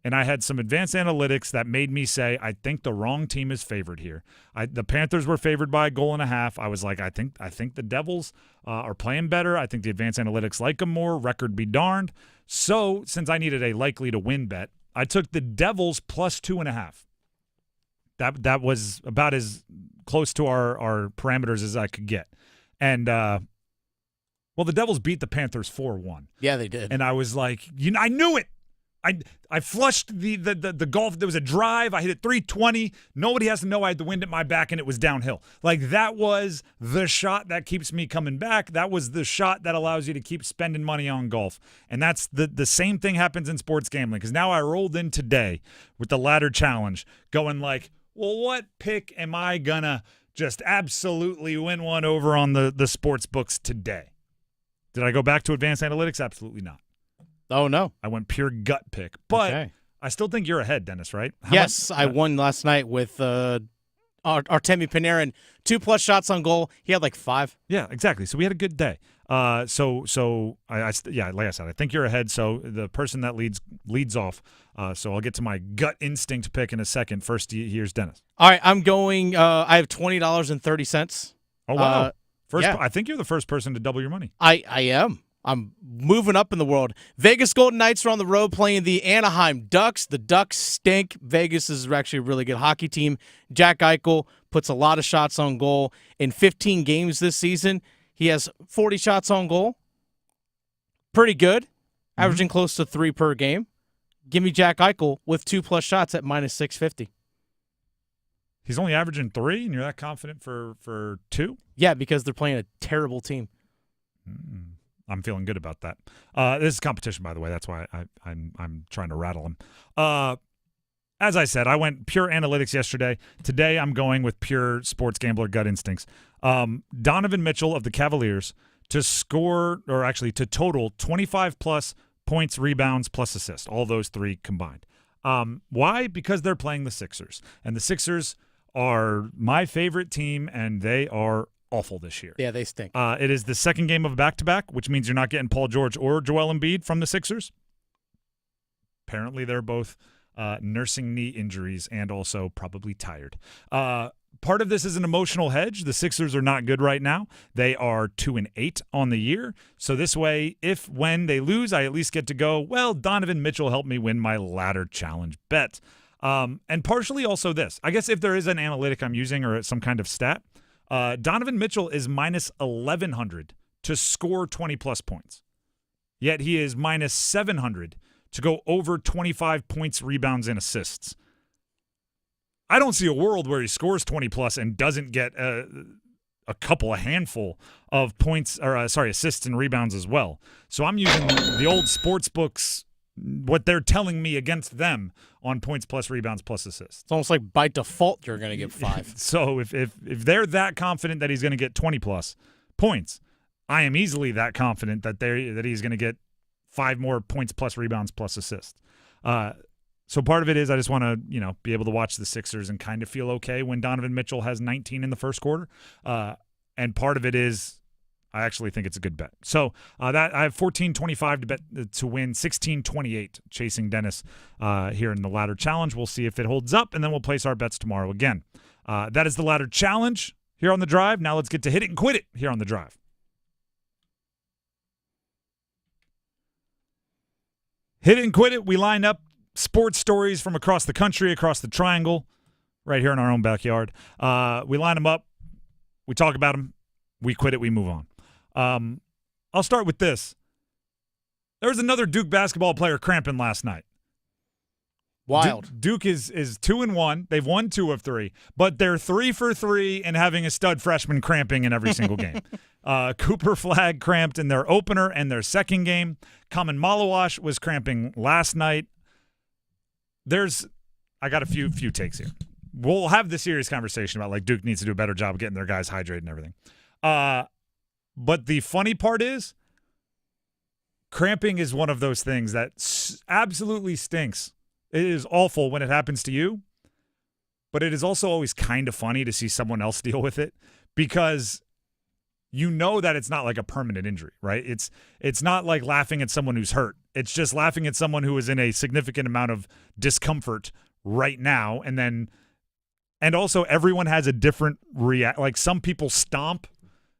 Speaker 7: and I had some advanced analytics that made me say, I think the wrong team is favored here. The Panthers were favored by a goal and a half. I was like, I think the Devils are playing better. I think the advanced analytics like them more. Record be darned. So since I needed a likely to win bet, I took the Devils plus 2.5. That was about as close to our parameters as I could get. And, well, the Devils beat the Panthers 4-1.
Speaker 11: Yeah, they did.
Speaker 7: And I was like, I knew it. I flushed the golf. There was a drive. I hit it 320. Nobody has to know I had the wind at my back, and it was downhill. Like, that was the shot that keeps me coming back. That was the shot that allows you to keep spending money on golf. And that's the same thing happens in sports gambling, because now I rolled in today with the ladder challenge going like, well, what pick am I going to just absolutely win one over on the sports books today? Did I go back to advanced analytics? Absolutely not.
Speaker 11: Oh, no.
Speaker 7: I went pure gut pick. But
Speaker 11: Okay.
Speaker 7: I still think you're ahead, Dennis, right?
Speaker 11: Yes, I won last night with Artemi Panarin. 2+ shots on goal. He had like 5.
Speaker 7: Yeah, exactly. So we had a good day. So like I said, I think you're ahead. So the person that leads off. So I'll get to my gut instinct pick in a second. First, here's Dennis.
Speaker 11: All right, I'm going. I have $20.30.
Speaker 7: Oh, wow.
Speaker 11: Yeah.
Speaker 7: I think you're the first person to double your money.
Speaker 11: I am. I'm moving up in the world. Vegas Golden Knights are on the road playing the Anaheim Ducks. The Ducks stink. Vegas is actually a really good hockey team. Jack Eichel puts a lot of shots on goal. In 15 games this season, he has 40 shots on goal. Pretty good. Averaging close to 3 per game. Give me Jack Eichel with 2+ shots at minus 650.
Speaker 7: He's only averaging 3, and you're that confident for 2?
Speaker 11: Yeah, because they're playing a terrible team.
Speaker 7: I'm feeling good about that. This is competition, by the way. That's why I'm trying to rattle him. As I said, I went pure analytics yesterday. Today, I'm going with pure sports gambler gut instincts. Donovan Mitchell of the Cavaliers to score, or actually to total 25+ points, rebounds, plus assists. All those 3 combined. Why? Because they're playing the Sixers, and the Sixers are my favorite team, and they are awful this year.
Speaker 11: Yeah, they stink.
Speaker 7: It is the second game of a back-to-back, which means you're not getting Paul George or Joel Embiid from the Sixers. Apparently, they're both nursing knee injuries and also probably tired. Part of this is an emotional hedge. The Sixers are not good right now. They are 2-8 on the year. So this way, when they lose, I at least get to go, well, Donovan Mitchell helped me win my ladder challenge bet. And partially also this. I guess if there is an analytic I'm using or some kind of stat, Donovan Mitchell is minus 1,100 to score 20+ points. Yet he is minus 700 to go over 25 points, rebounds, and assists. I don't see a world where he scores 20+ and doesn't get a handful of points, or assists and rebounds as well. So I'm using the old sports books, what they're telling me against them on points plus rebounds plus assists.
Speaker 11: It's almost like by default you're going to get 5.
Speaker 7: So if they're that confident that he's going to get 20+ points, I am easily that confident that he's going to get 5 more points plus rebounds plus assists. So part of it is I just want to be able to watch the Sixers and kind of feel okay when Donovan Mitchell has 19 in the first quarter. And part of it is I actually think it's a good bet. So that I have 14.25 to bet to win, 16.28 chasing Dennis here in the ladder challenge. We'll see if it holds up, and then we'll place our bets tomorrow again. That is the ladder challenge here on the drive. Now let's get to hit it and quit it here on the drive. Hit it and quit it. We line up sports stories from across the country, across the triangle, right here in our own backyard. We line them up. We talk about them. We quit it. We move on. I'll start with this. There was another Duke basketball player cramping last night.
Speaker 11: Wild.
Speaker 7: Duke is 2-1. They've won 2 of 3, but they're 3 for 3 and having a stud freshman cramping in every single game. Cooper Flagg cramped in their opener and their second game. Kamen Malawash was cramping last night. I got a few takes here. We'll have the serious conversation about like Duke needs to do a better job of getting their guys hydrated and everything. But the funny part is cramping is one of those things that absolutely stinks. It is awful when it happens to you, but it is also always kind of funny to see someone else deal with it because you know that it's not like a permanent injury, right? It's not like laughing at someone who's hurt. It's just laughing at someone who is in a significant amount of discomfort right now. And also everyone has a different react. Like some people stomp.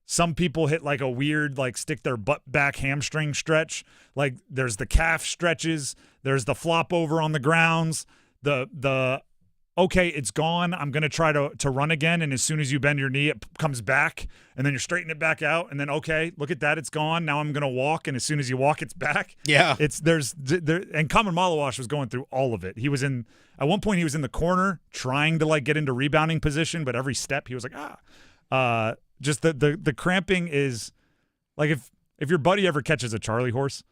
Speaker 7: Some people hit like a weird, like stick their butt back hamstring stretch. Like there's the calf stretches. There's the flop over on the grounds. The okay, it's gone. I'm going to try to run again. And as soon as you bend your knee, it comes back. And then you straighten it back out. And then, okay, look at that. It's gone. Now I'm going to walk. And as soon as you walk, it's back.
Speaker 11: Yeah.
Speaker 7: And Common Malawash was going through all of it. At one point, he was in the corner trying to like get into rebounding position. But every step he was like, just the cramping is like if your buddy ever catches a Charlie horse,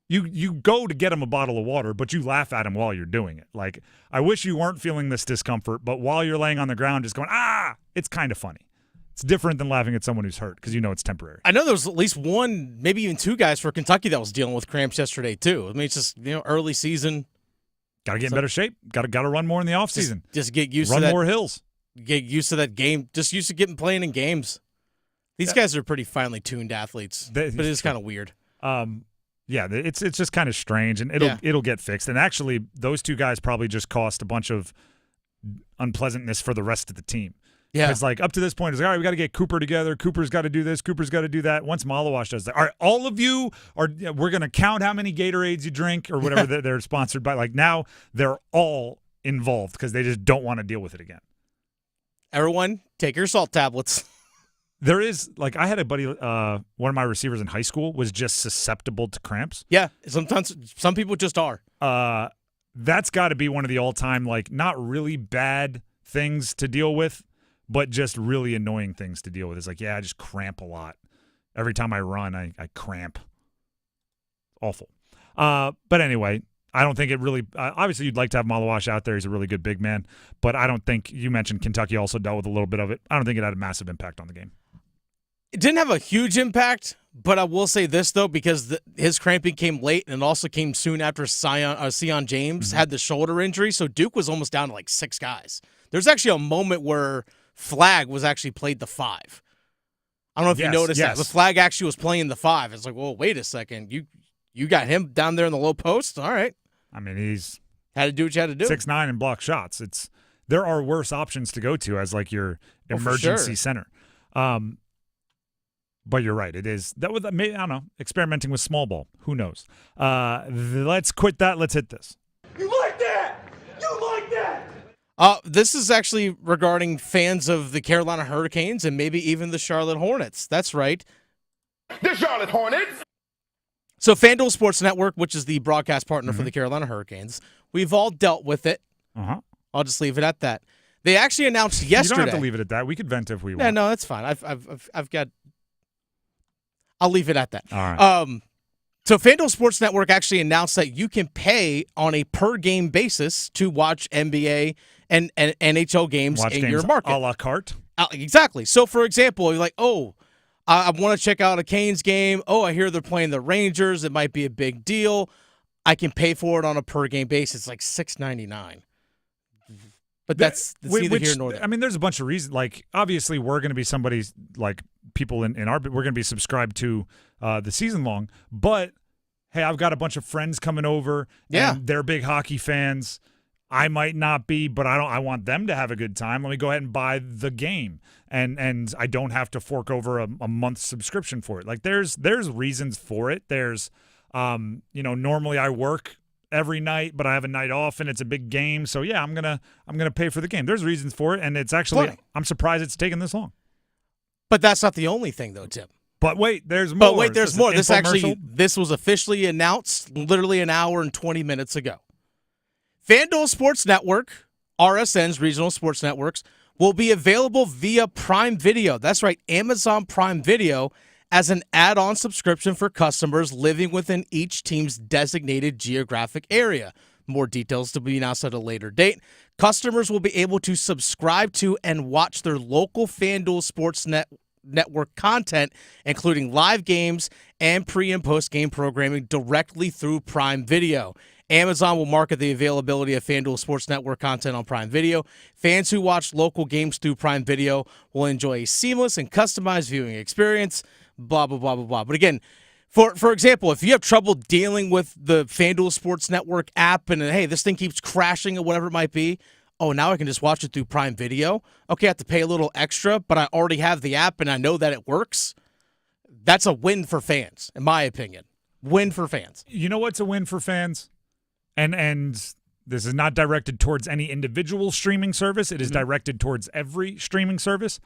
Speaker 7: you go to get him a bottle of water, but you laugh at him while you're doing it. Like, I wish you weren't feeling this discomfort, but while you're laying on the ground just going, it's kind of funny. It's different than laughing at someone who's hurt because you know it's temporary.
Speaker 11: I know there was at least one, maybe even two guys for Kentucky that was dealing with cramps yesterday too. I mean, it's just, early season.
Speaker 7: Got to get in better shape. Got to run more in the offseason.
Speaker 11: Just get used to that.
Speaker 7: Run more hills.
Speaker 11: Get used to that game. Just used to playing in games. These guys are pretty finely tuned athletes, but it is kind of weird.
Speaker 7: Yeah, it's just kind of strange, and it'll get fixed. And actually, those two guys probably just cost a bunch of unpleasantness for the rest of the team.
Speaker 11: Yeah,
Speaker 7: it's like up to this point, it's like, all right, we got to get Cooper together. Cooper's got to do this. Cooper's got to do that. Once Malawash does that, all right, all of you we're going to count how many Gatorades you drink or whatever they're sponsored by. Like now, they're all involved because they just don't want to deal with it again.
Speaker 11: Everyone, take your salt tablets.
Speaker 7: There is, like, I had a buddy, one of my receivers in high school was just susceptible to cramps.
Speaker 11: Yeah, sometimes some people just are.
Speaker 7: That's got to be one of the all-time, like, not really bad things to deal with, but just really annoying things to deal with. It's like, I just cramp a lot. Every time I run, I cramp. Awful. But anyway, I don't think it really obviously you'd like to have Malawash out there. He's a really good big man. But I don't think – you mentioned Kentucky also dealt with a little bit of it. I don't think it had a massive impact on the game.
Speaker 11: It didn't have a huge impact, but I will say this, though, because his cramping came late and it also came soon after Sion James had the shoulder injury, so Duke was almost down to like 6 guys. There's actually a moment where Flagg was actually played the 5. I don't know if you noticed that. The Flagg actually was playing the 5. It's like, well, wait a second. You got him down there in the low post? All right.
Speaker 7: I mean, he's
Speaker 11: had to do what you had to do.
Speaker 7: 6'9" and block shots. There are worse options to go to as like your emergency center. But you're right. It is that was maybe, I don't know, experimenting with small ball. Who knows? Let's quit that. Let's hit this.
Speaker 12: You like that? You like that?
Speaker 11: This is actually regarding fans of the Carolina Hurricanes and maybe even the Charlotte Hornets. That's right.
Speaker 12: The Charlotte Hornets.
Speaker 11: So FanDuel Sports Network, which is the broadcast partner for the Carolina Hurricanes, we've all dealt with it. I'll just leave it at that. They actually announced yesterday.
Speaker 7: You don't have to leave it at that. We could vent if we want.
Speaker 11: Yeah, no, that's fine. I've got. I'll leave it at that.
Speaker 7: All right.
Speaker 11: So FanDuel Sports Network actually announced that you can pay on a per game basis to watch NBA and NHL games in your market.
Speaker 7: A la carte.
Speaker 11: Exactly. So, for example, you're like, I want to check out a Canes game. I hear they're playing the Rangers. It might be a big deal. I can pay for it on a per game basis. It's like $6.99. But that's neither here nor there.
Speaker 7: I mean, there's a bunch of reasons. Like, obviously, we're going to be somebody's like people in our. We're going to be subscribed to the season long. But hey, I've got a bunch of friends coming over. And they're big hockey fans. I might not be, but I want them to have a good time. Let me go ahead and buy the game, and I don't have to fork over a month's subscription for it. Like there's reasons for it. There's, normally I work every night, but I have a night off and it's a big game. So yeah, I'm gonna pay for the game. There's reasons for it, and it's actually I'm surprised it's taken this long.
Speaker 11: But that's not the only thing, though, Tim.
Speaker 7: But wait, there's more.
Speaker 11: This was officially announced literally an hour and 20 minutes ago. FanDuel Sports Network, RSN's regional sports networks, will be available via Prime Video. That's right, Amazon Prime Video, as an add-on subscription for customers living within each team's designated geographic area. More details to be announced at a later date. Customers will be able to subscribe to and watch their local FanDuel Sports Network content, including live games and pre- and post-game programming directly through Prime Video. Amazon will market the availability of FanDuel Sports Network content on Prime Video. Fans who watch local games through Prime Video will enjoy a seamless and customized viewing experience, blah, blah, blah, blah, blah. But again, For example, if you have trouble dealing with the FanDuel Sports Network app and, hey, this thing keeps crashing or whatever it might be, now I can just watch it through Prime Video. Okay, I have to pay a little extra, but I already have the app and I know that it works. That's a win for fans, in my opinion. Win for fans.
Speaker 7: You know what's a win for fans? And this is not directed towards any individual streaming service. It is directed towards every streaming service.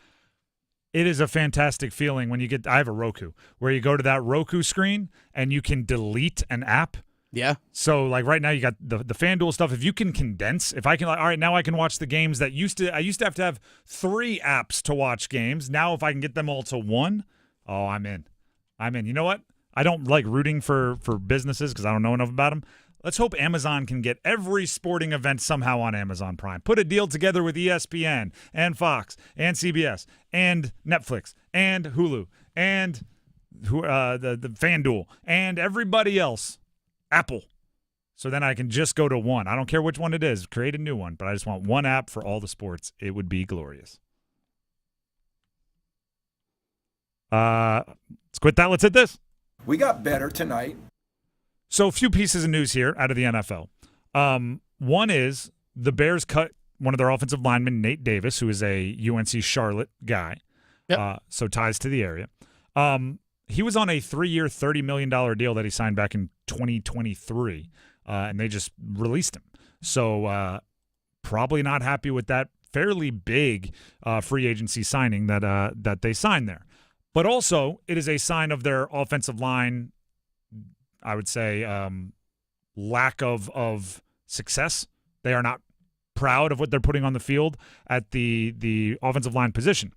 Speaker 7: It is a fantastic feeling when I have a Roku, where you go to that Roku screen and you can delete an app.
Speaker 11: Yeah.
Speaker 7: So, like right now, you got the FanDuel stuff. If you can condense, if I can, all right, now I can watch the games that I used to have 3 apps to watch games. Now, if I can get them all to 1, I'm in. You know what? I don't like rooting for businesses because I don't know enough about them. Let's hope Amazon can get every sporting event somehow on Amazon Prime. Put a deal together with ESPN and Fox and CBS and Netflix and Hulu and the FanDuel and everybody else. Apple. So then I can just go to one. I don't care which one it is. Create a new one, but I just want one app for all the sports. It would be glorious. Let's quit that. Let's hit this.
Speaker 1: We got better tonight.
Speaker 7: So a few pieces of news here out of the NFL. One is the Bears cut one of their offensive linemen, Nate Davis, who is a UNC Charlotte guy.
Speaker 11: Yep.
Speaker 7: So ties to the area. He was on a 3-year, $30 million deal that he signed back in 2023, and they just released him. So probably not happy with that fairly big free agency signing that they signed there. But also, it is a sign of their offensive line, I would say, lack of success. They are not proud of what they're putting on the field at the offensive line position.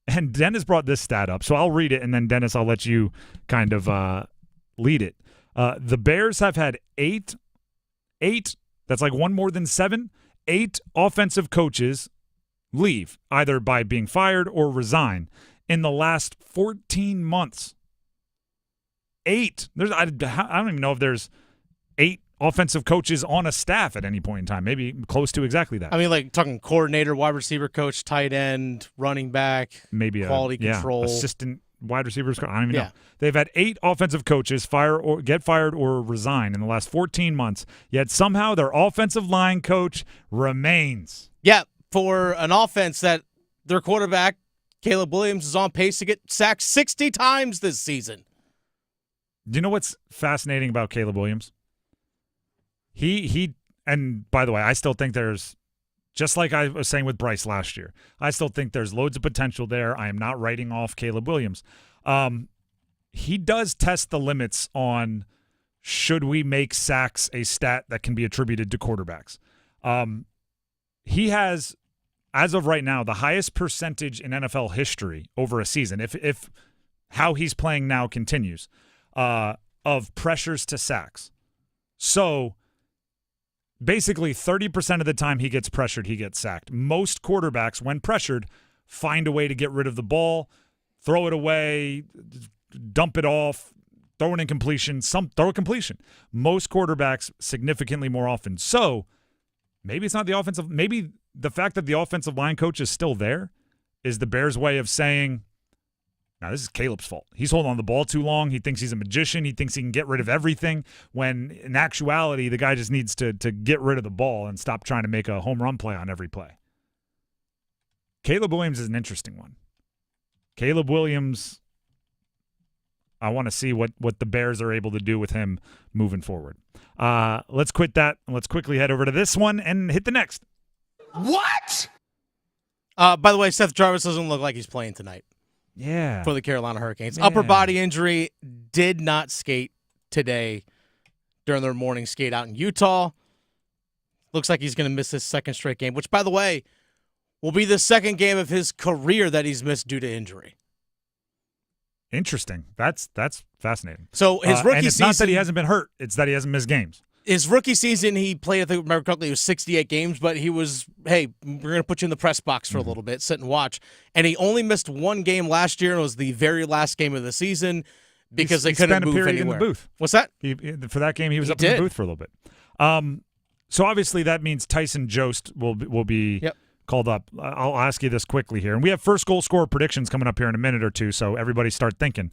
Speaker 7: And Dennis brought this stat up, so I'll read it, and then, Dennis, I'll let you kind of lead it. The Bears have had eight, that's like one more than 7, 8 offensive coaches leave, either by being fired or resign, in the last 14 months. 8. I don't even know if there's 8 offensive coaches on a staff at any point in time, maybe close to exactly that.
Speaker 11: I mean, like talking coordinator, wide receiver coach, tight end, running back,
Speaker 7: maybe
Speaker 11: quality control,
Speaker 7: assistant wide receivers. I don't even know. They've had 8 offensive coaches get fired or resign in the last 14 months, yet somehow their offensive line coach remains.
Speaker 11: Yeah, for an offense that their quarterback, Caleb Williams, is on pace to get sacked 60 times this season.
Speaker 7: Do you know what's fascinating about Caleb Williams? He and by the way, I still think there's, just like I was saying with Bryce last year, I still think there's loads of potential there. I am not writing off Caleb Williams. He does test the limits on should we make sacks a stat that can be attributed to quarterbacks. He has, as of right now, the highest percentage in NFL history over a season, if how he's playing now continues, of pressures to sacks. So basically 30% of the time he gets pressured, he gets sacked. Most quarterbacks, when pressured, find a way to get rid of the ball, throw it away, dump it off, throw an incompletion, throw a completion. Most quarterbacks significantly more often. So maybe it's not the offensive. Maybe the fact that the offensive line coach is still there is the Bears' way of saying, now, this is Caleb's fault. He's holding on the ball too long. He thinks he's a magician. He thinks he can get rid of everything, when in actuality, the guy just needs to get rid of the ball and stop trying to make a home run play on every play. Caleb Williams is an interesting one. Caleb Williams, I want to see what the Bears are able to do with him moving forward. Let's quit that. Let's quickly head over to this one and hit the next.
Speaker 11: What? By the way, Seth Jarvis doesn't look like he's playing tonight.
Speaker 7: Yeah.
Speaker 11: For the Carolina Hurricanes.
Speaker 7: Man.
Speaker 11: Upper body injury, did not skate today during their morning skate out in Utah. Looks like he's going to miss his second straight game, which, by the way, will be the second game of his career that he's missed due to injury.
Speaker 7: Interesting. That's fascinating.
Speaker 11: So his rookie
Speaker 7: and it's
Speaker 11: season,
Speaker 7: not that he hasn't been hurt. It's that he hasn't missed games.
Speaker 11: His rookie season, he played, I think, remember correctly, it was 68 games, but he was, hey, we're going to put you in the press box for a little bit, sit and watch. And he only missed one game last year, and it was the very last game of the season because they couldn't move anywhere.
Speaker 7: In the booth.
Speaker 11: What's that?
Speaker 7: For that game, he was up in the booth for a little bit. So obviously that means Tyson Jost will be called up. I'll ask you this quickly here. And we have first goal scorer predictions coming up here in a minute or two, so everybody start thinking.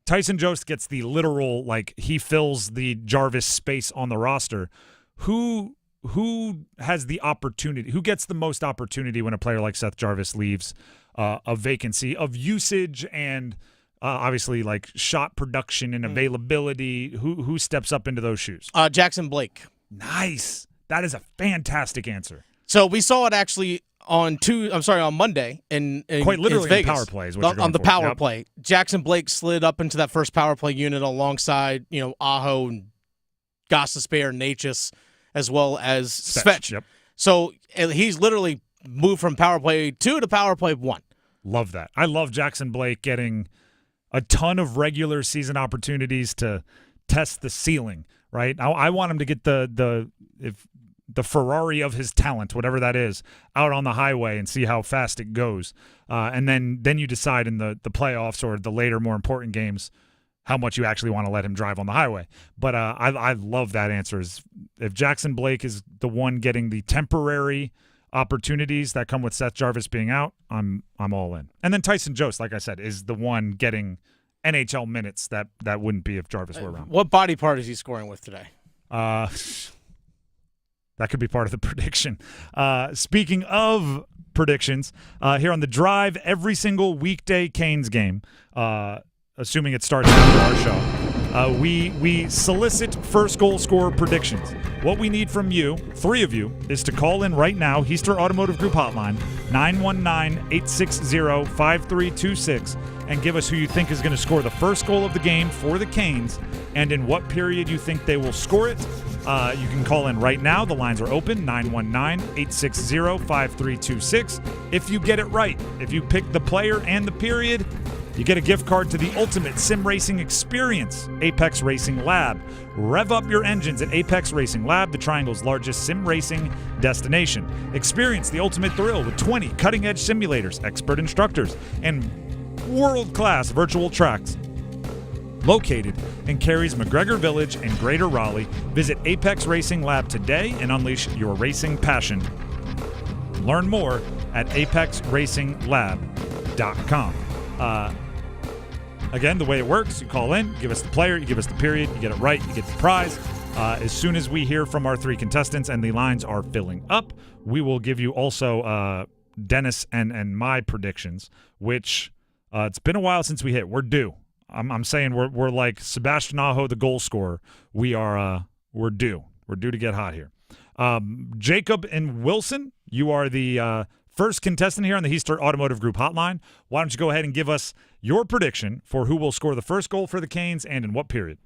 Speaker 7: Tyson Jost gets the literal, like, he fills the Jarvis space on the roster. Who has the opportunity? Who gets the most opportunity when a player like Seth Jarvis leaves a vacancy of usage and obviously like shot production and availability? Who steps up into those shoes?
Speaker 11: Jackson Blake.
Speaker 7: Nice. That is a fantastic answer.
Speaker 11: So we saw it actually on Monday in
Speaker 7: quite literally
Speaker 11: Vegas.
Speaker 7: in power play is what you're going
Speaker 11: on the
Speaker 7: for.
Speaker 11: power
Speaker 7: Yep.
Speaker 11: play. Jackson Blake slid up into that first power play unit alongside, Aho and Gostisbehere and Natchez, as well as Svech.
Speaker 7: Yep.
Speaker 11: So he's literally moved from power play 2 to power play 1.
Speaker 7: Love that. I love Jackson Blake getting a ton of regular season opportunities to test the ceiling, right? I want him to get the Ferrari of his talent, whatever that is, out on the highway and see how fast it goes. And then you decide in the playoffs or the later, more important games how much you actually want to let him drive on the highway. But I love that answer. If Jackson Blake is the one getting the temporary opportunities that come with Seth Jarvis being out, I'm all in. And then Tyson Jost, like I said, is the one getting NHL minutes that wouldn't be if Jarvis were around.
Speaker 11: What body part is he scoring with today?
Speaker 7: That could be part of the prediction. Speaking of predictions, here on The Drive, every single weekday Canes game, assuming it starts after our show, we solicit first goal scorer predictions. What we need from you, 3 of you, is to call in right now, Heister Automotive Group Hotline, 919-860-5326, and give us who you think is going to score the first goal of the game for the Canes and in what period you think they will score it. You can call in right now. The lines are open, 919-860-5326. If you get it right, if you pick the player and the period, you get a gift card to the ultimate sim racing experience, Apex Racing Lab. Rev up your engines at Apex Racing Lab, the Triangle's largest sim racing destination. Experience the ultimate thrill with 20 cutting-edge simulators, expert instructors, and world-class virtual tracks. Located in Cary's McGregor Village in Greater Raleigh, visit Apex Racing Lab today and unleash your racing passion. Learn more at apexracinglab.com. Again, the way it works, you call in, give us the player, you give us the period, you get it right, you get the prize. As soon as we hear from our 3 contestants and the lines are filling up, we will give you also Dennis and my predictions, which it's been a while since we hit. We're due. I'm saying we're like Sebastian Aho, the goal scorer. We're due. We're due to get hot here. Jacob and Wilson, you are the first contestant here on the Heister Automotive Group Hotline. Why don't you go ahead and give us your prediction for who will score the first goal for the Canes and in what period?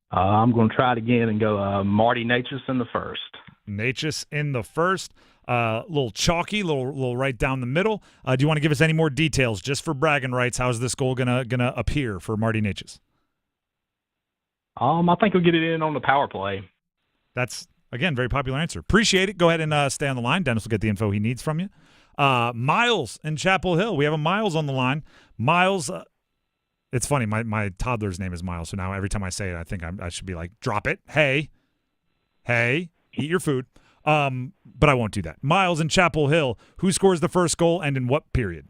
Speaker 17: I'm going to try it again and go Marty Natchez in the first.
Speaker 7: Natchez in the first. Little chalky, little right down the middle. Do you want to give us any more details just for bragging rights? How's this goal gonna appear for Marty Natchez?
Speaker 17: I think we'll get it in on the power play.
Speaker 7: That's, again, very popular answer. Appreciate it. Go ahead and stay on the line. Dennis will get the info he needs from you. Miles in Chapel Hill. We have a Miles on the line. Miles, it's funny. My toddler's name is Miles, so now every time I say it, I think I should be like, drop it. Hey, eat your food. But I won't do that. Miles in Chapel Hill, who scores the first goal and in what period?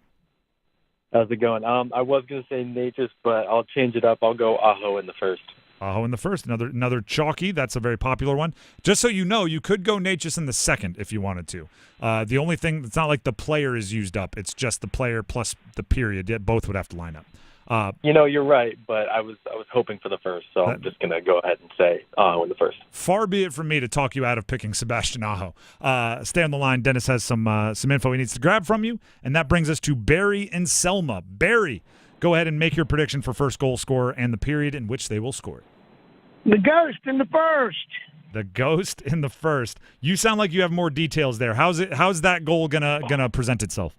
Speaker 18: How's it going? I was going to say Natchez, but I'll change it up. I'll go Aho in the first.
Speaker 7: Aho in the first. Another chalky. That's a very popular one. Just so you know, you could go Natchez in the second if you wanted to. The only thing, it's not like the player is used up. It's just the player plus the period. Yet both would have to line up.
Speaker 18: You're right, but I was hoping for the first, so I'm just going to go ahead and say Aho in the first.
Speaker 7: Far be it from me to talk you out of picking Sebastian Aho. Stay on the line. Dennis has some info he needs to grab from you, and that brings us to Barry and Selma. Barry, go ahead and make your prediction for first goal scorer and the period in which they will score.
Speaker 19: The Ghost in the first.
Speaker 7: The Ghost in the first. You sound like you have more details there. How's that goal gonna present itself?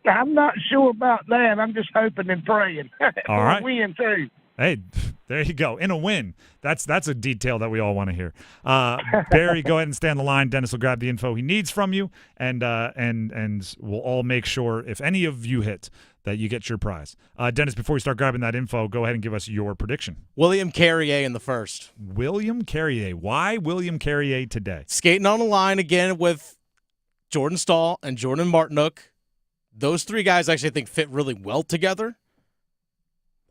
Speaker 19: I'm not sure about that. I'm just hoping and praying
Speaker 7: All
Speaker 19: for
Speaker 7: right.
Speaker 19: a win, too.
Speaker 7: Hey, there you go. In a win. That's a detail that we all want to hear. Barry, go ahead and stay on the line. Dennis will grab the info he needs from you, and we'll all make sure if any of you hit that you get your prize. Dennis, before we start grabbing that info, go ahead and give us your prediction.
Speaker 11: William Carrier in the first.
Speaker 7: William Carrier. Why William Carrier today?
Speaker 11: Skating on the line again with Jordan Stahl and Jordan Martinook. Those three guys actually I think fit really well together.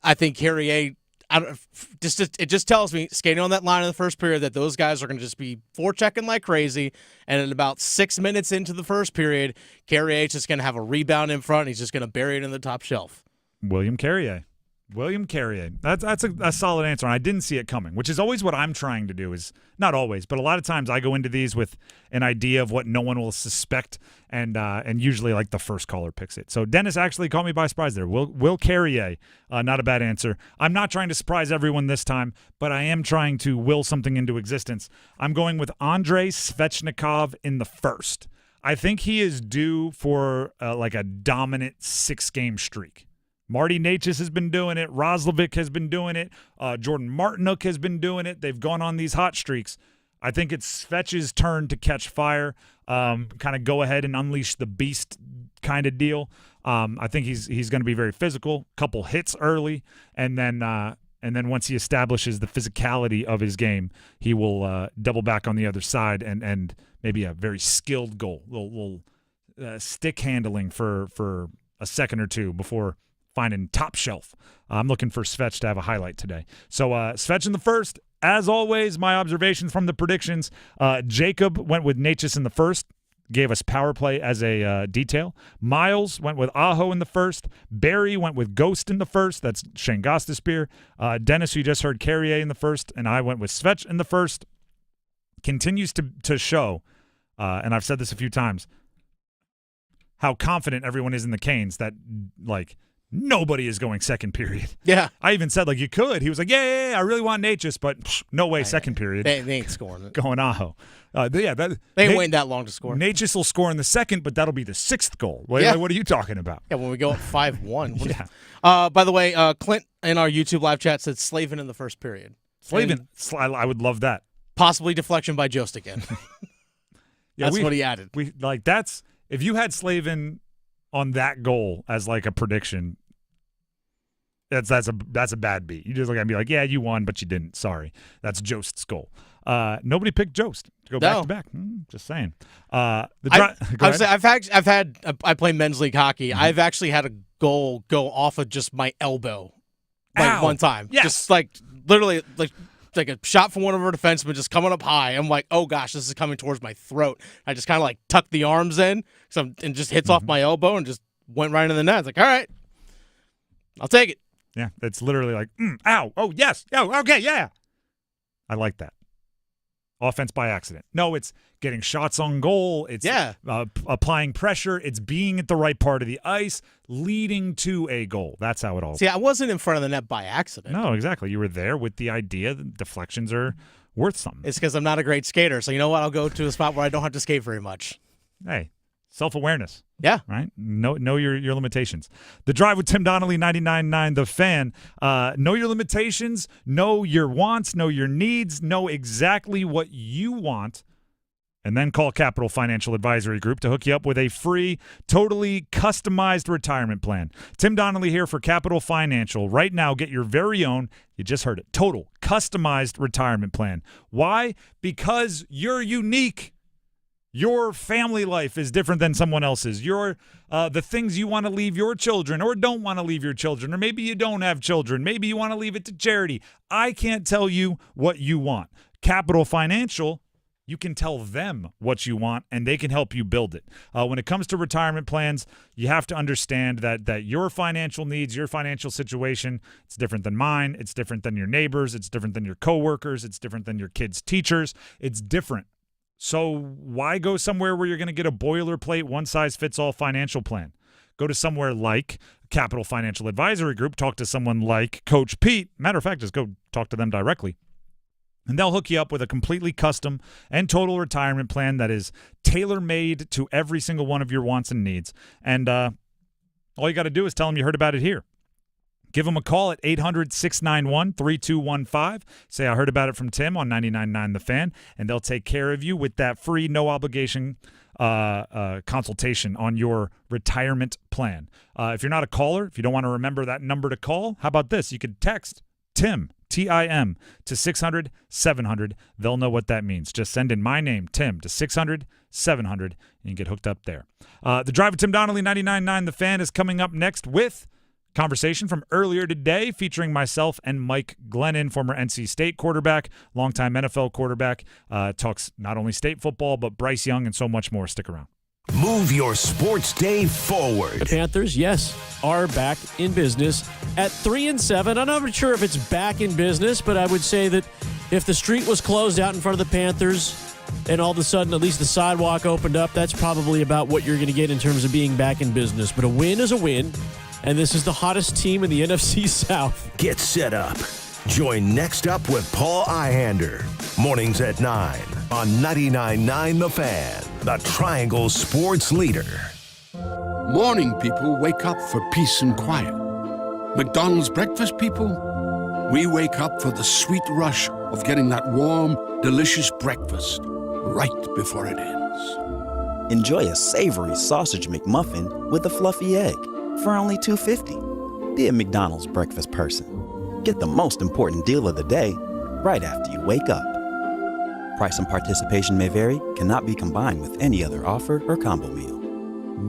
Speaker 11: I think Carrier, it just tells me skating on that line in the first period that those guys are going to just be forechecking like crazy. And at about 6 minutes into the first period, Carrier is just going to have a rebound in front. And he's just going to bury it in the top shelf.
Speaker 7: William Carrier. William Carrier. That's a solid answer, and I didn't see it coming, which is always what I'm trying to do. Is not always, but a lot of times I go into these with an idea of what no one will suspect, and usually like the first caller picks it. So Dennis actually caught me by surprise there. Will Carrier, not a bad answer. I'm not trying to surprise everyone this time, but I am trying to will something into existence. I'm going with Andrei Svechnikov in the first. I think he is due for like a dominant 6-game streak. Marty Necas has been doing it. Roslovic has been doing it. Jordan Martinook has been doing it. They've gone on these hot streaks. I think it's Svetch's turn to catch fire, kind of go ahead and unleash the beast kind of deal. I think he's going to be very physical, couple hits early, and then once he establishes the physicality of his game, he will double back on the other side and maybe a very skilled goal, little stick handling for a second or two before finding top shelf. I'm looking for Svetch to have a highlight today. So Svetch in the first. As always, my observations from the predictions. Jacob went with Necas in the first, gave us power play as a detail. Miles went with Aho in the first. Barry went with Ghost in the first. That's Shane Gostisbehere. Dennis, you just heard Carrier in the first, and I went with Svetch in the first. Continues to show, and I've said this a few times, how confident everyone is in the Canes that, like, nobody is going second period.
Speaker 11: Yeah.
Speaker 7: I even said, like, you could. He was like, yeah, I really want Necas, but no way second period.
Speaker 11: They ain't scoring it.
Speaker 7: Going Aho. They ain't
Speaker 11: waiting that long to score.
Speaker 7: Necas will score in the second, but that'll be the 6th goal. What are you talking about?
Speaker 11: Yeah, when we go up 5-1.
Speaker 7: Yeah.
Speaker 11: By the way, Clint in our YouTube live chat said Slavin in the first period.
Speaker 7: Slavin. I would love that.
Speaker 11: Possibly deflection by Jost again. That's what he added.
Speaker 7: If you had Slavin on that goal as like a prediction, that's a bad beat. You just look at me like, yeah, you won, but you didn't. Sorry. That's Jost's goal. Nobody picked Jost to go back to back. Just saying. I play men's league hockey. Mm-hmm. I've actually had a goal go off of just my elbow one time.
Speaker 11: Yes.
Speaker 7: Just
Speaker 11: like literally like a shot from one of our defensemen just coming up high. I'm like, oh gosh, this is coming towards my throat. I just kind of like tuck the arms in and just hits off my elbow and just went right in the net. It's like, all right, I'll take it.
Speaker 7: Yeah, it's literally like, ow, oh, yes, oh, okay, yeah. I like that. Offense by accident. No, it's getting shots on goal. It's applying pressure. It's being at the right part of the ice, leading to a goal. That's how it all.
Speaker 11: See, I wasn't in front of the net by accident.
Speaker 7: No, exactly. You were there with the idea that deflections are worth something.
Speaker 11: It's because I'm not a great skater. So you know what? I'll go to a spot where I don't have to skate very much.
Speaker 7: Hey. Self-awareness.
Speaker 11: Yeah.
Speaker 7: Right? Know your limitations. The Drive with Tim Donnelly, 99.9 The Fan. Know your limitations, know your wants, know your needs, know exactly what you want, and then call Capital Financial Advisory Group to hook you up with a free, totally customized retirement plan. Tim Donnelly here for Capital Financial. Right now, get your very own, you just heard it, total customized retirement plan. Why? Because you're unique. Your family life is different than someone else's. The things you want to leave your children or don't want to leave your children, or maybe you don't have children. Maybe you want to leave it to charity. I can't tell you what you want. Capital Financial, you can tell them what you want, and they can help you build it. When it comes to retirement plans, you have to understand that your financial needs, your financial situation, it's different than mine. It's different than your neighbors. It's different than your coworkers. It's different than your kids' teachers. It's different. So why go somewhere where you're going to get a boilerplate, one-size-fits-all financial plan? Go to somewhere like Capital Financial Advisory Group. Talk to someone like Coach Pete. Matter of fact, just go talk to them directly. And they'll hook you up with a completely custom and total retirement plan that is tailor-made to every single one of your wants and needs. And all you got to do is tell them you heard about it here. Give them a call at 800-691-3215. Say, I heard about it from Tim on 99.9 The Fan, and they'll take care of you with that free, no-obligation consultation on your retirement plan. If you're not a caller, if you don't want to remember that number to call, how about this? You could text Tim, T-I-M, to 600-700. They'll know what that means. Just send in my name, Tim, to 600-700, and you get hooked up there. The Drive with Tim Donnelly, 99.9 The Fan, is coming up next with conversation from earlier today featuring myself and Mike Glennon, former NC State quarterback, longtime NFL quarterback. Talks not only state football, but Bryce Young and so much more. Stick around.
Speaker 8: Move your sports day forward.
Speaker 13: The Panthers, yes, are back in business at 3-7. I'm not sure if it's back in business, but I would say that if the street was closed out in front of the Panthers and all of a sudden at least the sidewalk opened up, that's probably about what you're going to get in terms of being back in business. But a win is a win, and this is the hottest team in the NFC South.
Speaker 8: Get set up. Join Next Up with Paul Ihander. Mornings at 9 on 99.9 The Fan, the Triangle Sports Leader.
Speaker 3: Morning people wake up for peace and quiet. McDonald's breakfast people, we wake up for the sweet rush of getting that warm, delicious breakfast right before it ends.
Speaker 4: Enjoy a savory sausage McMuffin with a fluffy egg for only $2.50. Be a McDonald's breakfast person. Get the most important deal of the day right after you wake up. Price and participation may vary, cannot be combined with any other offer or combo meal.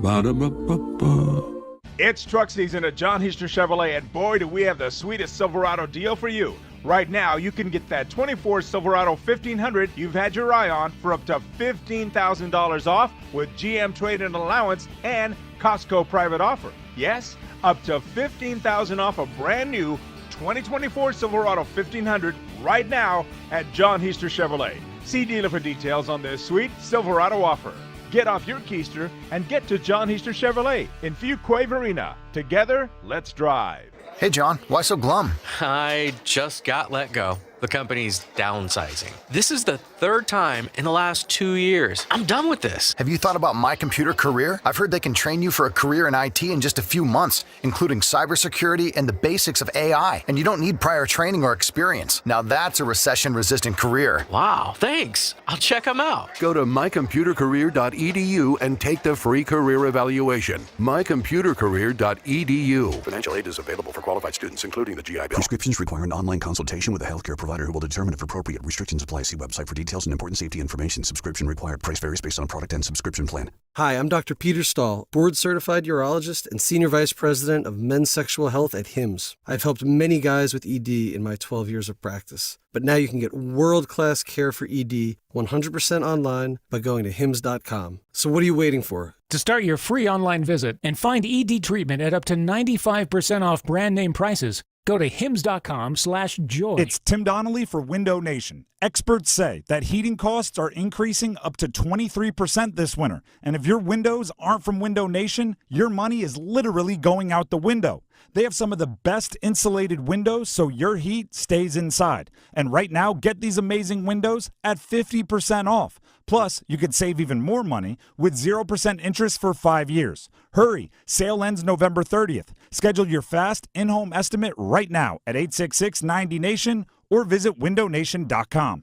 Speaker 3: Ba-da-ba-ba-ba.
Speaker 20: It's truck season at John Heister Chevrolet, and boy, do we have the sweetest Silverado deal for you. Right now, you can get that 24 Silverado 1500 you've had your eye on for up to $15,000 off with GM trade-in allowance and Costco private offer. Yes, up to $15,000 off a brand new 2024 Silverado 1500 right now at John Heister Chevrolet. See dealer for details on this sweet Silverado offer. Get off your keister and get to John Heister Chevrolet in Fuquay Marina. Together, let's drive.
Speaker 21: Hey, John, why so glum?
Speaker 23: I just got let go. The company's downsizing. This is the third time in the last 2 years. I'm done with this.
Speaker 21: Have you thought about My Computer Career? I've heard they can train you for a career in IT in just a few months, including cybersecurity and the basics of AI. And you don't need prior training or experience. Now that's a recession-resistant career.
Speaker 23: Wow, thanks. I'll check them out.
Speaker 24: Go to mycomputercareer.edu and take the free career evaluation. mycomputercareer.edu.
Speaker 25: Financial aid is available for qualified students, including the GI Bill.
Speaker 26: Prescriptions require an online consultation with a healthcare provider who will determine if appropriate. Restrictions apply. See website for details and important safety information. Subscription required. Price varies based on product and subscription plan.
Speaker 27: Hi, I'm Dr. Peter Stahl, board-certified urologist and senior vice president of men's sexual health at HIMSS. I've helped many guys with ED in my 12 years of practice. But now you can get world-class care for ED 100% online by going to hims.com. So what are you waiting for?
Speaker 28: To start your free online visit and find ED treatment at up to 95% off brand name prices, go to hims.com/joy.
Speaker 29: It's Tim Donnelly for Window Nation. Experts say that heating costs are increasing up to 23% this winter. And if your windows aren't from Window Nation, your money is literally going out the window. They have some of the best insulated windows so your heat stays inside. And right now, get these amazing windows at 50% off. Plus, you could save even more money with 0% interest for 5 years. Hurry, sale ends November 30th. Schedule your fast in-home estimate right now at 866-90-NATION or visit windownation.com.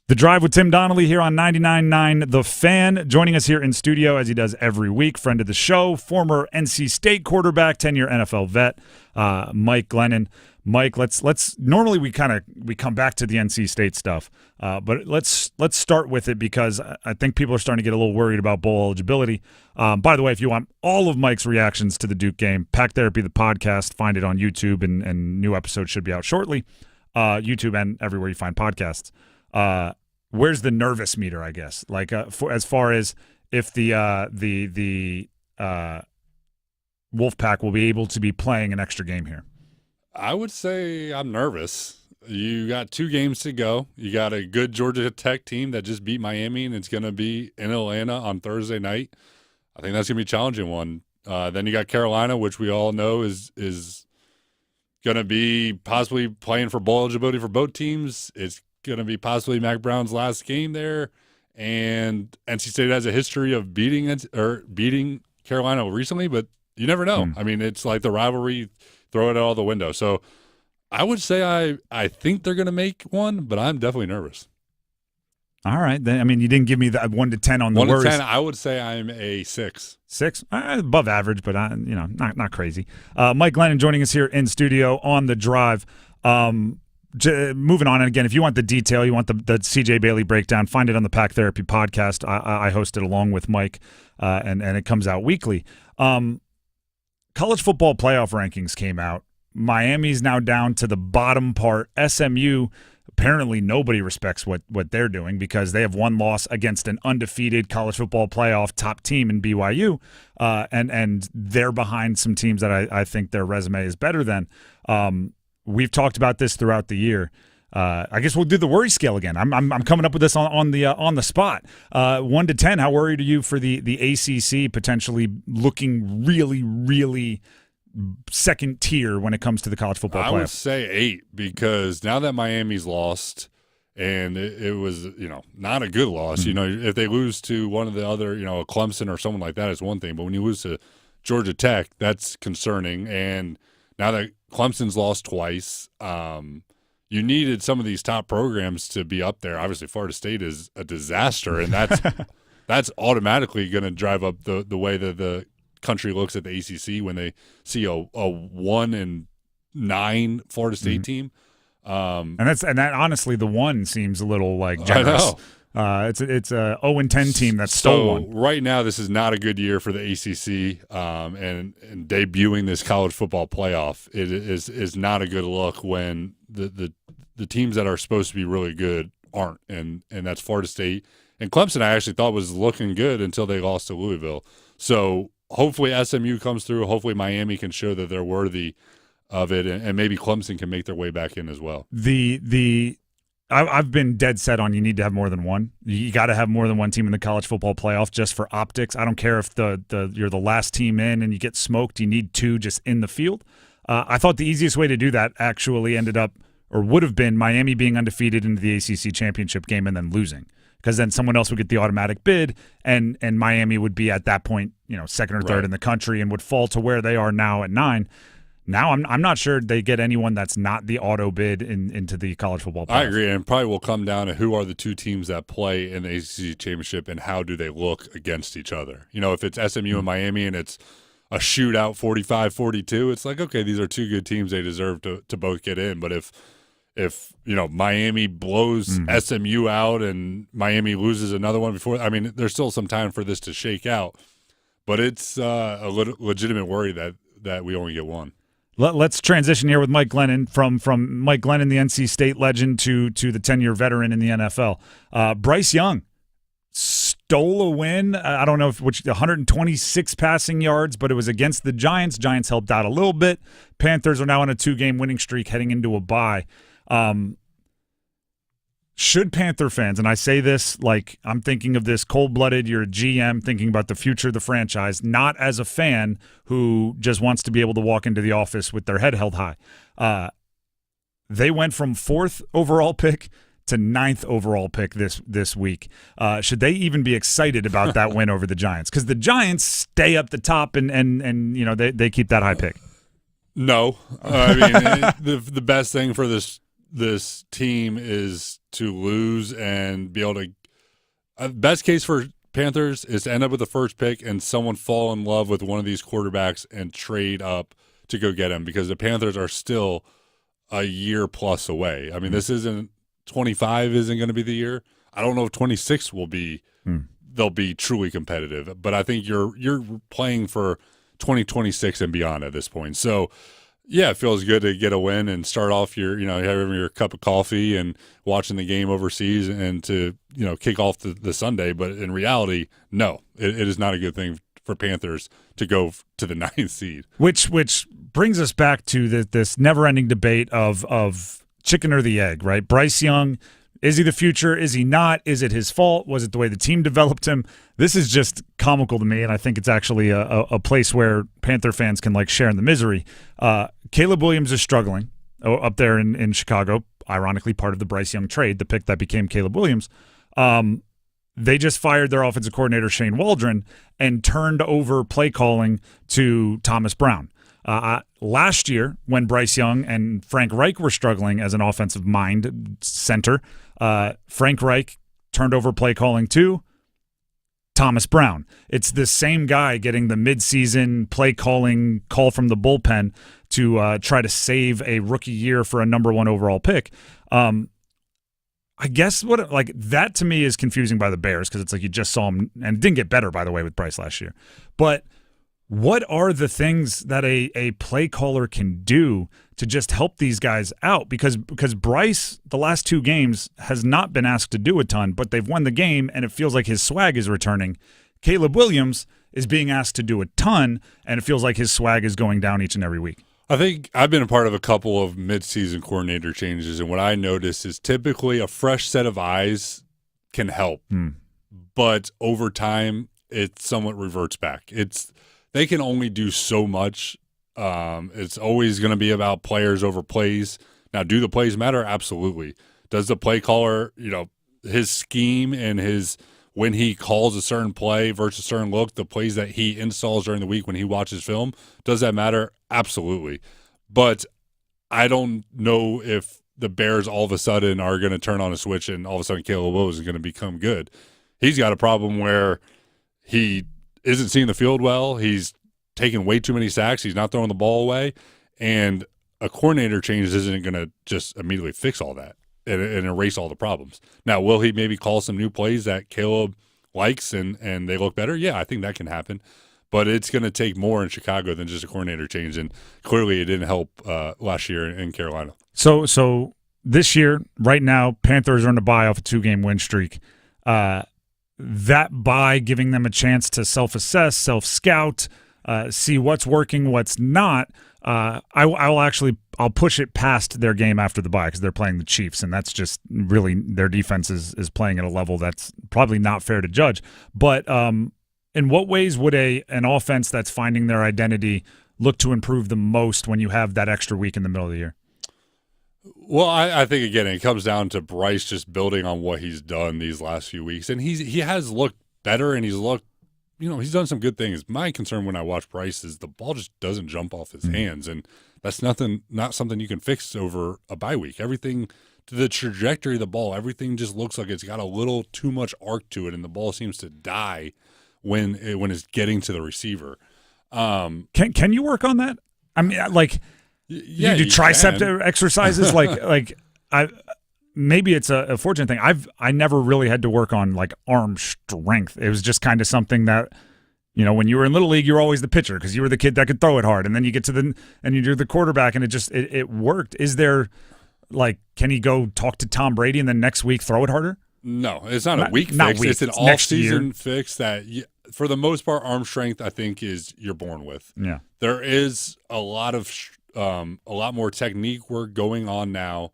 Speaker 7: The Drive with Tim Donnelly here on 99.9 The Fan. Joining us here in studio, as he does every week, friend of the show, former NC State quarterback, 10-year NFL vet, Mike Glennon. Mike, let's normally we come back to the NC State stuff, but let's start with it because I think people are starting to get a little worried about bowl eligibility. By the way, if you want all of Mike's reactions to the Duke game, Pack Therapy, the podcast, find it on YouTube, and new episodes should be out shortly. YouTube and everywhere you find podcasts. Where's the nervous meter, I guess? Like as far as if the Wolfpack will be able to be playing an extra game here.
Speaker 29: I would say I'm nervous. You got 2 games to go. You got a good Georgia Tech team that just beat Miami, and it's going to be in Atlanta on Thursday night. I think that's going to be a challenging one. Then you got Carolina, which we all know is going to be possibly playing for bowl eligibility for both teams. It's going to be possibly Mac Brown's last game there, and NC State has a history of beating Carolina recently, but you never know. I mean, it's like the rivalry, throw it out the window. So
Speaker 2: I would say I think they're going to make one, but I'm definitely nervous.
Speaker 7: All right. Then, I mean, you didn't give me that 1 to 10 on the worries.
Speaker 2: 1 to 10, I would say I'm a 6.
Speaker 7: 6? Above average, but not crazy. Mike Glennon joining us here in studio on the drive. Moving on, and again, if you want the detail, you want the CJ Bailey breakdown, find it on the Pack Therapy podcast. I host it along with Mike, and it comes out weekly. College football playoff rankings came out. Miami's now down to the bottom part. SMU, apparently nobody respects what they're doing because they have one loss against an undefeated college football playoff top team in BYU, and they're behind some teams that I think their resume is better than. We've talked about this throughout the year. I guess we'll do the worry scale again. I'm coming up with this on the spot. 1 to 10. How worried are you for the ACC potentially looking really, really second tier when it comes to the college football playoff?
Speaker 2: I would say 8 because now that Miami's lost, and it was not a good loss.
Speaker 7: Mm-hmm.
Speaker 2: If they lose to one of the other, a Clemson or someone like that is one thing, but when you lose to Georgia Tech, that's concerning. And now that Clemson's lost twice, you needed some of these top programs to be up there. Obviously, Florida State is a disaster, and that's automatically going to drive up the way that the country looks at the ACC when they see a 1-9 Florida State team.
Speaker 7: And that honestly, the 1 seems a little generous.
Speaker 2: I know.
Speaker 7: It's a 0-10 team that stole one.
Speaker 2: Right now, this is not a good year for the ACC, and debuting this college football playoff is not a good look when the teams that are supposed to be really good aren't, and that's Florida State and Clemson. I actually thought was looking good until they lost to Louisville. So hopefully SMU comes through. Hopefully Miami can show that they're worthy of it, and maybe Clemson can make their way back in as well.
Speaker 7: I've been dead set on you need to have more than one. You got to have more than one team in the college football playoff just for optics. I don't care if you're the last team in and you get smoked. You need 2 just in the field. I thought the easiest way to do that actually ended up or would have been Miami being undefeated into the ACC championship game and then losing, because then someone else would get the automatic bid and Miami would be at that point second or third in the country and would fall to where they are now at 9. Now I'm not sure they get anyone that's not the auto bid into the college football playoff.
Speaker 2: I agree, and probably will come down to who are the 2 teams that play in the ACC championship and how do they look against each other. If it's SMU and Miami and it's a shootout 45-42, it's like, okay, these are 2 good teams. They deserve to both get in. But if Miami blows SMU out and Miami loses another one before, there's still some time for this to shake out. But it's a legitimate worry that we only get one.
Speaker 7: Let's transition here with Mike Glennon from Mike Glennon, the NC State legend, to the 10-year veteran in the NFL. Bryce Young stole a win. I don't know which 126 passing yards, but it was against the Giants. Giants helped out a little bit. Panthers are now on a 2-game winning streak heading into a bye. Should Panther fans, and I say this like I'm thinking of this cold-blooded, you're a GM thinking about the future of the franchise, not as a fan who just wants to be able to walk into the office with their head held high. They went from 4th overall pick to 9th overall pick this week. Should they even be excited about that win over the Giants? Because the Giants stay up the top and they keep that high pick.
Speaker 2: No. The best thing for this team is to lose and be able to best case for Panthers is to end up with the first pick and someone fall in love with one of these quarterbacks and trade up to go get him, because the Panthers are still a year plus away. This isn't 25 isn't going to be the year. I don't know if 26 will be they'll be truly competitive, but I think you're playing for 2026 and beyond at this point. So yeah, it feels good to get a win and start off having your cup of coffee and watching the game overseas and to, kick off the Sunday. But in reality, no, it is not a good thing for Panthers to go to the 9th seed.
Speaker 7: Which brings us back to this never-ending debate of chicken or the egg, right? Bryce Young, is he the future? Is he not? Is it his fault? Was it the way the team developed him? This is just comical to me, and I think it's actually a place where Panther fans can share in the misery. Caleb Williams is struggling up there in Chicago, ironically part of the Bryce Young trade, the pick that became Caleb Williams. They just fired their offensive coordinator, Shane Waldron, and turned over play calling to Thomas Brown. Last year, when Bryce Young and Frank Reich were struggling as an offensive mind center, Frank Reich turned over play calling to Thomas Brown. It's the same guy getting the midseason play calling call from the bullpen to try to save a rookie year for a number 1 overall pick. I guess that to me is confusing by the Bears because it's like you just saw him, and it didn't get better, by the way, with Bryce last year. But what are the things that a play caller can do to just help these guys out? Because Bryce, the last 2 games, has not been asked to do a ton, but they've won the game, and it feels like his swag is returning. Caleb Williams is being asked to do a ton, and it feels like his swag is going down each and every week.
Speaker 2: I think I've been a part of a couple of midseason coordinator changes, and what I notice is typically a fresh set of eyes can help, but over time it somewhat reverts back. They can only do so much. It's always going to be about players over plays. Now, do the plays matter? Absolutely. Does the play caller, his scheme and when he calls a certain play versus a certain look, the plays that he installs during the week when he watches film, does that matter? Absolutely. But I don't know if the Bears all of a sudden are going to turn on a switch and all of a sudden Caleb Williams is going to become good. He's got a problem where he isn't seeing the field well. He's taking way too many sacks. He's not throwing the ball away. And a coordinator change isn't going to just immediately fix all that and erase all the problems. Now, will he maybe call some new plays that Caleb likes and they look better? Yeah, I think that can happen. But it's going to take more in Chicago than just a coordinator change. And clearly it didn't help last year in Carolina.
Speaker 7: So this year, right now, Panthers are on a bye off a 2-game win streak. That bye giving them a chance to self-assess, self-scout, see what's working, what's not. I'll push it past their game after the bye because they're playing the Chiefs, and that's just really their defense is playing at a level that's probably not fair to judge. But in what ways would an offense that's finding their identity look to improve the most when you have that extra week in the middle of the year?
Speaker 2: Well, I think, again, it comes down to Bryce just building on what he's done these last few weeks. And he has looked better, and he's done some good things. My concern when I watch Bryce is the ball just doesn't jump off his hands, and that's not something you can fix over a bye week. Everything, the trajectory of the ball, everything just looks like it's got a little too much arc to it, and the ball seems to die when it's getting to the receiver.
Speaker 7: Can you work on that? I mean,
Speaker 2: yeah,
Speaker 7: you do tricep exercises maybe it's a fortunate thing. I never really had to work on arm strength. It was just kind of something that, when you were in Little League, you were always the pitcher because you were the kid that could throw it hard. And then you get to you're the quarterback, and it worked. Is there can he go talk to Tom Brady and then next week throw it harder?
Speaker 2: No, it's not a week fix. It's an off-season fix that, for the most part, arm strength, I think, is you're born with.
Speaker 7: Yeah.
Speaker 2: There is a lot more technique work going on now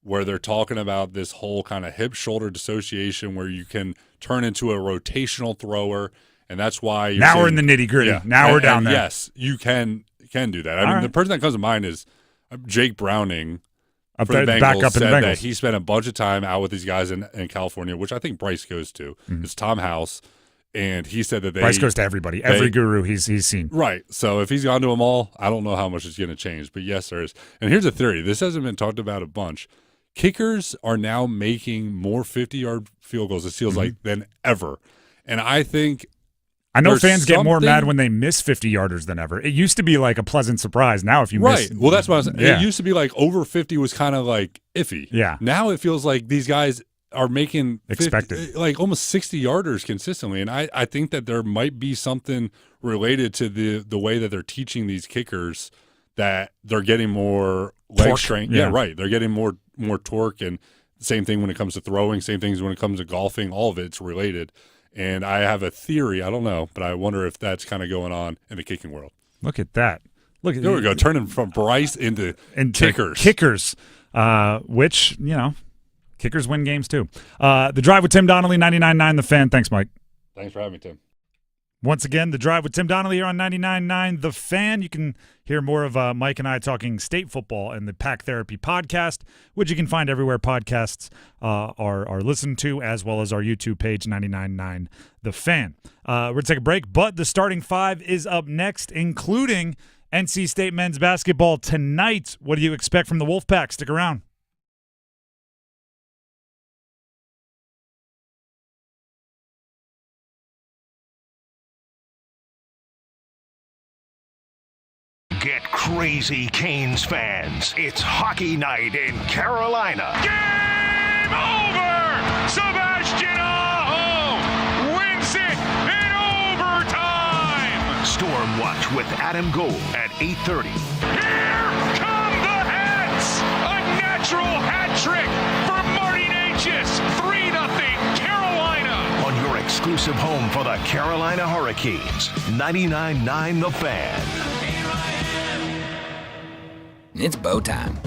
Speaker 2: where they're talking about this whole kind of hip-shoulder dissociation where you can turn into a rotational thrower, and that's why
Speaker 7: we're in the nitty-gritty.
Speaker 2: Yeah,
Speaker 7: now we're down there.
Speaker 2: Yes, you can do that. I mean, the person that comes to mind is Jake Browning for the Bengals, said that he spent a bunch of time out with these guys in California, which I think Bryce goes to. Mm-hmm. It's Tom House, and he said that
Speaker 7: Bryce goes to everybody, every guru he's seen.
Speaker 2: Right. So if he's gone to them all, I don't know how much it's going to change. But yes, there is. And here's a theory. This hasn't been talked about a bunch. Kickers are now making more 50-yard field goals, it feels like, than ever. And I know
Speaker 7: fans get more mad when they miss 50-yarders than ever. It used to be a pleasant surprise. Now if you miss.
Speaker 2: Right. Well, that's what I was saying. Yeah. It used to be over 50 was kind of iffy.
Speaker 7: Yeah.
Speaker 2: Now it feels like these guys are making
Speaker 7: expected
Speaker 2: almost 60-yarders consistently. And I think that there might be something related to the way that they're teaching these kickers that they're getting more leg strength. Yeah, right. They're getting more torque, and same thing when it comes to throwing, same things when it comes to golfing. All of it's related. And I have a theory, I don't know, but I wonder if that's kind of going on in the kicking world.
Speaker 7: Look at that.
Speaker 2: There we go, turning from Bryce into kickers.
Speaker 7: Kickers, which, kickers win games too. The Drive with Tim Donnelly, 99.9 The Fan. Thanks, Mike.
Speaker 2: Thanks for having me, Tim.
Speaker 7: Once again, The Drive with Tim Donnelly here on 99.9 The Fan. You can hear more of Mike and I talking state football in the Pack Therapy podcast, which you can find everywhere podcasts are listened to, as well as our YouTube page, 99.9 The Fan. We're going to take a break, but the starting five is up next, including NC State men's basketball tonight. What do you expect from the Wolfpack? Stick around.
Speaker 8: Get crazy, Canes fans. It's hockey night in Carolina.
Speaker 5: Game over! Sebastian Aho wins it in overtime!
Speaker 8: Storm Watch with Adam Gold at 8:30.
Speaker 5: Here come the Hats! A natural hat trick for Marty Natchez. 3-0 Carolina!
Speaker 8: On your exclusive home for the Carolina Hurricanes. 99.9 The Fan.
Speaker 6: It's bow time.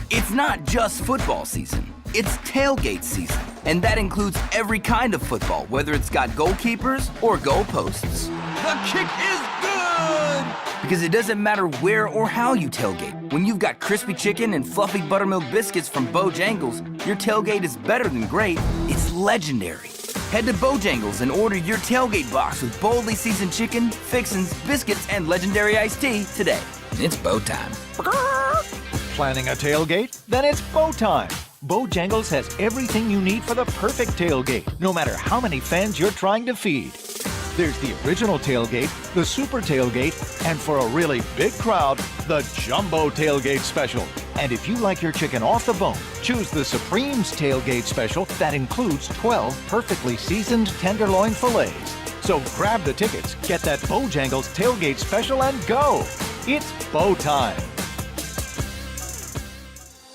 Speaker 6: It's not just football season. It's tailgate season. And that includes every kind of football, whether it's got goalkeepers or goalposts. The kick is good! Because it doesn't matter where or how you tailgate. When you've got crispy chicken and fluffy buttermilk biscuits from Bojangles, your tailgate is better than great. It's legendary. Head to Bojangles and order your tailgate box with boldly seasoned chicken, fixins, biscuits, and legendary iced tea today. It's bow time.
Speaker 9: Planning a tailgate? Then it's bow time. Bojangles has everything you need for the perfect tailgate, no matter how many fans you're trying to feed. There's the original tailgate, the super tailgate, and for a really big crowd, the jumbo tailgate special. And if you like your chicken off the bone, choose the Supreme's tailgate special that includes 12 perfectly seasoned tenderloin fillets. So grab the tickets, get that Bojangles tailgate special, and go. It's bow time.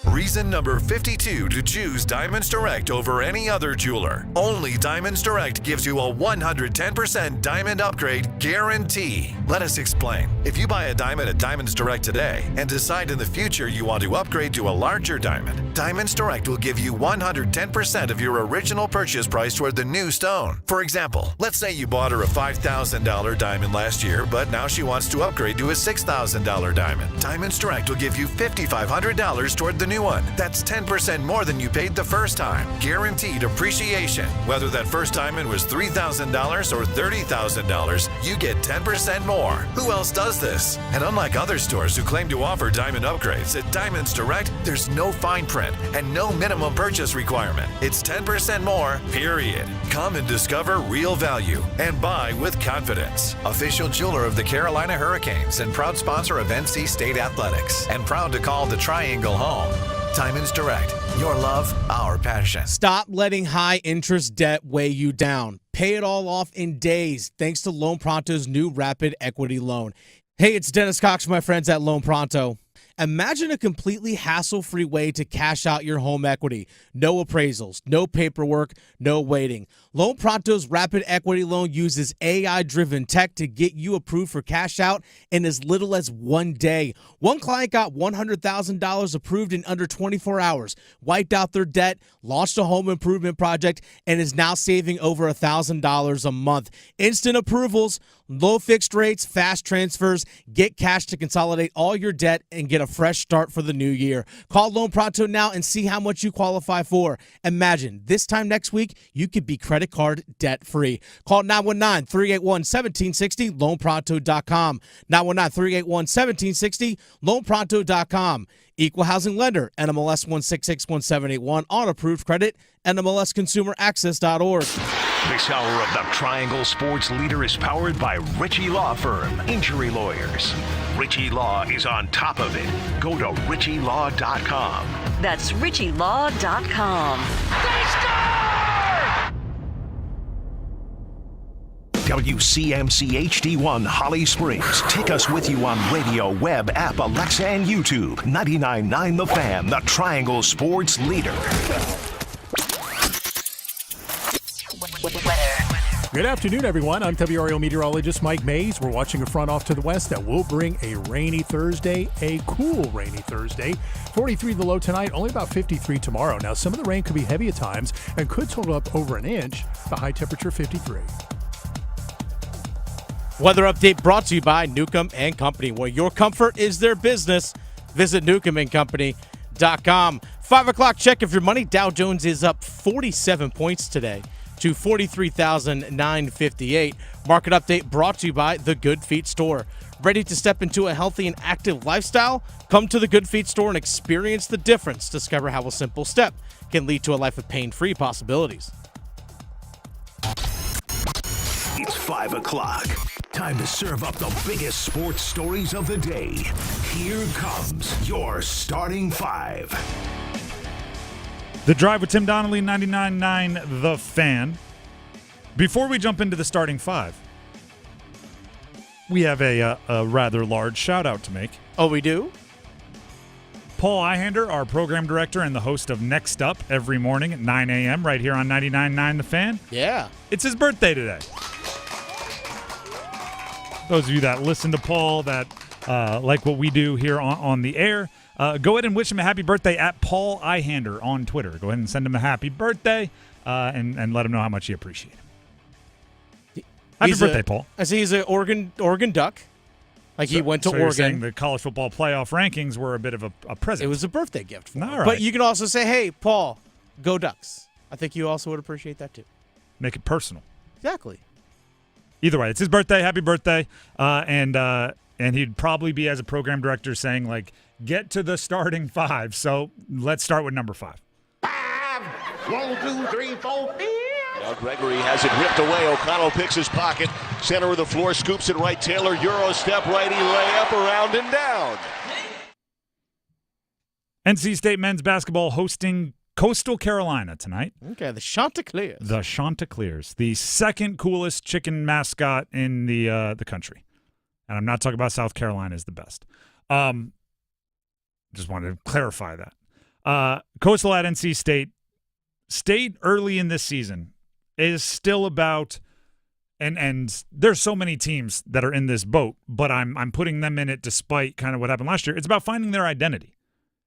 Speaker 10: Reason number 52 to choose Diamonds Direct over any other jeweler. Only Diamonds Direct gives you a 110% diamond upgrade guarantee. Let us explain. If you buy a diamond at Diamonds Direct today and decide in the future you want to upgrade to a larger diamond, Diamonds Direct will give you 110% of your original purchase price toward the new stone. For example, let's say you bought her a $5,000 diamond last year, but now she wants to upgrade to a $6,000 diamond. Diamonds Direct will give you $5,500 toward the new one. That's 10% more than you paid the first time. Guaranteed appreciation. Whether that first diamond was $3,000 or $30,000, you get 10% more. Who else does this? And unlike other stores who claim to offer diamond upgrades, at Diamonds Direct, there's no fine print and no minimum purchase requirement. It's 10% more, period. Come and discover real value and buy with confidence. Official jeweler of the Carolina Hurricanes and proud sponsor of NC State Athletics, and proud to call the Triangle home. Diamonds Direct. Your love, our passion.
Speaker 11: Stop letting high interest debt weigh you down. Pay it all off in days thanks to Loan Pronto's new Rapid Equity Loan. Hey, it's Dennis Cox from my friends at Loan Pronto. Imagine a completely hassle-free way to cash out your home equity. No appraisals, no paperwork, no waiting. Loan Pronto's Rapid Equity Loan uses AI-driven tech to get you approved for cash out in as little as 1 day. One client got $100,000 approved in under 24 hours, wiped out their debt, launched a home improvement project, and is now saving over $1,000 a month. Instant approvals, low fixed rates, fast transfers. Get cash to consolidate all your debt and get a fresh start for the new year. Call Loan Pronto now and see how much you qualify for. Imagine this time next week, you could be credit card debt free. Call 919-381-1760, loanpronto.com. 919-381-1760, loanpronto.com. Equal housing lender, NMLS 1661781, on approved credit, NMLSconsumeraccess.org.
Speaker 8: This hour of the Triangle Sports Leader is powered by Ritchie Law Firm, injury lawyers. Ritchie Law is on top of it. Go to ritchielaw.com.
Speaker 12: That's ritchielaw.com.
Speaker 5: They score!
Speaker 8: WCMC HD1 Holly Springs. Take us with you on radio, web, app, Alexa, and YouTube. 99.9 The Fan, the Triangle Sports Leader.
Speaker 14: Good afternoon, everyone. I'm WRAL meteorologist Mike Mays. We're watching a front off to the west that will bring a rainy Thursday, a cool rainy Thursday. 43 the low tonight, only about 53 tomorrow. Now, some of the rain could be heavy at times and could total up over an inch. The high temperature 53.
Speaker 11: Weather update brought to you by Newcomb & Company, where your comfort is their business. Visit newcombandcompany.com. 5 o'clock check of your money. Dow Jones is up 47 points today to 43,958. Market update brought to you by The Good Feet Store. Ready to step into a healthy and active lifestyle? Come to the Good Feet store and experience the difference. Discover how a simple step can lead to a life of pain-free possibilities.
Speaker 8: It's 5 o'clock. Time to serve up the biggest sports stories of the day. Here comes your starting five.
Speaker 7: The Drive with Tim Donnelly, 99.9 The Fan. Before we jump into the starting five, we have a rather large shout-out to make.
Speaker 11: Oh, we do?
Speaker 7: Paul Ihander, our program director and the host of Next Up every morning at 9 a.m. right here on 99.9 The Fan.
Speaker 11: Yeah.
Speaker 7: It's his birthday today. Those of you that listen to Paul, that like what we do here on the air, go ahead and wish him a happy birthday at Paul Ihander on Twitter. Go ahead and send him a happy birthday and let him know how much you appreciate him. Happy birthday, Paul.
Speaker 11: I see he's an Oregon Duck. Like he went to
Speaker 7: You're
Speaker 11: Oregon.
Speaker 7: saying the college football playoff rankings were a bit of a present.
Speaker 11: It was a birthday gift for him.
Speaker 7: All right.
Speaker 11: But you can also say, hey, Paul, go Ducks. I think you also would appreciate that too.
Speaker 7: Make it personal.
Speaker 11: Exactly.
Speaker 7: Either way, it's his birthday. Happy birthday. And he'd probably be, as a program director, saying, like, get to the starting five. So let's start with number 5.
Speaker 1: 1, 2, 3, 4. Now Gregory has it ripped away. O'Connell picks his pocket. Center of the floor, scoops it right. Taylor, Euro step, righty layup, around and down.
Speaker 7: NC State men's basketball hosting Coastal Carolina tonight.
Speaker 11: Okay, the Chanticleers.
Speaker 7: The Chanticleers, the second coolest chicken mascot in the country. And I'm not talking about South Carolina is the best. Just wanted to clarify that. Coastal at NC State. State early in this season is still about, and there's so many teams that are in this boat, but I'm putting them in it despite kind of what happened last year. It's about finding their identity.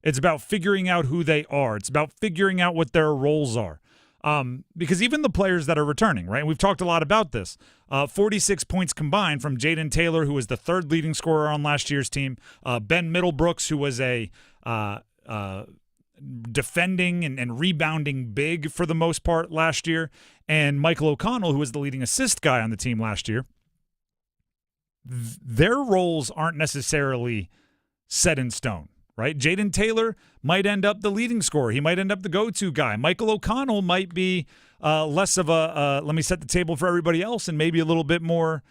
Speaker 7: It's about figuring out who they are. It's about figuring out what their roles are. Because even the players that are returning, right? We've talked a lot about this. 46 points combined from Jaden Taylor, who was the third leading scorer on last year's team. Ben Middlebrooks, who was a defending and rebounding big for the most part last year. And Michael O'Connell, who was the leading assist guy on the team last year. Their roles aren't necessarily set in stone. Right? Jaden Taylor might end up the leading scorer. He might end up the go-to guy. Michael O'Connell might be less of a let me set the table for everybody else and maybe a little bit more,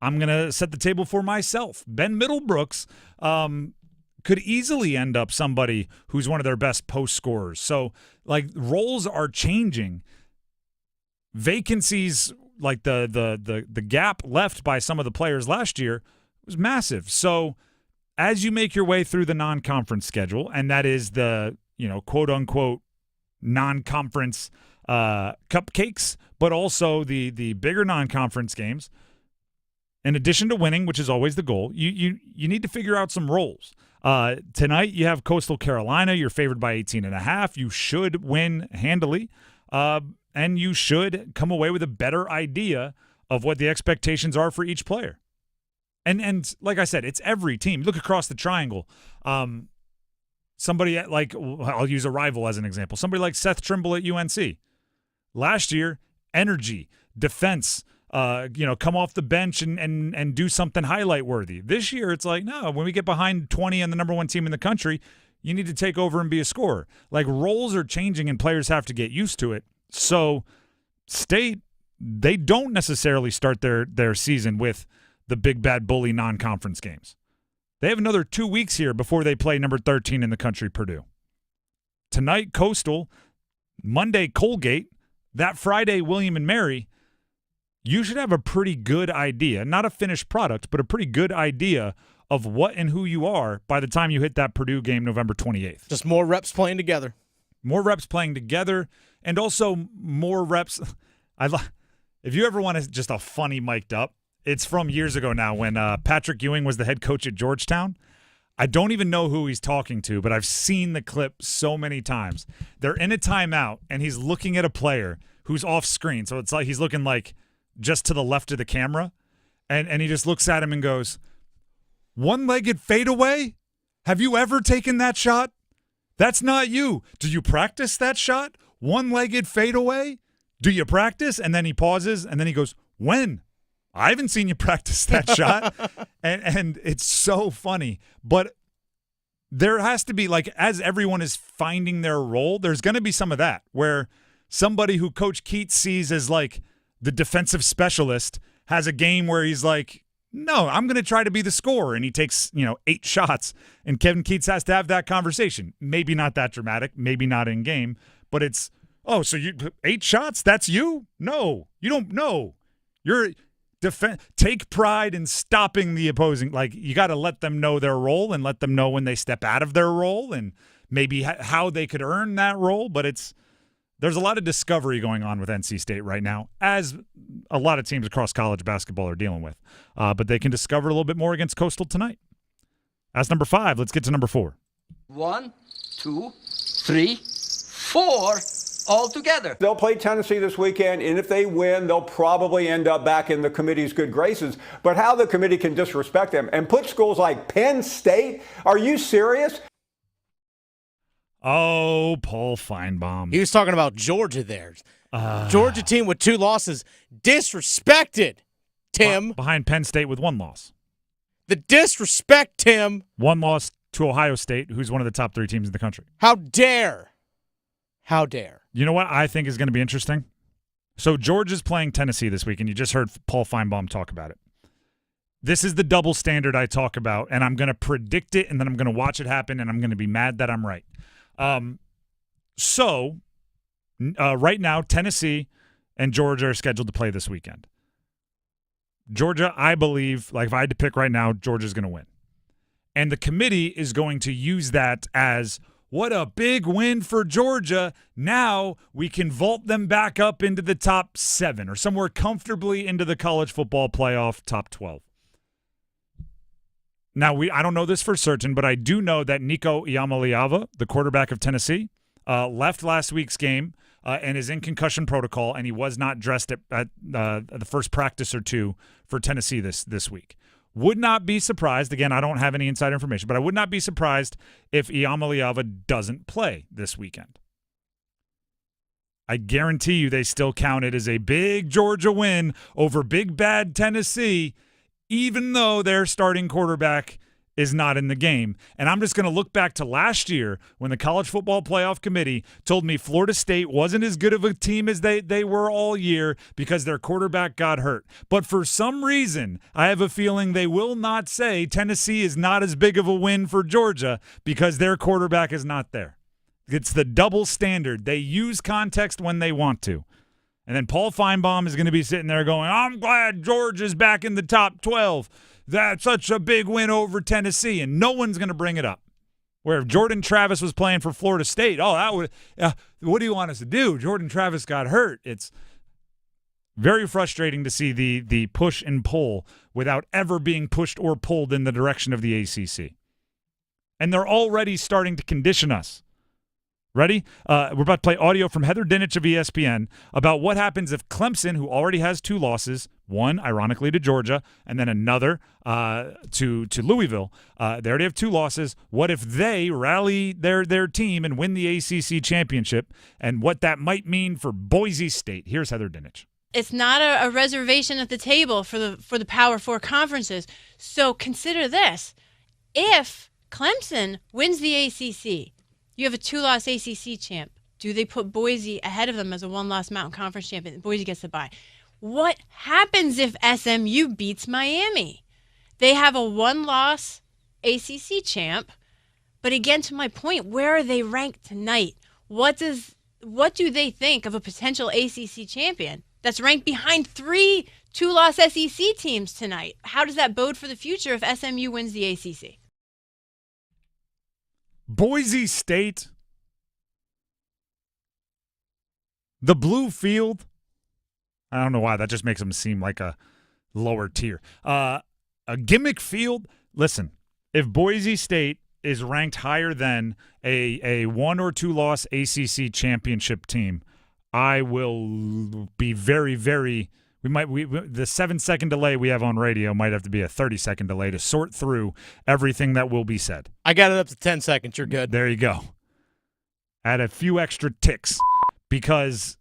Speaker 7: I'm going to set the table for myself. Ben Middlebrooks could easily end up somebody who's one of their best post scorers. So, like, roles are changing. Vacancies, like the gap left by some of the players last year was massive. So, as you make your way through the non-conference schedule, and that is the, quote-unquote non-conference cupcakes, but also the bigger non-conference games, in addition to winning, which is always the goal, you need to figure out some roles. Tonight you have Coastal Carolina. You're favored by 18.5. You should win handily, and you should come away with a better idea of what the expectations are for each player. And like I said, it's every team. Look across the triangle. Somebody like, I'll use a rival as an example. Somebody like Seth Trimble at UNC. Last year, energy, defense, come off the bench and do something highlight worthy. This year, it's like, no, when we get behind 20 and the number one team in the country, you need to take over and be a scorer. Like, roles are changing and players have to get used to it. So State, they don't necessarily start their season with the big bad bully non-conference games. They have another 2 weeks here before they play number 13 in the country, Purdue. Tonight, Coastal. Monday, Colgate. That Friday, William and Mary. You should have a pretty good idea, not a finished product, but a pretty good idea of what and who you are by the time you hit that Purdue game November 28th.
Speaker 11: Just more reps playing together.
Speaker 7: More reps playing together, and also more reps. If you ever want just a funny mic'd up, it's from years ago now when Patrick Ewing was the head coach at Georgetown. I don't even know who he's talking to, but I've seen the clip so many times. They're in a timeout, and he's looking at a player who's off screen. So it's like he's looking like just to the left of the camera, and he just looks at him and goes, "One-legged fadeaway? Have you ever taken that shot? That's not you. Do you practice that shot? One-legged fadeaway? Do you practice?" And then he pauses, and then he goes, "When? I haven't seen you practice that shot. And it's so funny. But there has to be, like, as everyone is finding their role, there's going to be some of that where somebody who Coach Keats sees as, like, the defensive specialist has a game where he's like, no, I'm going to try to be the scorer, and he takes, 8 shots, and Kevin Keats has to have that conversation. Maybe not that dramatic, maybe not in game, but it's, oh, so you 8 shots? That's you? No, you don't know. You're take pride in stopping the opposing. Like, you got to let them know their role and let them know when they step out of their role and maybe how they could earn that role. But there's a lot of discovery going on with NC State right now, as a lot of teams across college basketball are dealing with. But they can discover a little bit more against Coastal tonight. That's number 5. Let's get to number 4.
Speaker 3: 1, 2, 3, 4, all together.
Speaker 4: They'll play Tennessee this weekend, and if they win, they'll probably end up back in the committee's good graces. But how the committee can disrespect them and put schools like Penn State? Are you serious?
Speaker 7: Oh, Paul Feinbaum.
Speaker 11: He was talking about Georgia there. Georgia team with 2 losses. Disrespected, Tim.
Speaker 7: Behind Penn State with 1 loss.
Speaker 11: The disrespect, Tim.
Speaker 7: 1 loss to Ohio State, who's one of the top 3 teams in the country.
Speaker 11: How dare. How dare.
Speaker 7: You know what I think is going to be interesting? So Georgia's playing Tennessee this week, and you just heard Paul Feinbaum talk about it. This is the double standard I talk about, and I'm going to predict it, and then I'm going to watch it happen, and I'm going to be mad that I'm right. Right now, Tennessee and Georgia are scheduled to play this weekend. Georgia, I believe, like if I had to pick right now, Georgia's going to win. And the committee is going to use that as, what a big win for Georgia. Now we can vault them back up into the top 7 or somewhere comfortably into the college football playoff top 12. Now, I don't know this for certain, but I do know that Nico Iamaleava, the quarterback of Tennessee, left last week's game and is in concussion protocol, and he was not dressed at the first practice or 2 for Tennessee this week. Would not be surprised. Again, I don't have any inside information, but I would not be surprised if Iamaleava doesn't play this weekend. I guarantee you they still count it as a big Georgia win over big bad Tennessee, even though their starting quarterback is not in the game. And I'm just going to look back to last year when the College Football Playoff Committee told me Florida State wasn't as good of a team as they were all year because their quarterback got hurt. But for some reason, I have a feeling they will not say Tennessee is not as big of a win for Georgia because their quarterback is not there. It's the double standard. They use context when they want to. And then Paul Feinbaum is going to be sitting there going, I'm glad Georgia's back in the top 12. That's such a big win over Tennessee, and no one's going to bring it up. Where if Jordan Travis was playing for Florida State, what do you want us to do? Jordan Travis got hurt. It's very frustrating to see the push and pull without ever being pushed or pulled in the direction of the ACC. And they're already starting to condition us. Ready? We're about to play audio from Heather Dinich of ESPN about what happens if Clemson, who already has 2 losses, one, ironically, to Georgia, and then another to Louisville. They already have 2 losses. What if they rally their team and win the ACC championship, and what that might mean for Boise State? Here's Heather Dinich.
Speaker 13: It's not a reservation at the table for the Power 4 conferences. So consider this. If Clemson wins the ACC, you have a 2-loss ACC champ. Do they put Boise ahead of them as a 1-loss Mountain Conference champion? Boise gets the bye. What happens if SMU beats Miami? They have a 1-loss ACC champ. But again, to my point, where are they ranked tonight? What do they think of a potential ACC champion that's ranked behind 3 2-loss SEC teams tonight? How does that bode for the future if SMU wins the ACC?
Speaker 7: Boise State, the blue field, I don't know why, that just makes them seem like a lower tier. A gimmick field, listen, if Boise State is ranked higher than a 1 or 2 loss ACC championship team, I will be very, very the 7-second delay we have on radio might have to be a 30-second delay to sort through everything that will be said.
Speaker 11: I got it up to 10 seconds. You're good.
Speaker 7: There you go. Add a few extra ticks because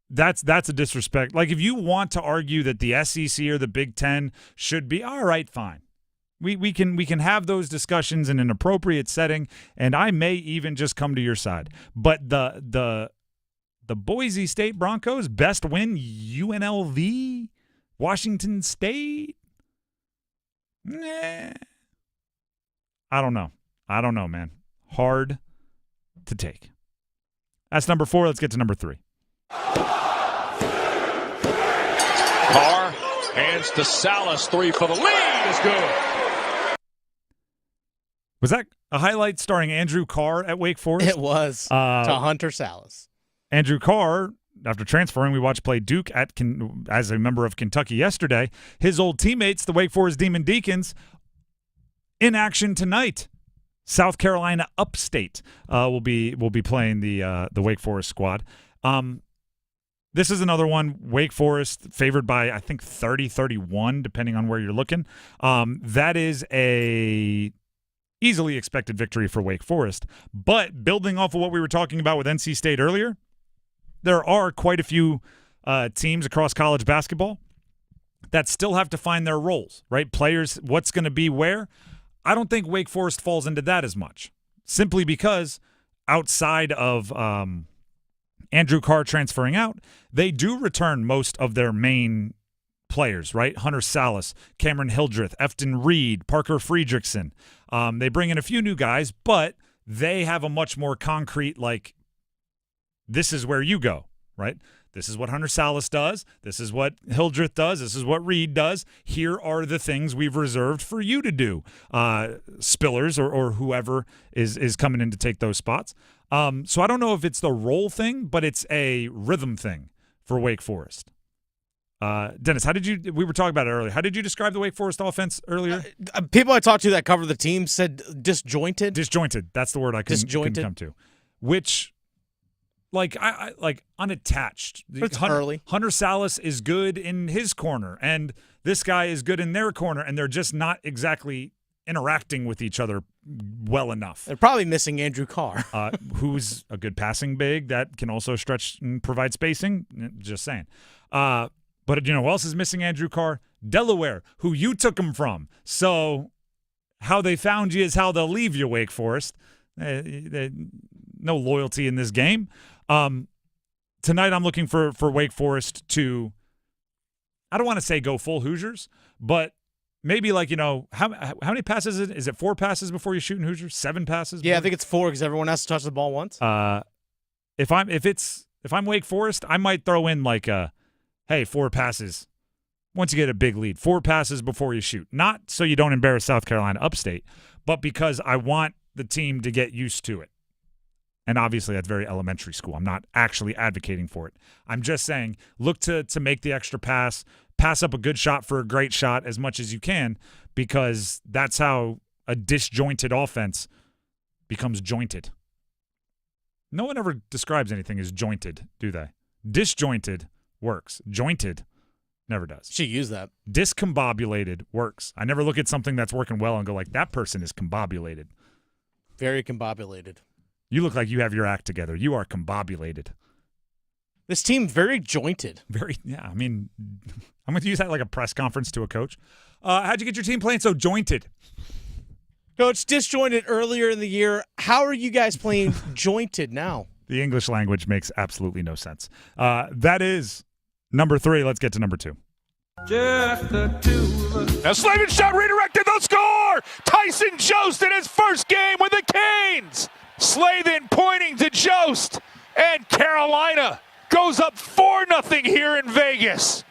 Speaker 7: That's a disrespect. Like, if you want to argue that the SEC or the Big Ten should be, all right, fine. We can have those discussions in an appropriate setting, and I may even just come to your side. But the Boise State Broncos, best win, UNLV, Washington State? Nah. I don't know, man. Hard to take. That's number 4. Let's get to number 3.
Speaker 5: Carr hands to Salas. 3 for the lead is good.
Speaker 7: Was that a highlight starring Andrew Carr at Wake Forest?
Speaker 11: It was to Hunter Salas.
Speaker 7: Andrew Carr, after transferring, we watched play Duke as a member of Kentucky yesterday. His old teammates, the Wake Forest Demon Deacons, in action tonight. South Carolina Upstate will be playing the Wake Forest squad. This is another one. Wake Forest favored by, I think, 30-31, depending on where you're looking. That is a easily expected victory for Wake Forest. But building off of what we were talking about with NC State earlier, there are quite a few teams across college basketball that still have to find their roles, right? Players, what's going to be where. I don't think Wake Forest falls into that as much, simply because outside of Andrew Carr transferring out, they do return most of their main players, right? Hunter Salas, Cameron Hildreth, Efton Reed, Parker Friedrichsen. They bring in a few new guys, but they have a much more concrete, like, this is where you go, right? This is what Hunter Salas does. This is what Hildreth does. This is what Reed does. Here are the things we've reserved for you to do. Spillers or whoever is coming in to take those spots. So I don't know if it's the role thing, but it's a rhythm thing for Wake Forest. Dennis, we were talking about it earlier. How did you describe the Wake Forest offense earlier?
Speaker 11: People I talked to that cover the team said disjointed.
Speaker 7: Disjointed. That's the word I couldn't come to. Which, like, I unattached.
Speaker 11: It's early.
Speaker 7: Hunter Salas is good in his corner, and this guy is good in their corner, and they're just not exactly interacting with each other well enough.
Speaker 11: They're probably missing Andrew Carr.
Speaker 7: Who's a good passing big that can also stretch and provide spacing. Just saying. But you know who else is missing Andrew Carr? Delaware, who you took him from. So how they found you is how they'll leave you, Wake Forest. No loyalty in this game. Tonight I'm looking for Wake Forest to, I don't want to say go full Hoosiers, but maybe, like, how many passes is it? 4 passes before you shoot in Hoosiers? 7 passes?
Speaker 11: Yeah, I think it's 4 because everyone has to touch the ball once.
Speaker 7: If I'm Wake Forest, I might throw in like hey, 4 passes once you get a big lead. 4 passes before you shoot. Not so you don't embarrass South Carolina Upstate, but because I want the team to get used to it. And obviously that's very elementary school. I'm not actually advocating for it. I'm just saying look to make the extra pass up a good shot for a great shot as much as you can, because that's how a disjointed offense becomes jointed. No one ever describes anything as jointed, do they? Disjointed works. Jointed never does.
Speaker 11: Should use that.
Speaker 7: Discombobulated works. I never look at something that's working well and go like, that person is combobulated.
Speaker 11: Very combobulated.
Speaker 7: You look like you have your act together. You are combobulated.
Speaker 11: This team very jointed.
Speaker 7: Yeah, I mean, I'm going to use that like a press conference to a coach. How'd you get your team playing so jointed?
Speaker 11: Coach, disjointed earlier in the year. How are you guys playing jointed now?
Speaker 7: The English language makes absolutely no sense. That is number 3. Let's get to number 2.
Speaker 5: Just the two of us. Now Slavin shot redirected, they'll score! Tyson Jost in his first game with the Canes! Slavin pointing to Jost, and Carolina goes up 4-0 here in Vegas.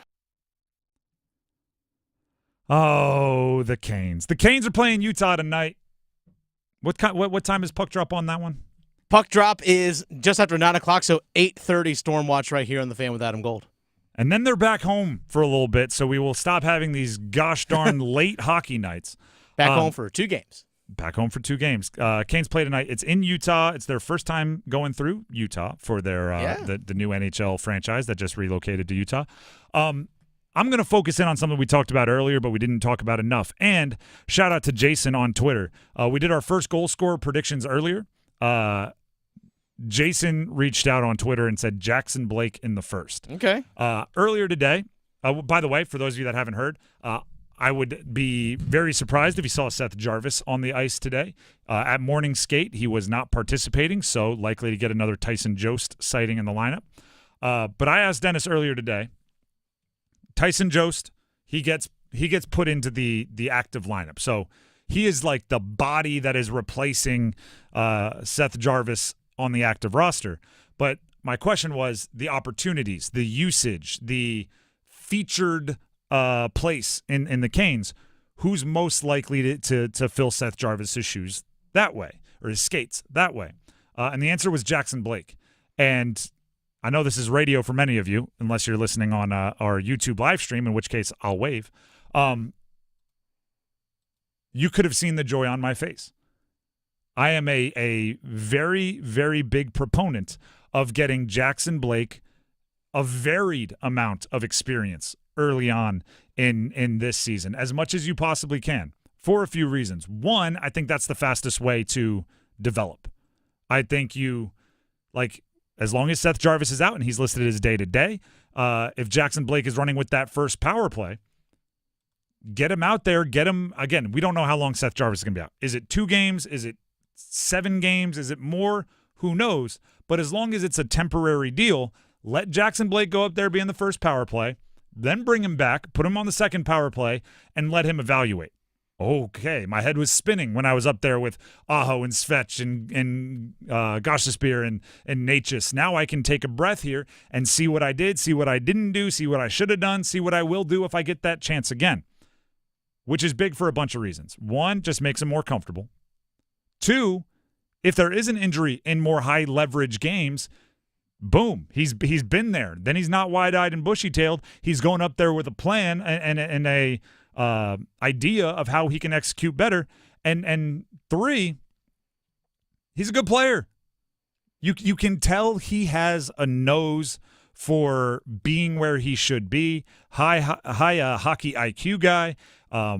Speaker 7: Oh, the Canes. The Canes are playing Utah tonight. What time is puck drop on that one?
Speaker 11: Puck drop is just after 9 o'clock, so 8:30 Storm Watch right here on The Fan with Adam Gold.
Speaker 7: And then they're back home for a little bit, so we will stop having these gosh darn late hockey nights.
Speaker 11: Back home for 2 games.
Speaker 7: Back home for 2 games. Canes play tonight. It's in Utah. It's their first time going through Utah for their the new NHL franchise that just relocated to Utah. I'm going to focus in on something we talked about earlier, but we didn't talk about enough. And shout out to Jason on Twitter. We did our first goal scorer predictions earlier. Jason reached out on Twitter and said Jackson Blake in the first.
Speaker 11: Okay.
Speaker 7: Earlier today, by the way, for those of you that haven't heard, I would be very surprised if you saw Seth Jarvis on the ice today. At morning skate, he was not participating, so likely to get another Tyson Jost sighting in the lineup. But I asked Dennis earlier today, Tyson Jost, he gets put into the active lineup. So he is like the body that is replacing Seth Jarvis on the active roster. But my question was the opportunities, the usage, the featured place in the Canes. Who's most likely to fill Seth Jarvis's shoes that way, or his skates that way? And the answer was Jackson Blake. And I know this is radio for many of you, unless you're listening on our YouTube live stream, in which case I'll wave. You could have seen the joy on my face. I am a very, very big proponent of getting Jackson Blake a varied amount of experience early on in this season, as much as you possibly can, for a few reasons. One, I think that's the fastest way to develop. I think as long as Seth Jarvis is out and he's listed as day-to-day, if Jackson Blake is running with that first power play, get him out there, get him, again, we don't know how long Seth Jarvis is going to be out. Is it 2 games? Is it 7 games? Is it more? Who knows? But as long as it's a temporary deal, let Jackson Blake go up there, be in the first power play, then bring him back, put him on the second power play, and let him evaluate. Okay, my head was spinning when I was up there with Aho and Svech and Gostisbehere and Natchez. Now I can take a breath here and see what I did, see what I didn't do, see what I should have done, see what I will do if I get that chance again, which is big for a bunch of reasons. 1, just makes him more comfortable. 2, if there is an injury in more high-leverage games, boom, he's been there. Then he's not wide-eyed and bushy-tailed. He's going up there with a plan and a idea of how he can execute better. And 3, he's a good player. You can tell he has a nose for being where he should be. High hockey IQ guy. I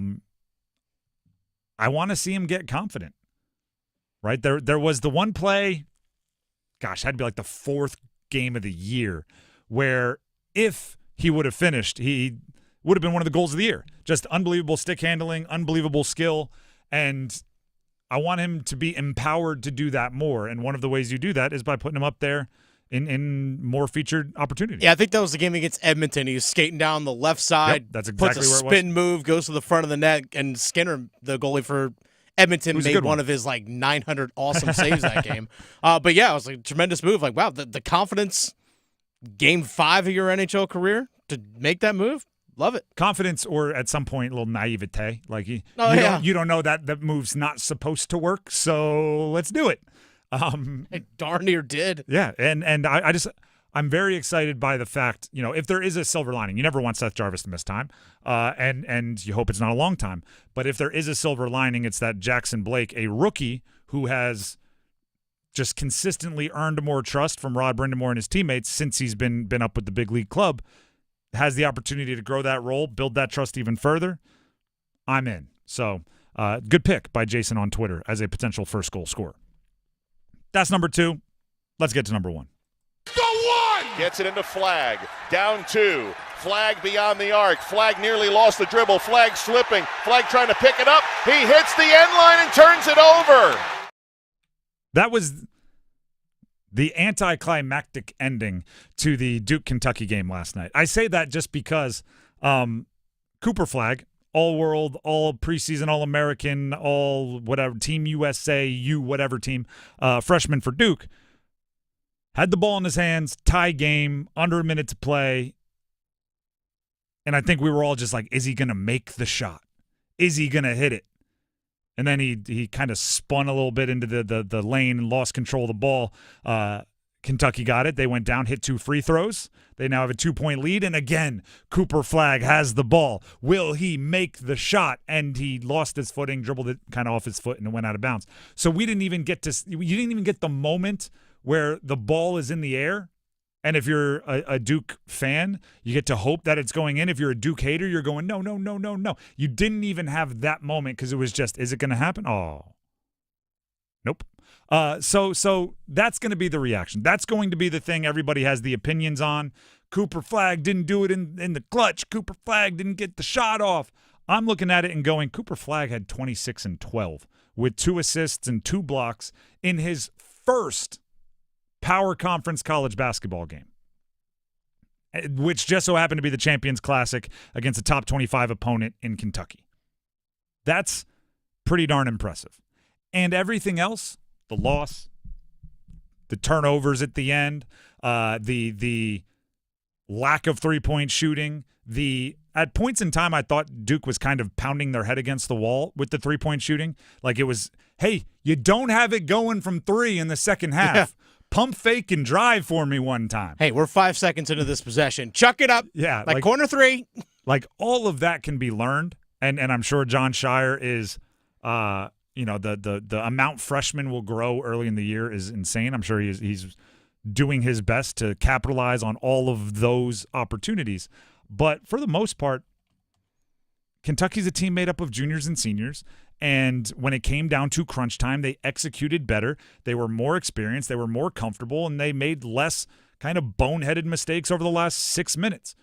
Speaker 7: want to see him get confident. Right? There was the one play, gosh, had to be like the 4th game of the year, where if he would have finished, he would have been one of the goals of the year. Just unbelievable stick handling, unbelievable skill, and I want him to be empowered to do that more. And one of the ways you do that is by putting him up there in more featured opportunities.
Speaker 11: Yeah, I think that was the game against Edmonton. He was skating down the left side.
Speaker 7: Yep, that's exactly
Speaker 11: puts a
Speaker 7: where it was.
Speaker 11: spin move, goes to the front of the net, and Skinner, the goalie for Edmonton, made one of his 900 awesome saves that game. But yeah, it was a tremendous move. Wow, the confidence, game 5 of your NHL career to make that move. Love it.
Speaker 7: Confidence, or at some point a little naivete. You don't know that move's not supposed to work, so let's do it.
Speaker 11: It darn near did.
Speaker 7: Yeah, and I'm very excited by the fact, if there is a silver lining, you never want Seth Jarvis to miss time, and you hope it's not a long time. But if there is a silver lining, it's that Jackson Blake, a rookie who has just consistently earned more trust from Rod Brindamore and his teammates since he's been up with the big league club, has the opportunity to grow that role, build that trust even further. I'm in. So good pick by Jason on Twitter as a potential first goal scorer. That's number 2. Let's get to number 1.
Speaker 1: Gets it into Flagg. Down 2. Flagg beyond the arc. Flagg nearly lost the dribble. Flagg slipping. Flagg trying to pick it up. He hits the end line and turns it over.
Speaker 7: That was the anticlimactic ending to the Duke-Kentucky game last night. I say that just because Cooper Flagg, all-world, all preseason, all-American, all whatever, Team USA, whatever team, freshman for Duke, had the ball in his hands, tie game, under a minute to play. And I think we were all just like, is he going to make the shot? Is he going to hit it? And then he kind of spun a little bit into the lane and lost control of the ball. Kentucky got it. They went down, hit 2 free throws. They now have a 2-point lead. And again, Cooper Flagg has the ball. Will he make the shot? And he lost his footing, dribbled it kind of off his foot, and it went out of bounds. So you didn't even get the moment where the ball is in the air, and if you're a Duke fan, you get to hope that it's going in. If you're a Duke hater, you're going, no. You didn't even have that moment because it was just, is it going to happen? Oh. Nope. So that's going to be the reaction. That's going to be the thing everybody has the opinions on. Cooper Flagg didn't do it in the clutch. Cooper Flagg didn't get the shot off. I'm looking at it and going, Cooper Flagg had 26 and 12 with 2 assists and 2 blocks in his first Power Conference college basketball game, which just so happened to be the Champions Classic against a top 25 opponent in Kentucky. That's pretty darn impressive. And everything else, the loss, the turnovers at the end, the lack of three-point shooting, at points in time I thought Duke was kind of pounding their head against the wall with the three-point shooting. Like it was, hey, you don't have it going from 3 in the second half. Yeah. Pump fake and drive for me one time.
Speaker 11: Hey, we're 5 seconds into this possession. Chuck it up.
Speaker 7: Yeah.
Speaker 11: Like corner 3.
Speaker 7: Like all of that can be learned. And I'm sure John Shire is, the amount freshmen will grow early in the year is insane. I'm sure he's doing his best to capitalize on all of those opportunities. But for the most part, Kentucky's a team made up of juniors and seniors. And when it came down to crunch time, they executed better. They were more experienced. They were more comfortable. And they made less kind of boneheaded mistakes over the last 6 minutes.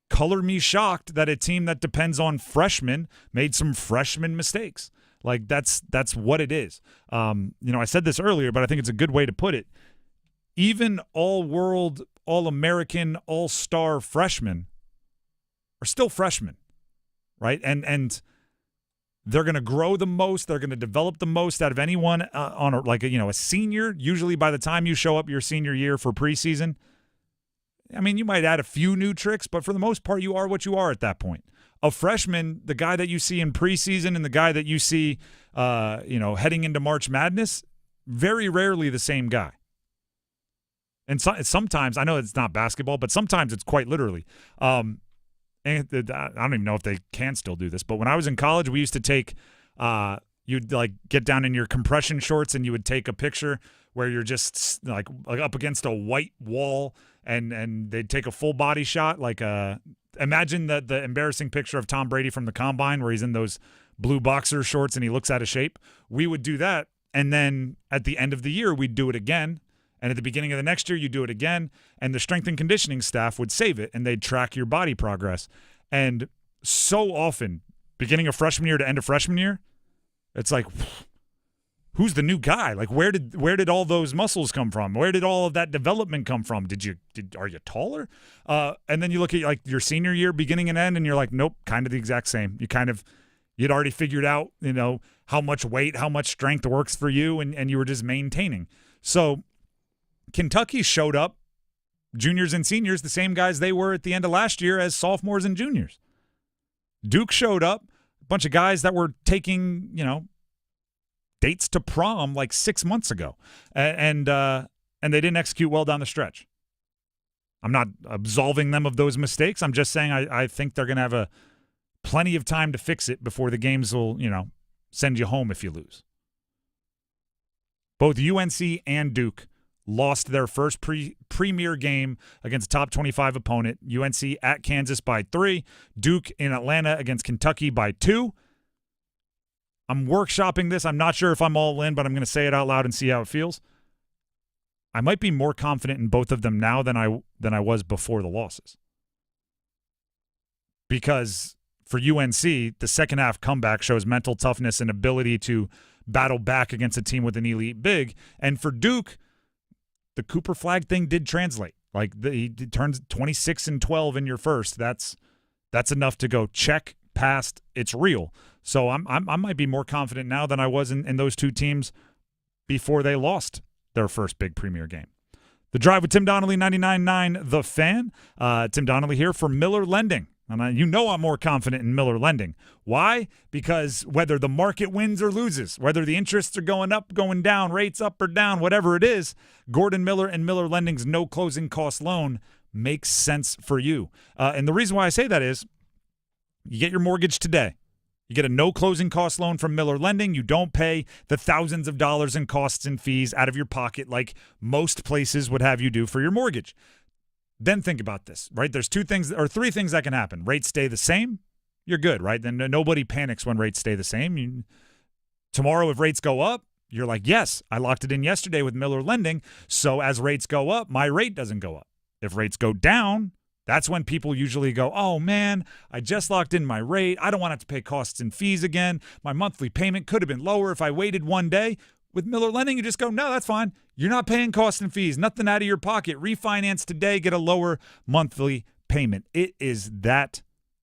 Speaker 7: Color me shocked that a team that depends on freshmen made some freshman mistakes. Like that's what it is. I said this earlier, but I think it's a good way to put it. Even all-world, all-American, all-star freshmen are still freshmen, right? And they're going to grow the most. They're going to develop the most out of anyone on a senior. Usually by the time you show up your senior year for preseason, I mean, you might add a few new tricks, but for the most part, you are what you are at that point. A freshman, the guy that you see in preseason and the guy that you see, heading into March Madness, very rarely the same guy. And sometimes, I know it's not basketball, but sometimes it's quite literally. And I don't even know if they can still do this, but when I was in college, we used to take, you'd like get down in your compression shorts and you would take a picture where you're just like up against a white wall and they'd take a full body shot. Imagine the embarrassing picture of Tom Brady from the Combine where he's in those blue boxer shorts and he looks out of shape. We would do that. And then at the end of the year, we'd do it again. And at the beginning of the next year, you do it again, and the strength and conditioning staff would save it, and they'd track your body progress. And so often, beginning of freshman year to end of freshman year, it's like, who's the new guy? Like, where did all those muscles come from? Where did all of that development come from? Are you taller? And then you look at like your senior year, beginning and end, and you're like, nope, kind of the exact same. You'd already figured out, how much weight, how much strength works for you, and you were just maintaining. So Kentucky showed up, juniors and seniors, the same guys they were at the end of last year as sophomores and juniors. Duke showed up, a bunch of guys that were taking, dates to prom like 6 months ago, and they didn't execute well down the stretch. I'm not absolving them of those mistakes. I'm just saying I think they're going to have plenty of time to fix it before the games will, send you home if you lose. Both UNC and Duke lost their first premier game against a top 25 opponent. UNC at Kansas by 3. Duke in Atlanta against Kentucky by 2. I'm workshopping this. I'm not sure if I'm all in, but I'm going to say it out loud and see how it feels. I might be more confident in both of them now than I was before the losses. Because for UNC, the second half comeback shows mental toughness and ability to battle back against a team with an elite big. And for Duke, the Cooper Flagg thing did translate. He turns 26 and 12 in your first. That's enough to go check, passed, it's real. So I might be more confident now than I was in those two teams before they lost their first big premier game. The Drive with Tim Donnelly, 99.9 The Fan. Tim Donnelly here for Miller Lending. And I'm more confident in Miller Lending. Why? Because whether the market wins or loses, whether the interests are going up, going down, rates up or down, whatever it is, Gordon Miller and Miller Lending's no closing cost loan makes sense for you. And the reason why I say that is you get your mortgage today. You get a no closing cost loan from Miller Lending. You don't pay the thousands of dollars in costs and fees out of your pocket like most places would have you do for your mortgage. Then think about this, right? There's 3 things that can happen. Rates stay the same, you're good, right? Then nobody panics when rates stay the same. Tomorrow, if rates go up, You're like, yes, I locked it in yesterday with Miller Lending, so as rates go up, my rate doesn't go up. If rates go down, that's when people usually go, oh, man, I just locked in my rate. I don't want to have to pay costs and fees again. My monthly payment could have been lower if I waited one day. With Miller Lending, you just go, no, that's fine. You're not paying costs and fees, nothing out of your pocket. Refinance today, get a lower monthly payment. It is that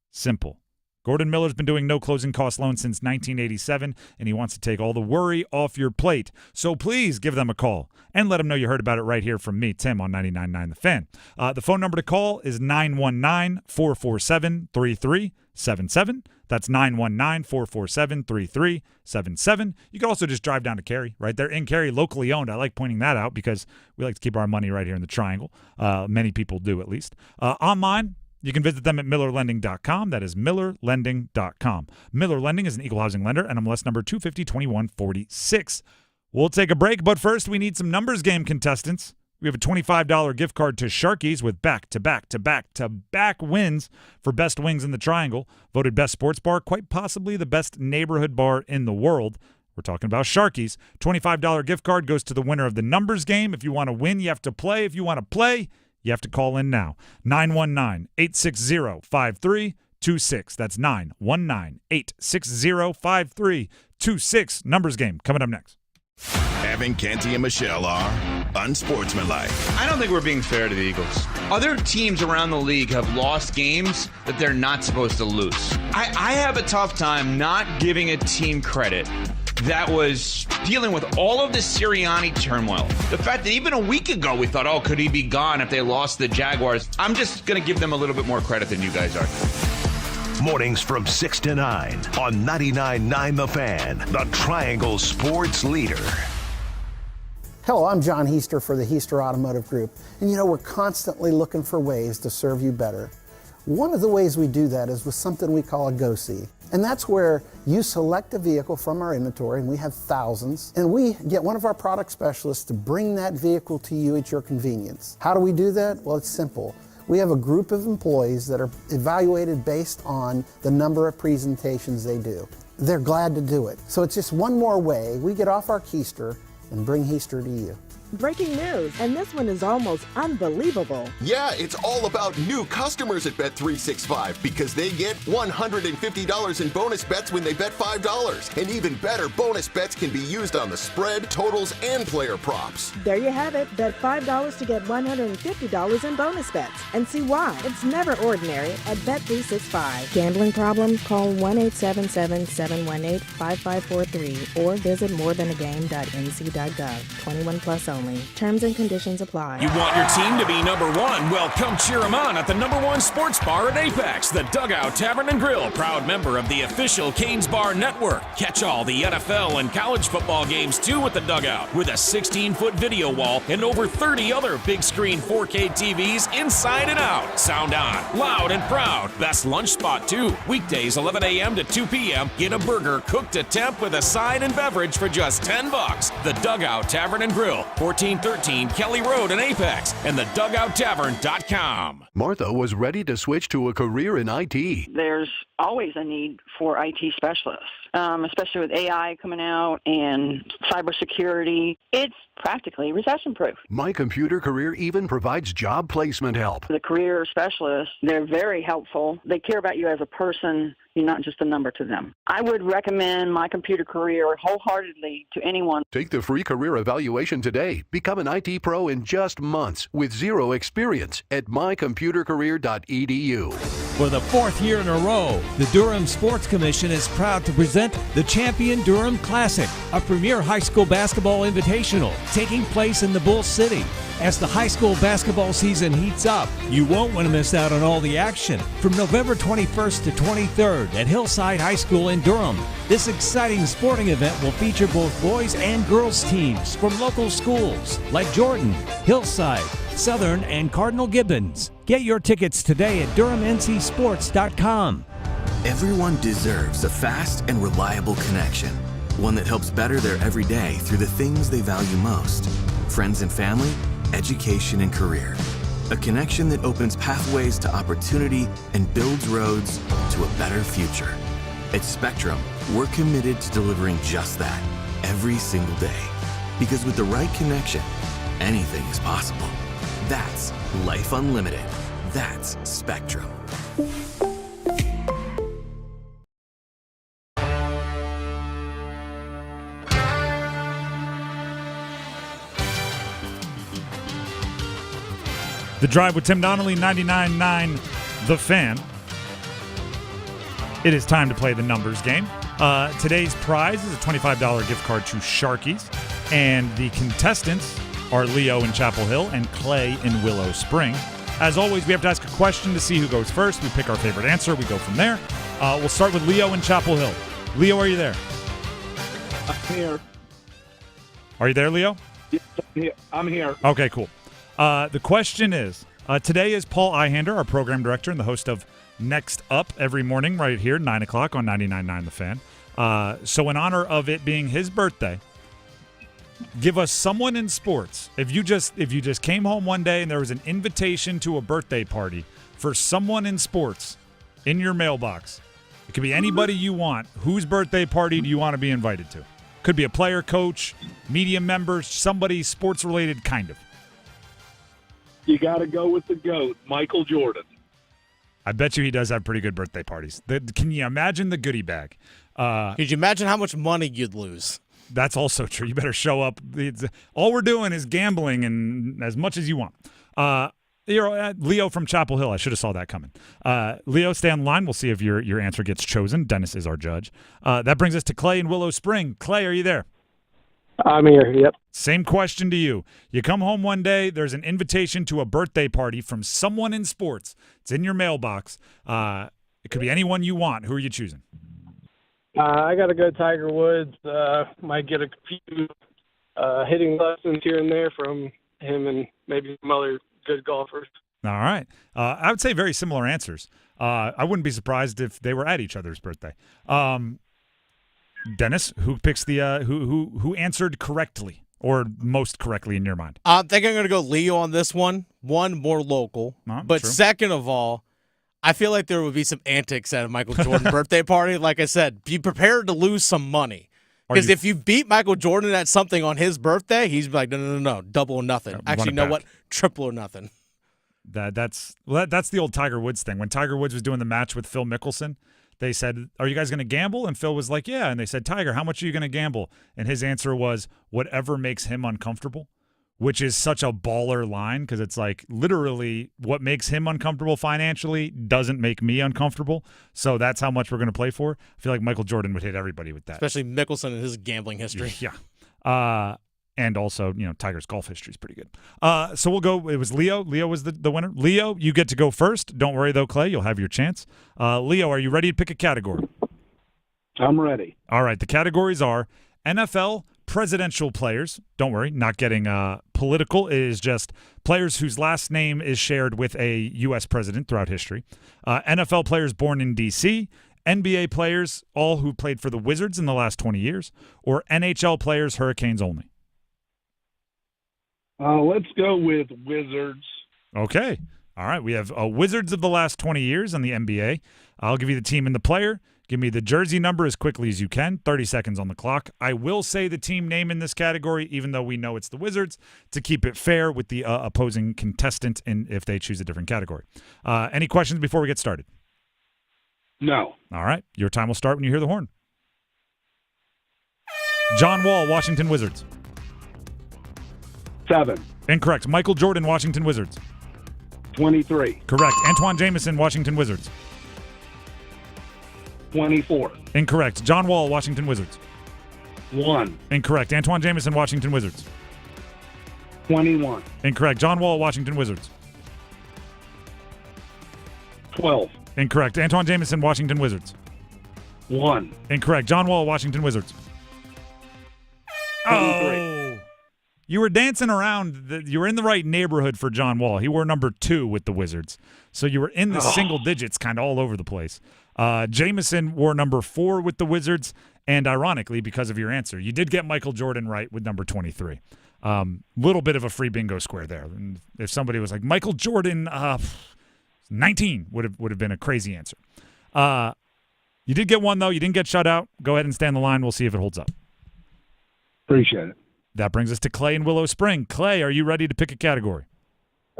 Speaker 7: simple. Gordon Miller's been doing no closing cost loans since 1987, and he wants to take all the worry off your plate. So please give them a call and let them know you heard about it right here from me, Tim, on 99.9 The Fan. The phone number to call is 919-447-3377. That's 919-447-3377. You can also just drive down to Cary, right? They're in Cary, locally owned. I like pointing that out because we like to keep our money right here in the Triangle. Many people do, at least. Online, you can visit them at millerlending.com. That is millerlending.com. Miller Lending is an equal housing lender, NMLS number 250-2146. We'll take a break, but first we need some numbers game contestants. We have a $25 gift card to Sharky's with back-to-back wins for best wings in the Triangle. Voted best sports bar, quite possibly the best neighborhood bar in the world. We're talking about Sharky's. $25 gift card goes to the winner of the numbers game. If you want to win, you have to play. If you want to play, you have to call in now. 919-860-5326. That's 919-860-5326. Numbers game coming up next.
Speaker 15: Evan, Canty, and Michelle are unsportsmanlike.
Speaker 16: I don't think we're being fair to the Eagles. Other teams around the league have lost games that they're not supposed to lose. I have a tough time not giving a team credit that was dealing with all of the Sirianni turmoil. The fact that even a week ago we thought, oh, could he be gone if they lost the Jaguars? I'm just going to give them a little bit more credit than you guys are.
Speaker 8: Mornings from 6 to 9 on 99.9 The Fan, the Triangle Sports Leader.
Speaker 17: Hello, I'm John Heister for the Heister Automotive Group. And we're constantly looking for ways to serve you better. One of the ways we do that is with something we call a Go-See. And that's where you select a vehicle from our inventory, and we have thousands, and we get one of our product specialists to bring that vehicle to you at your convenience. How do we do that? Well, it's simple. We have a group of employees that are evaluated based on the number of presentations they do. They're glad to do it. So it's just one more way we get off our keister and bring Heister to you.
Speaker 18: Breaking news, and this one is almost unbelievable.
Speaker 19: Yeah, it's all about new customers at Bet365 because they get $150 in bonus bets when they bet $5. And even better, bonus bets can be used on the spread, totals, and player props.
Speaker 18: There you have it. Bet $5 to get $150 in bonus bets. And see why. It's never ordinary at Bet365. Gambling problem? Call 1-877-718-5543 or visit morethanagame.nc.gov. 21 plus only. Terms and conditions apply.
Speaker 20: You want your team to be number one? Well, come cheer them on at the number one sports bar at Apex, the Dugout Tavern and Grill, proud member of the official Canes Bar Network. Catch all the NFL and college football games too at the Dugout, with a 16-foot video wall and over 30 other big screen 4K TVs inside and out. Sound on, loud and proud. Best lunch spot too. Weekdays 11 a.m. to 2 p.m. Get a burger cooked to temp with a side and beverage for just $10. The Dugout Tavern and Grill, 1413 Kelly Road in Apex, and the DugoutTavern.com.
Speaker 24: Martha was ready to switch to a career in IT.
Speaker 21: There's always a need for IT specialists, especially with AI coming out and cybersecurity. It's practically recession-proof.
Speaker 24: My Computer Career even provides job placement help.
Speaker 21: The career specialists, they're very helpful. They care about you as a person. You're not just a number to them. I would recommend My Computer Career wholeheartedly to anyone.
Speaker 24: Take the free career evaluation today. Become an IT pro in just months with zero experience at mycomputercareer.edu.
Speaker 22: For the fourth year in a row, the Durham Sports Commission is proud to present the Champion Durham Classic, a premier high school basketball invitational taking place in the Bull City. As the high school basketball season heats up, you won't want to miss out on all the action. From November 21st to 23rd at Hillside High School in Durham, this exciting sporting event will feature both boys and girls teams from local schools like Jordan, Hillside, Southern, and Cardinal Gibbons. Get your tickets today at DurhamNCSports.com.
Speaker 23: Everyone deserves a fast and reliable connection, one that helps better their everyday through the things they value most: friends and family, education and career. A connection that opens pathways to opportunity and builds roads to a better future. At Spectrum, we're committed to delivering just that. every single day. Because with the right connection, anything is possible. That's life unlimited. That's Spectrum.
Speaker 7: The Drive with Tim Donnelly, 99.9 The Fan. It is time to play the numbers game. Today's prize is a $25 gift card to Sharky's, and the contestants are Leo in Chapel Hill and Clay in Willow Spring. As always, we have to ask a question to see who goes first. We pick our favorite answer. We go from there. We'll start with Leo in Chapel Hill. Leo, are you there?
Speaker 2: I'm here.
Speaker 7: Are you there, Leo?
Speaker 2: Yes, I'm here.
Speaker 7: Okay, cool. The question is, today is Paul Ihander, our program director and the host of Next Up every morning right here, 9 o'clock on 99.9 The Fan. So in honor of it being his birthday, give us someone in sports. If you just came home one day and there was an invitation to a birthday party for someone in sports in your mailbox, it could be anybody you want. Whose birthday party do you want to be invited to? Could be a player, coach, media member, somebody sports-related kind of.
Speaker 2: You got to go with the GOAT, Michael Jordan.
Speaker 7: I bet you he does have pretty good birthday parties. Can you imagine the goodie bag?
Speaker 11: Could you imagine how much money you'd lose?
Speaker 7: That's also true. You better show up. All we're doing is gambling and as much as you want. Leo from Chapel Hill. I should have saw that coming. Leo, stay on the line. We'll see if your answer gets chosen. Dennis is our judge. That brings us to Clay in Willow Spring. Clay, are you there?
Speaker 2: I'm here, yep.
Speaker 7: Same question to you. You come home one day, there's an invitation to a birthday party from someone in sports. It's in your mailbox. It could be anyone you want. Who are you choosing?
Speaker 2: I got to go Tiger Woods. Might get a few hitting lessons here and there from him and maybe some other good golfers.
Speaker 7: All right. I would say very similar answers. I wouldn't be surprised if they were at each other's birthday. Dennis, who picks the who answered correctly or most correctly in your mind?
Speaker 11: I think I'm going to go Leo on this one. One, more local. But
Speaker 7: true.
Speaker 11: Second of all, I feel like there would be some antics at a Michael Jordan birthday party. Like I said, be prepared to lose some money. Because if you beat Michael Jordan at something on his birthday, he's like, no, double or nothing. Actually, you know what? Triple or nothing.
Speaker 7: That's the old Tiger Woods thing. When Tiger Woods was doing the match with Phil Mickelson, they said, "Are you guys going to gamble?" And Phil was like, "Yeah." And they said, "Tiger, how much are you going to gamble?" And his answer was, "Whatever makes him uncomfortable," which is such a baller line because it's like literally what makes him uncomfortable financially doesn't make me uncomfortable. So that's how much we're going to play for. I feel like Michael Jordan would hit everybody with that.
Speaker 11: Especially Mickelson and his gambling history.
Speaker 7: Yeah. And also, Tiger's golf history is pretty good. So we'll go. It was Leo. Leo was the winner. Leo, you get to go first. Don't worry, though, Clay. You'll have your chance. Leo, are you ready to pick a category?
Speaker 2: I'm ready.
Speaker 7: All right. The categories are NFL presidential players. Don't worry, not getting political. It is just players whose last name is shared with a U.S. president throughout history. NFL players born in D.C., NBA players, all who played for the Wizards in the last 20 years, or NHL players, Hurricanes only.
Speaker 2: Let's go with Wizards.
Speaker 7: Okay. All right. We have Wizards of the last 20 years on the NBA. I'll give you the team and the player. Give me the jersey number as quickly as you can. 30 seconds on the clock. I will say the team name in this category, even though we know it's the Wizards, to keep it fair with the opposing contestant and if they choose a different category. Any questions before we get started?
Speaker 2: No.
Speaker 7: All right. Your time will start when you hear the horn. John Wall, Washington Wizards.
Speaker 2: 7.
Speaker 7: Incorrect. Michael Jordan, Washington Wizards.
Speaker 2: 23.
Speaker 7: Correct. Antoine Jameson, Washington Wizards.
Speaker 2: 24.
Speaker 7: Incorrect. John Wall, Washington Wizards.
Speaker 2: 1.
Speaker 7: Incorrect. Antoine Jameson, Washington Wizards.
Speaker 2: 21.
Speaker 7: Incorrect. John Wall, Washington Wizards.
Speaker 2: 12.
Speaker 7: Incorrect. Antoine Jameson, Washington Wizards.
Speaker 2: 1.
Speaker 7: Incorrect. John Wall, Washington Wizards.
Speaker 2: 23.
Speaker 7: You were dancing around. You were in the right neighborhood for John Wall. He wore number 2 with the Wizards. So you were in the single digits kind of all over the place. Jameson wore number 4 with the Wizards. And ironically, because of your answer, you did get Michael Jordan right with number 23. Little bit of a free bingo square there. And if somebody was like, Michael Jordan, 19 would have been a crazy answer. You did get one, though. You didn't get shut out. Go ahead and stand the line. We'll see if it holds up.
Speaker 6: Appreciate it.
Speaker 7: That brings us to Clay in Willow Spring. Clay, are you ready to pick a category?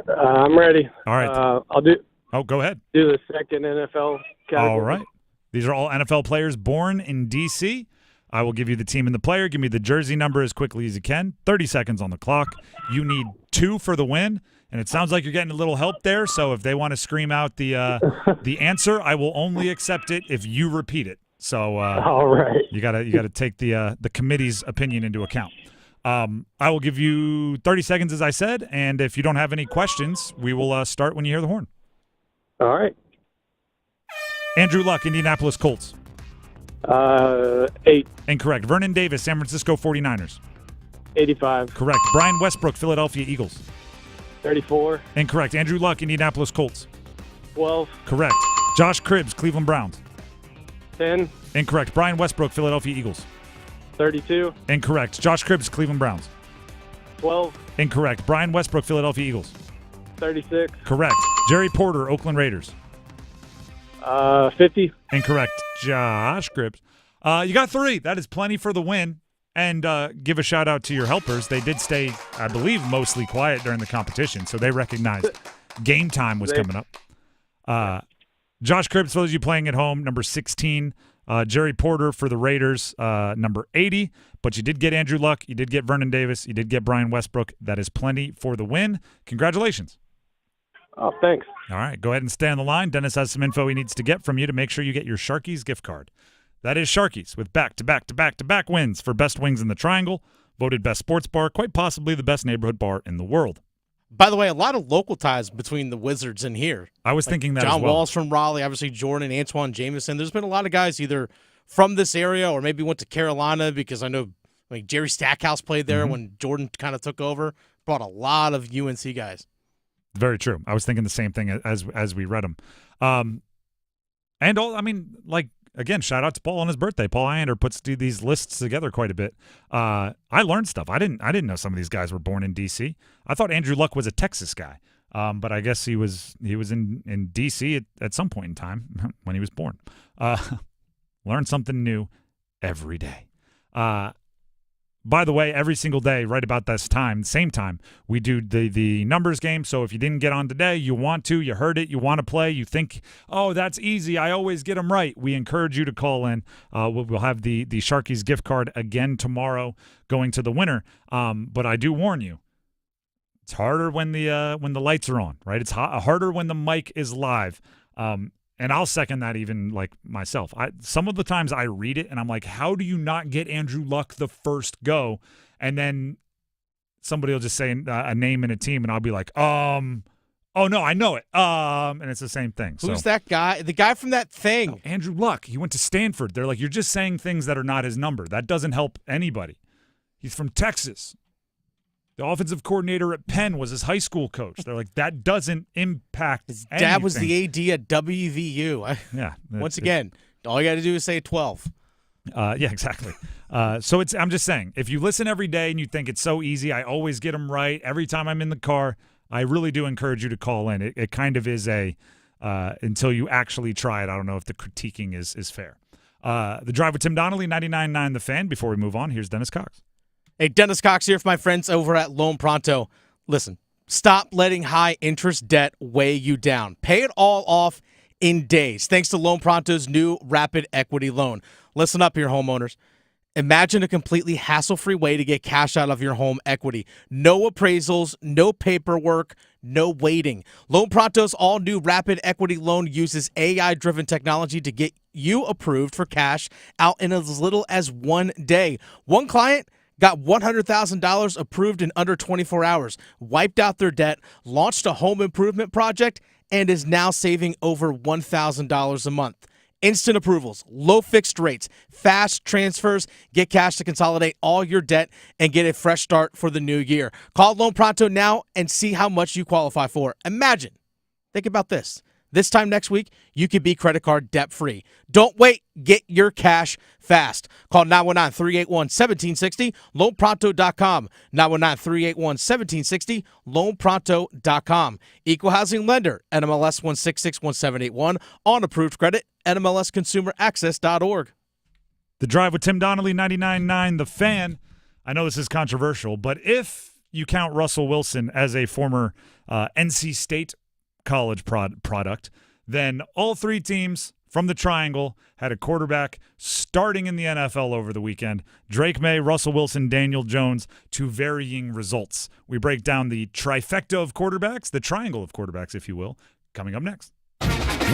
Speaker 2: I'm ready.
Speaker 7: All right.
Speaker 2: I'll do.
Speaker 7: Oh, go ahead.
Speaker 2: Do the second NFL category.
Speaker 7: All right. These are all NFL players born in D.C. I will give you the team and the player. Give me the jersey number as quickly as you can. 30 seconds on the clock. You need 2 for the win, and it sounds like you're getting a little help there. So if they want to scream out the answer, I will only accept it if you repeat it. So
Speaker 2: all right.
Speaker 7: You gotta take the committee's opinion into account. I will give you 30 seconds, as I said, and if you don't have any questions, we will start when you hear the horn.
Speaker 2: All right.
Speaker 7: Andrew Luck, Indianapolis Colts.
Speaker 2: 8.
Speaker 7: Incorrect. Vernon Davis, San Francisco 49ers.
Speaker 2: 85.
Speaker 7: Correct. Brian Westbrook, Philadelphia Eagles.
Speaker 2: 34.
Speaker 7: Incorrect. Andrew Luck, Indianapolis Colts.
Speaker 2: 12.
Speaker 7: Correct. Josh Cribbs, Cleveland Browns.
Speaker 2: 10.
Speaker 7: Incorrect. Brian Westbrook, Philadelphia Eagles.
Speaker 2: 32.
Speaker 7: Incorrect. Josh Cribbs, Cleveland Browns.
Speaker 2: 12.
Speaker 7: Incorrect. Brian Westbrook, Philadelphia Eagles.
Speaker 2: 36.
Speaker 7: Correct. Jerry Porter, Oakland Raiders.
Speaker 2: 50.
Speaker 7: Incorrect. Josh Cribbs. You got 3. That is plenty for the win. And give a shout out to your helpers. They did stay, I believe, mostly quiet during the competition, so they recognized game time was coming up. Josh Cribbs, for those of you playing at home, number 16. Jerry Porter for the Raiders, number 80. But you did get Andrew Luck. You did get Vernon Davis. You did get Brian Westbrook. That is plenty for the win. Congratulations.
Speaker 2: Oh, thanks.
Speaker 7: All right, go ahead and stay on the line. Dennis has some info he needs to get from you to make sure you get your Sharky's gift card. That is Sharky's with back-to-back-to-back-to-back wins for best wings in the Triangle, voted best sports bar, quite possibly the best neighborhood bar in the world.
Speaker 11: By the way, a lot of local ties between the Wizards and here.
Speaker 7: I was thinking that
Speaker 11: John
Speaker 7: as well.
Speaker 11: Wall's from Raleigh, obviously Jordan, Antoine Jameson. There's been a lot of guys either from this area or maybe went to Carolina because I know Jerry Stackhouse played there when Jordan kind of took over. Brought a lot of UNC guys.
Speaker 7: Very true. I was thinking the same thing as we read them. And all, I mean, like, again, shout out to Paul on his birthday. Paul Iander puts these lists together quite a bit. I learned stuff. I didn't know some of these guys were born in D.C. I thought Andrew Luck was a Texas guy, but I guess he was in D.C. at some point in time when he was born. Learn something new every day. By the way, every single day, right about this time, same time, we do the numbers game. So if you didn't get on today, you want to, you heard it, you want to play, you think, oh, that's easy, I always get them right. We encourage you to call in. We'll have the Sharky's gift card again tomorrow going to the winner. But I do warn you, it's harder when the lights are on, right? It's harder when the mic is live. And I'll second that even like myself. Some of the times I read it and I'm like, how do you not get Andrew Luck the first go? And then somebody will just say a name and a team and I'll be like, oh no, I know it. And it's the same thing.
Speaker 11: Who's that guy? The guy from that thing.
Speaker 7: Oh, Andrew Luck. He went to Stanford. They're like, you're just saying things that are not his number. That doesn't help anybody. He's from Texas. The offensive coordinator at Penn was his high school coach. They're like, that doesn't impact
Speaker 11: His dad was the AD at WVU.
Speaker 7: Yeah.
Speaker 11: Once again, all you got to do is say 12.
Speaker 7: Yeah, exactly. So I'm just saying, if you listen every day and you think it's so easy, I always get them right every time I'm in the car, I really do encourage you to call in. It kind of is until you actually try it, I don't know if the critiquing is fair. The Drive with Tim Donnelly, 99.9 The Fan. Before we move on, here's Dennis Cox.
Speaker 11: Hey, Dennis Cox here for my friends over at Loan Pronto. Listen, stop letting high-interest debt weigh you down. Pay it all off in days thanks to Loan Pronto's new Rapid Equity Loan. Listen up here, homeowners. Imagine a completely hassle-free way to get cash out of your home equity. No appraisals, no paperwork, no waiting. Loan Pronto's all-new Rapid Equity Loan uses AI-driven technology to get you approved for cash out in as little as 1 day. One client got $100,000 approved in under 24 hours, wiped out their debt, launched a home improvement project, and is now saving over $1,000 a month. Instant approvals, low fixed rates, fast transfers, get cash to consolidate all your debt and get a fresh start for the new year. Call Loan Pronto now and see how much you qualify for. Imagine, think about this. This time next week, you could be credit card debt-free. Don't wait. Get your cash fast. Call 919-381-1760, loanpronto.com, 919-381-1760, loanpronto.com. Equal housing lender, NMLS 1661781, on approved credit, NMLSconsumeraccess.org.
Speaker 7: The Drive with Tim Donnelly, 99.9 The Fan. I know this is controversial, but if you count Russell Wilson as a former NC State college product, then all three teams from the Triangle had a quarterback starting in the NFL over the weekend. Drake May, Russell Wilson, Daniel Jones, to varying results. We break down the trifecta of quarterbacks, the triangle of quarterbacks, if you will, coming up next.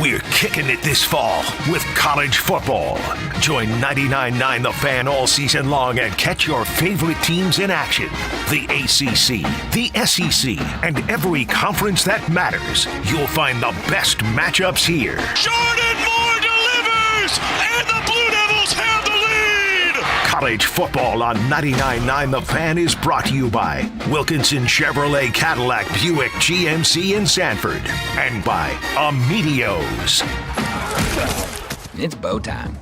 Speaker 8: We're kicking it this fall with college football. Join 99.9 The Fan all season long and catch your favorite teams in action. The ACC, the SEC, and every conference that matters. You'll find the best matchups here.
Speaker 5: Jordan Moore delivers, and the Blue Devils have the lead.
Speaker 8: College football on 99.9 The Fan is brought to you by Wilkinson Chevrolet Cadillac Buick GMC in Sanford and by Amedios.
Speaker 6: It's bow time.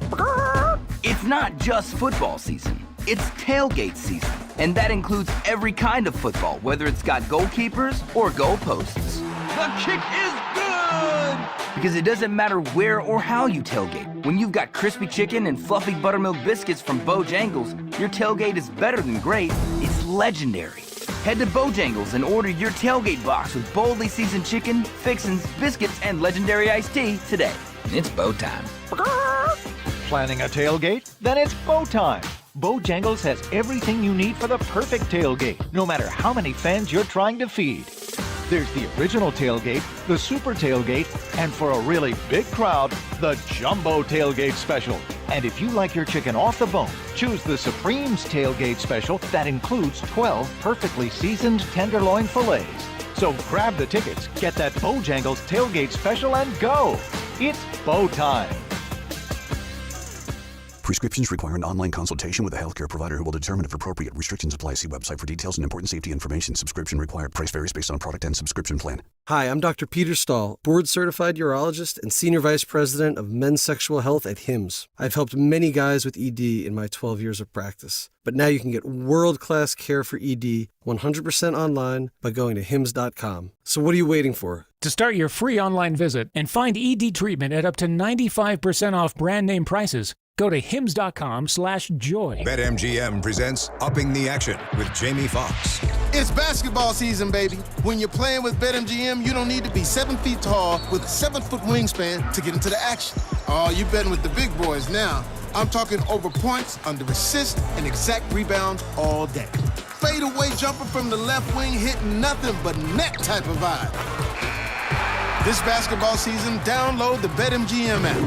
Speaker 6: It's not just football season. It's tailgate season. And that includes every kind of football, whether it's got goalkeepers or goalposts. The kick is good! Because it doesn't matter where or how you tailgate. When you've got crispy chicken and fluffy buttermilk biscuits from Bojangles, your tailgate is better than great. It's legendary. Head to Bojangles and order your tailgate box with boldly seasoned chicken, fixins, biscuits, and legendary iced tea today. It's bow time.
Speaker 9: Planning a tailgate? Then it's bow time. Bojangles has everything you need for the perfect tailgate, no matter how many fans you're trying to feed. There's the original tailgate, the super tailgate, and for a really big crowd, the jumbo tailgate special. And if you like your chicken off the bone, choose the Supreme's tailgate special that includes 12 perfectly seasoned tenderloin fillets. So grab the tickets, get that Bojangles tailgate special, and go. It's bow time.
Speaker 10: Prescriptions require an online consultation with a healthcare provider who will determine if appropriate. Restrictions apply. See website for details and important safety information. Subscription required. Price varies based on product and subscription plan.
Speaker 12: Hi, I'm Dr. Peter Stahl, board-certified urologist and senior vice president of men's sexual health at HIMSS. I've helped many guys with ED in my 12 years of practice. But now you can get world-class care for ED 100% online by going to HIMSS.com. So what are you waiting for?
Speaker 25: To start your free online visit and find ED treatment at up to 95% off brand name prices, go to hims.com/joy.
Speaker 26: BetMGM presents Upping the Action with Jamie Foxx.
Speaker 27: It's basketball season, baby. When you're playing with BetMGM, you don't need to be 7 feet tall with a 7-foot wingspan to get into the action. Oh, you're betting with the big boys now. I'm talking over points, under assist, and exact rebounds all day. Fade away jumper from the left wing hitting nothing but net type of vibe. This basketball season, download the BetMGM app.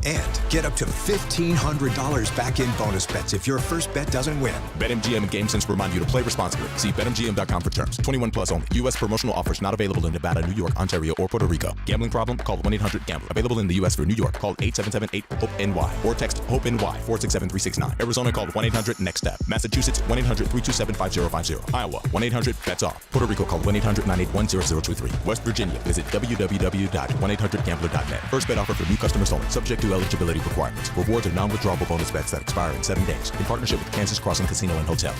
Speaker 26: And get up to $1,500 back in bonus bets if your first bet doesn't win.
Speaker 28: BetMGM and GameSense remind you to play responsibly. See BetMGM.com for terms. 21 plus only. U.S. promotional offers not available in Nevada, New York, Ontario, or Puerto Rico. Gambling problem? Call 1-800-GAMBLER. Available in the U.S. for New York. Call 877-8-HOPE-NY or text HOPE-NY 467-369. Arizona, call 1-800-NEXT-STEP. Massachusetts, 1-800-327-5050. Iowa, 1-800-BETS-OFF. Puerto Rico, call 1-800-981-0023. West Virginia, visit www.1800gambler.net. First bet offer for new customers only. Subject to eligibility requirements. Rewards are non-withdrawable bonus bets that expire in 7 days. In partnership with Kansas Crossing Casino and Hotel.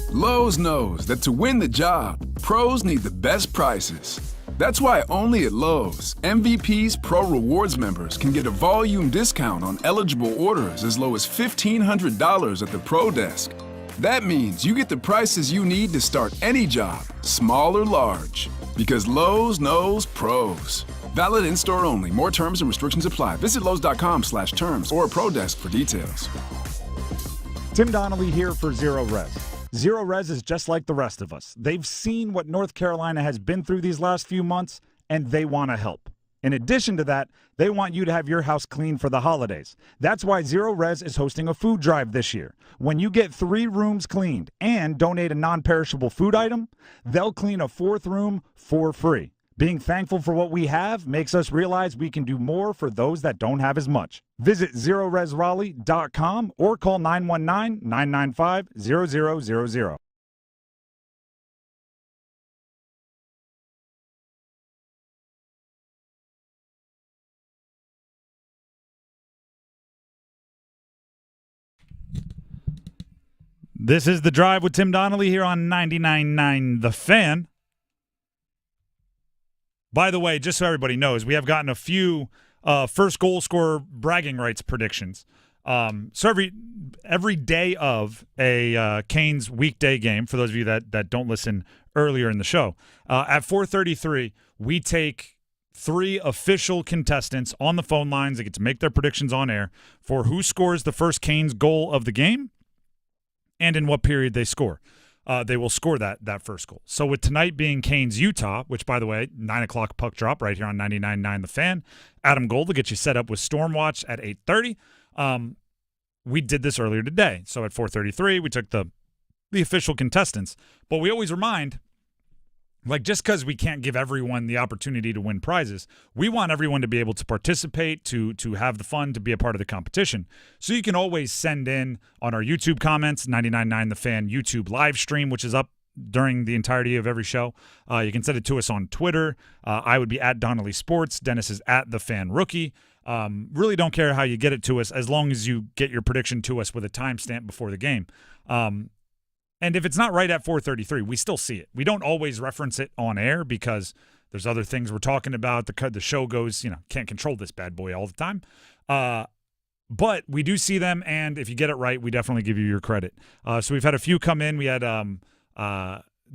Speaker 29: Lowe's knows that to win the job, pros need the best prices. That's why only at Lowe's, MVP's Pro Rewards members can get a volume discount on eligible orders as low as $1,500 at the Pro Desk. That means you get the prices you need to start any job, small or large. Because Lowe's knows pros. Valid in-store only. More terms and restrictions apply. Visit Lowe's.com/terms or a Pro Desk for details.
Speaker 7: Tim Donnelly here for Zero Res. Zero Res is just like the rest of us. They've seen what North Carolina has been through these last few months, and they want to help. In addition to that, they want you to have your house clean for the holidays. That's why Zero Res is hosting a food drive this year. When you get 3 rooms cleaned and donate a non-perishable food item, they'll clean a 4th room for free. Being thankful for what we have makes us realize we can do more for those that don't have as much. Visit ZeroResRaleigh.com or call 919-995-0000. This is The Drive with Tim Donnelly here on 99.9 The Fan. By the way, just so everybody knows, we have gotten a few first goal scorer bragging rights predictions. So every day of a Canes weekday game, for those of you that don't listen earlier in the show, at 4:33, we take 3 official contestants on the phone lines. They get to make their predictions on air for who scores the first Canes goal of the game and in what period they score. They will score that first goal. So with tonight being Canes-Utah, which, by the way, 9 o'clock puck drop right here on 99.9 The Fan, Adam Gold will get you set up with Stormwatch at 8:30. We did this earlier today. So at 4:33, we took the official contestants. But we always remind, like, just because we can't give everyone the opportunity to win prizes, we want everyone to be able to participate, to have the fun, to be a part of the competition. So you can always send in on our YouTube comments, 99.9 The Fan YouTube live stream, which is up during the entirety of every show. You can send it to us on Twitter. I would be at Donnelly Sports. Dennis is at The Fan Rookie. Really don't care how you get it to us, as long as you get your prediction to us with a timestamp before the game. And if it's not right at 4:33, we still see it. We don't always reference it on air because there's other things we're talking about. The show goes, can't control this bad boy all the time. But we do see them, and if you get it right, we definitely give you your credit. So we've had a few come in. We had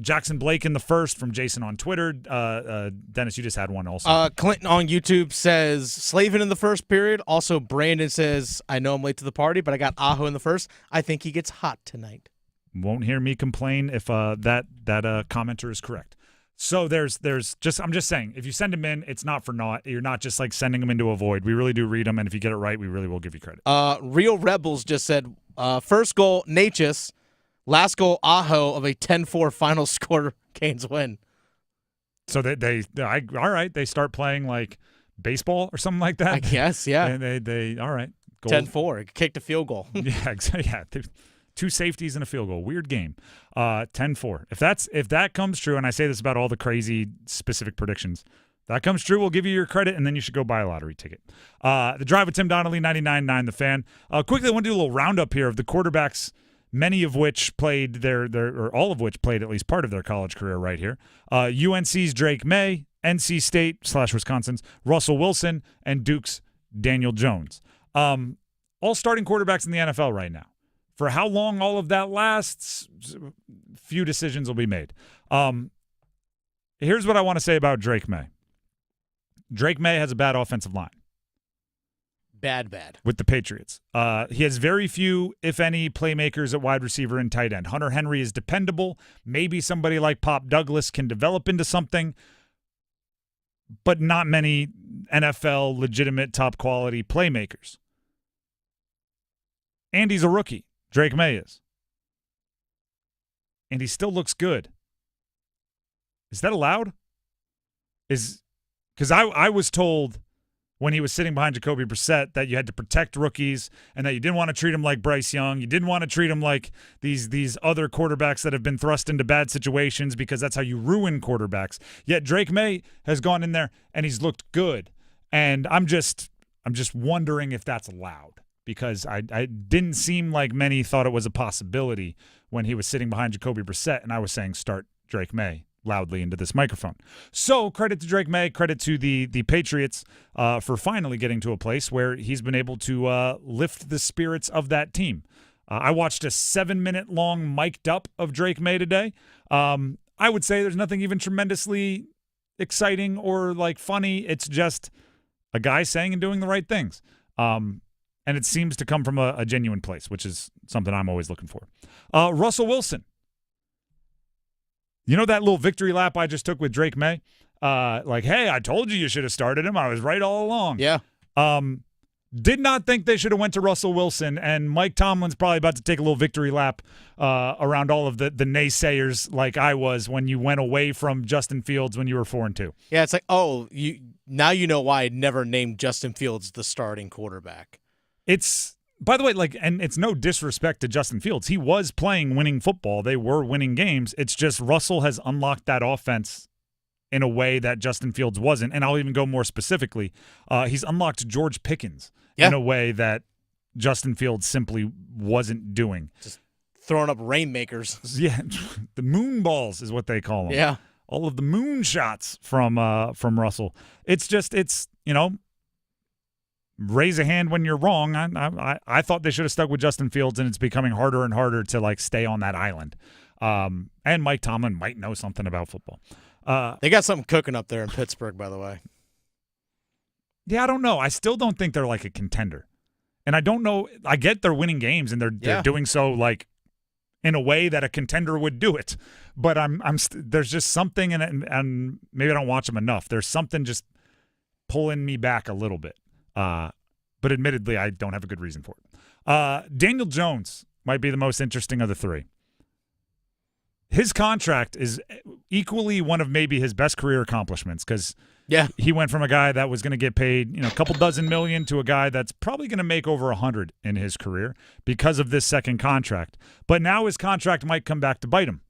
Speaker 7: Jackson Blake in the first from Jason on Twitter. Dennis, you just had one also.
Speaker 11: Clinton on YouTube says Slavin in the first period. Also, Brandon says, I know I'm late to the party, but I got Aho in the first. I think he gets hot tonight.
Speaker 7: Won't hear me complain if that commenter is correct. So I'm just saying, if you send them in, it's not for naught. You're not just like sending them into a void. We really do read them, and if you get it right, we really will give you credit.
Speaker 11: Real Rebels just said first goal Natchez, last goal Aho of a 10-4 final score. Canes win.
Speaker 7: So all right. They start playing like baseball or something like that.
Speaker 11: I guess, yeah.
Speaker 7: And they all right.
Speaker 11: 10-4, kicked a field goal.
Speaker 7: Yeah, exactly. Yeah. 2 safeties and a field goal. Weird game. 10-4. If that comes true, and I say this about all the crazy specific predictions, that comes true, we'll give you your credit, and then you should go buy a lottery ticket. The Drive with Tim Donnelly, 99.9 The Fan. Quickly, I want to do a little roundup here of the quarterbacks, many of which played or all of which played at least part of their college career right here. UNC's Drake May, NC State / Wisconsin's Russell Wilson, and Duke's Daniel Jones. All starting quarterbacks in the NFL right now. For how long all of that lasts, few decisions will be made. Here's what I want to say about Drake May. Drake May has a bad offensive line.
Speaker 11: Bad.
Speaker 7: With the Patriots. He has very few, if any, playmakers at wide receiver and tight end. Hunter Henry is dependable. Maybe somebody like Pop Douglas can develop into something, but not many NFL legitimate top quality playmakers. And he's a rookie. Drake May is. And he still looks good. Is that allowed? Because I was told when he was sitting behind Jacoby Brissett that you had to protect rookies and that you didn't want to treat him like Bryce Young. You didn't want to treat him like these other quarterbacks that have been thrust into bad situations because that's how you ruin quarterbacks. Yet Drake May has gone in there and he's looked good. And I'm just wondering if that's allowed. Because I didn't seem like many thought it was a possibility when he was sitting behind Jacoby Brissett, and I was saying start Drake May loudly into this microphone. So credit to Drake May, credit to the Patriots for finally getting to a place where he's been able to lift the spirits of that team. I watched a 7-minute long mic'd up of Drake May today. I would say there's nothing even tremendously exciting or like funny. It's just a guy saying and doing the right things. And it seems to come from a genuine place, which is something I'm always looking for. Russell Wilson. You know that little victory lap I just took with Drake May? Like, hey, I told you should have started him. I was right all along.
Speaker 11: Yeah.
Speaker 7: Did not think they should have went to Russell Wilson, and Mike Tomlin's probably about to take a little victory lap around all of the naysayers like I was when you went away from Justin Fields when you were 4-2.
Speaker 11: Yeah, it's like, now you know why I never named Justin Fields the starting quarterback.
Speaker 7: It's, by the way, and it's no disrespect to Justin Fields. He was playing winning football. They were winning games. It's just Russell has unlocked that offense in a way that Justin Fields wasn't. And I'll even go more specifically. He's unlocked George Pickens in a way that Justin Fields simply wasn't doing.
Speaker 11: Just throwing up rainmakers.
Speaker 7: Yeah, the moon balls is what they call them.
Speaker 11: Yeah.
Speaker 7: All of the moon shots from Russell. It's raise a hand when you're wrong. I thought they should have stuck with Justin Fields, and it's becoming harder and harder to like stay on that island. And Mike Tomlin might know something about football.
Speaker 11: They got something cooking up there in Pittsburgh, by the way.
Speaker 7: Yeah, I don't know. I still don't think they're like a contender. And I don't know. I get they're winning games, and they're doing so like in a way that a contender would do it. But there's just something in it, and maybe I don't watch them enough. There's something just pulling me back a little bit. But admittedly, I don't have a good reason for it. Daniel Jones might be the most interesting of the three. His contract is equally one of maybe his best career accomplishments because he went from a guy that was going to get paid a couple dozen million to a guy that's probably going to make over 100 in his career because of this second contract. But now his contract might come back to bite him.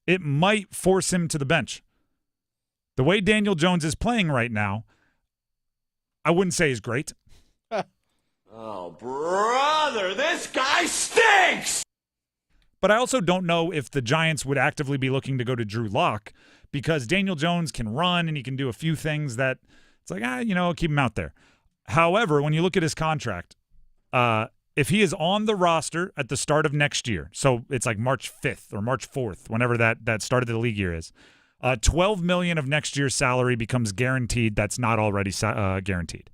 Speaker 7: It might force him to the bench. The way Daniel Jones is playing right now, I wouldn't say is great.
Speaker 1: Oh, brother, this guy stinks!
Speaker 7: But I also don't know if the Giants would actively be looking to go to Drew Lock because Daniel Jones can run and he can do a few things that it's like, keep him out there. However, when you look at his contract, if he is on the roster at the start of next year, so it's like March 5th or March 4th, whenever that start of the league year is, $12 million of next year's salary becomes guaranteed. That's not already guaranteed.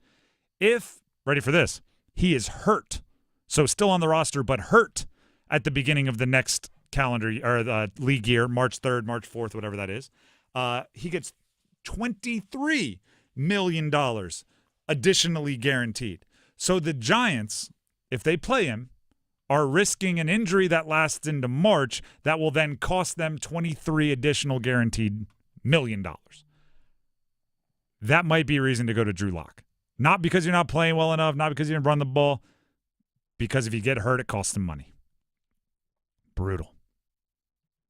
Speaker 7: If, ready for this, he is hurt, so still on the roster but hurt at the beginning of the next calendar or league year, March 3rd, March 4th, whatever that is, he gets $23 million additionally guaranteed. So the Giants, if they play him, are risking an injury that lasts into March that will then cost them $23 additional guaranteed $million. That might be a reason to go to Drew Lock. Not because you're not playing well enough, not because you didn't run the ball, because if you get hurt, it costs them money. Brutal.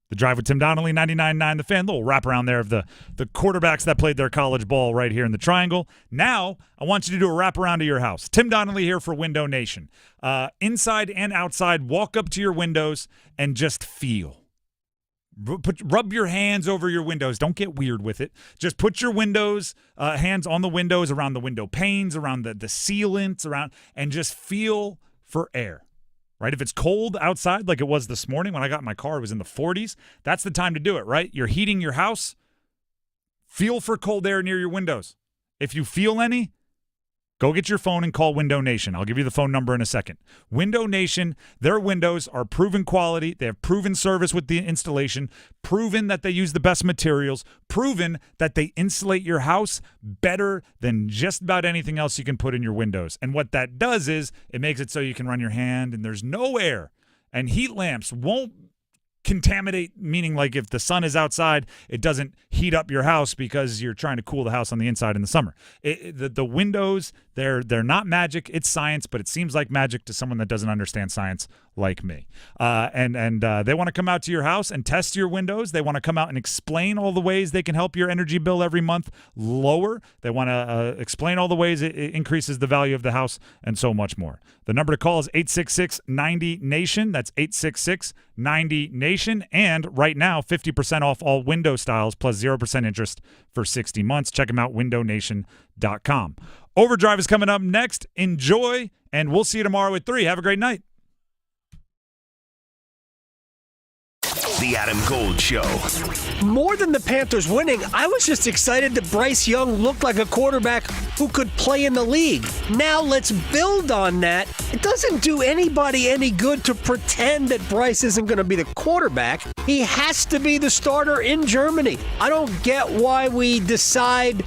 Speaker 7: The Drive with Tim Donnelly, 99.9 The Fan. Little wraparound there of the quarterbacks that played their college ball right here in the Triangle. Now, I want you to do a wraparound to your house. Tim Donnelly here for Window Nation. Inside and outside, walk up to your windows and just feel. Rub your hands over your windows. Don't get weird with it. Just put your hands on the windows, around the window panes, around the sealants, and just feel for air. Right? If it's cold outside like it was this morning when I got in my car, it was in the 40s. That's the time to do it, right? You're heating your house. Feel for cold air near your windows. If you feel any, go get your phone and call Window Nation. I'll give you the phone number in a second. Window Nation, their windows are proven quality. They have proven service with the installation, proven that they use the best materials, proven that they insulate your house better than just about anything else you can put in your windows. And what that does is it makes it so you can run your hand and there's no air. And heat lamps won't contaminate, meaning like if the sun is outside, it doesn't heat up your house because you're trying to cool the house on the inside in the summer. The windows, they're not magic. It's science, but it seems like magic to someone that doesn't understand science like me. And they want to come out to your house and test your windows. They want to come out and explain all the ways they can help your energy bill every month lower. They want to explain all the ways it increases the value of the house and so much more. The number to call is 866-90-NATION. That's 866-90-NATION. And right now, 50% off all window styles plus 0% interest for 60 months. Check them out, windownation.com. Overdrive is coming up next. Enjoy, and we'll see you tomorrow at 3. Have a great night.
Speaker 8: The Adam Gold Show.
Speaker 3: More than the Panthers winning, I was just excited that Bryce Young looked like a quarterback who could play in the league. Now let's build on that. It doesn't do anybody any good to pretend that Bryce isn't going to be the quarterback. He has to be the starter in Germany. I don't get why we decide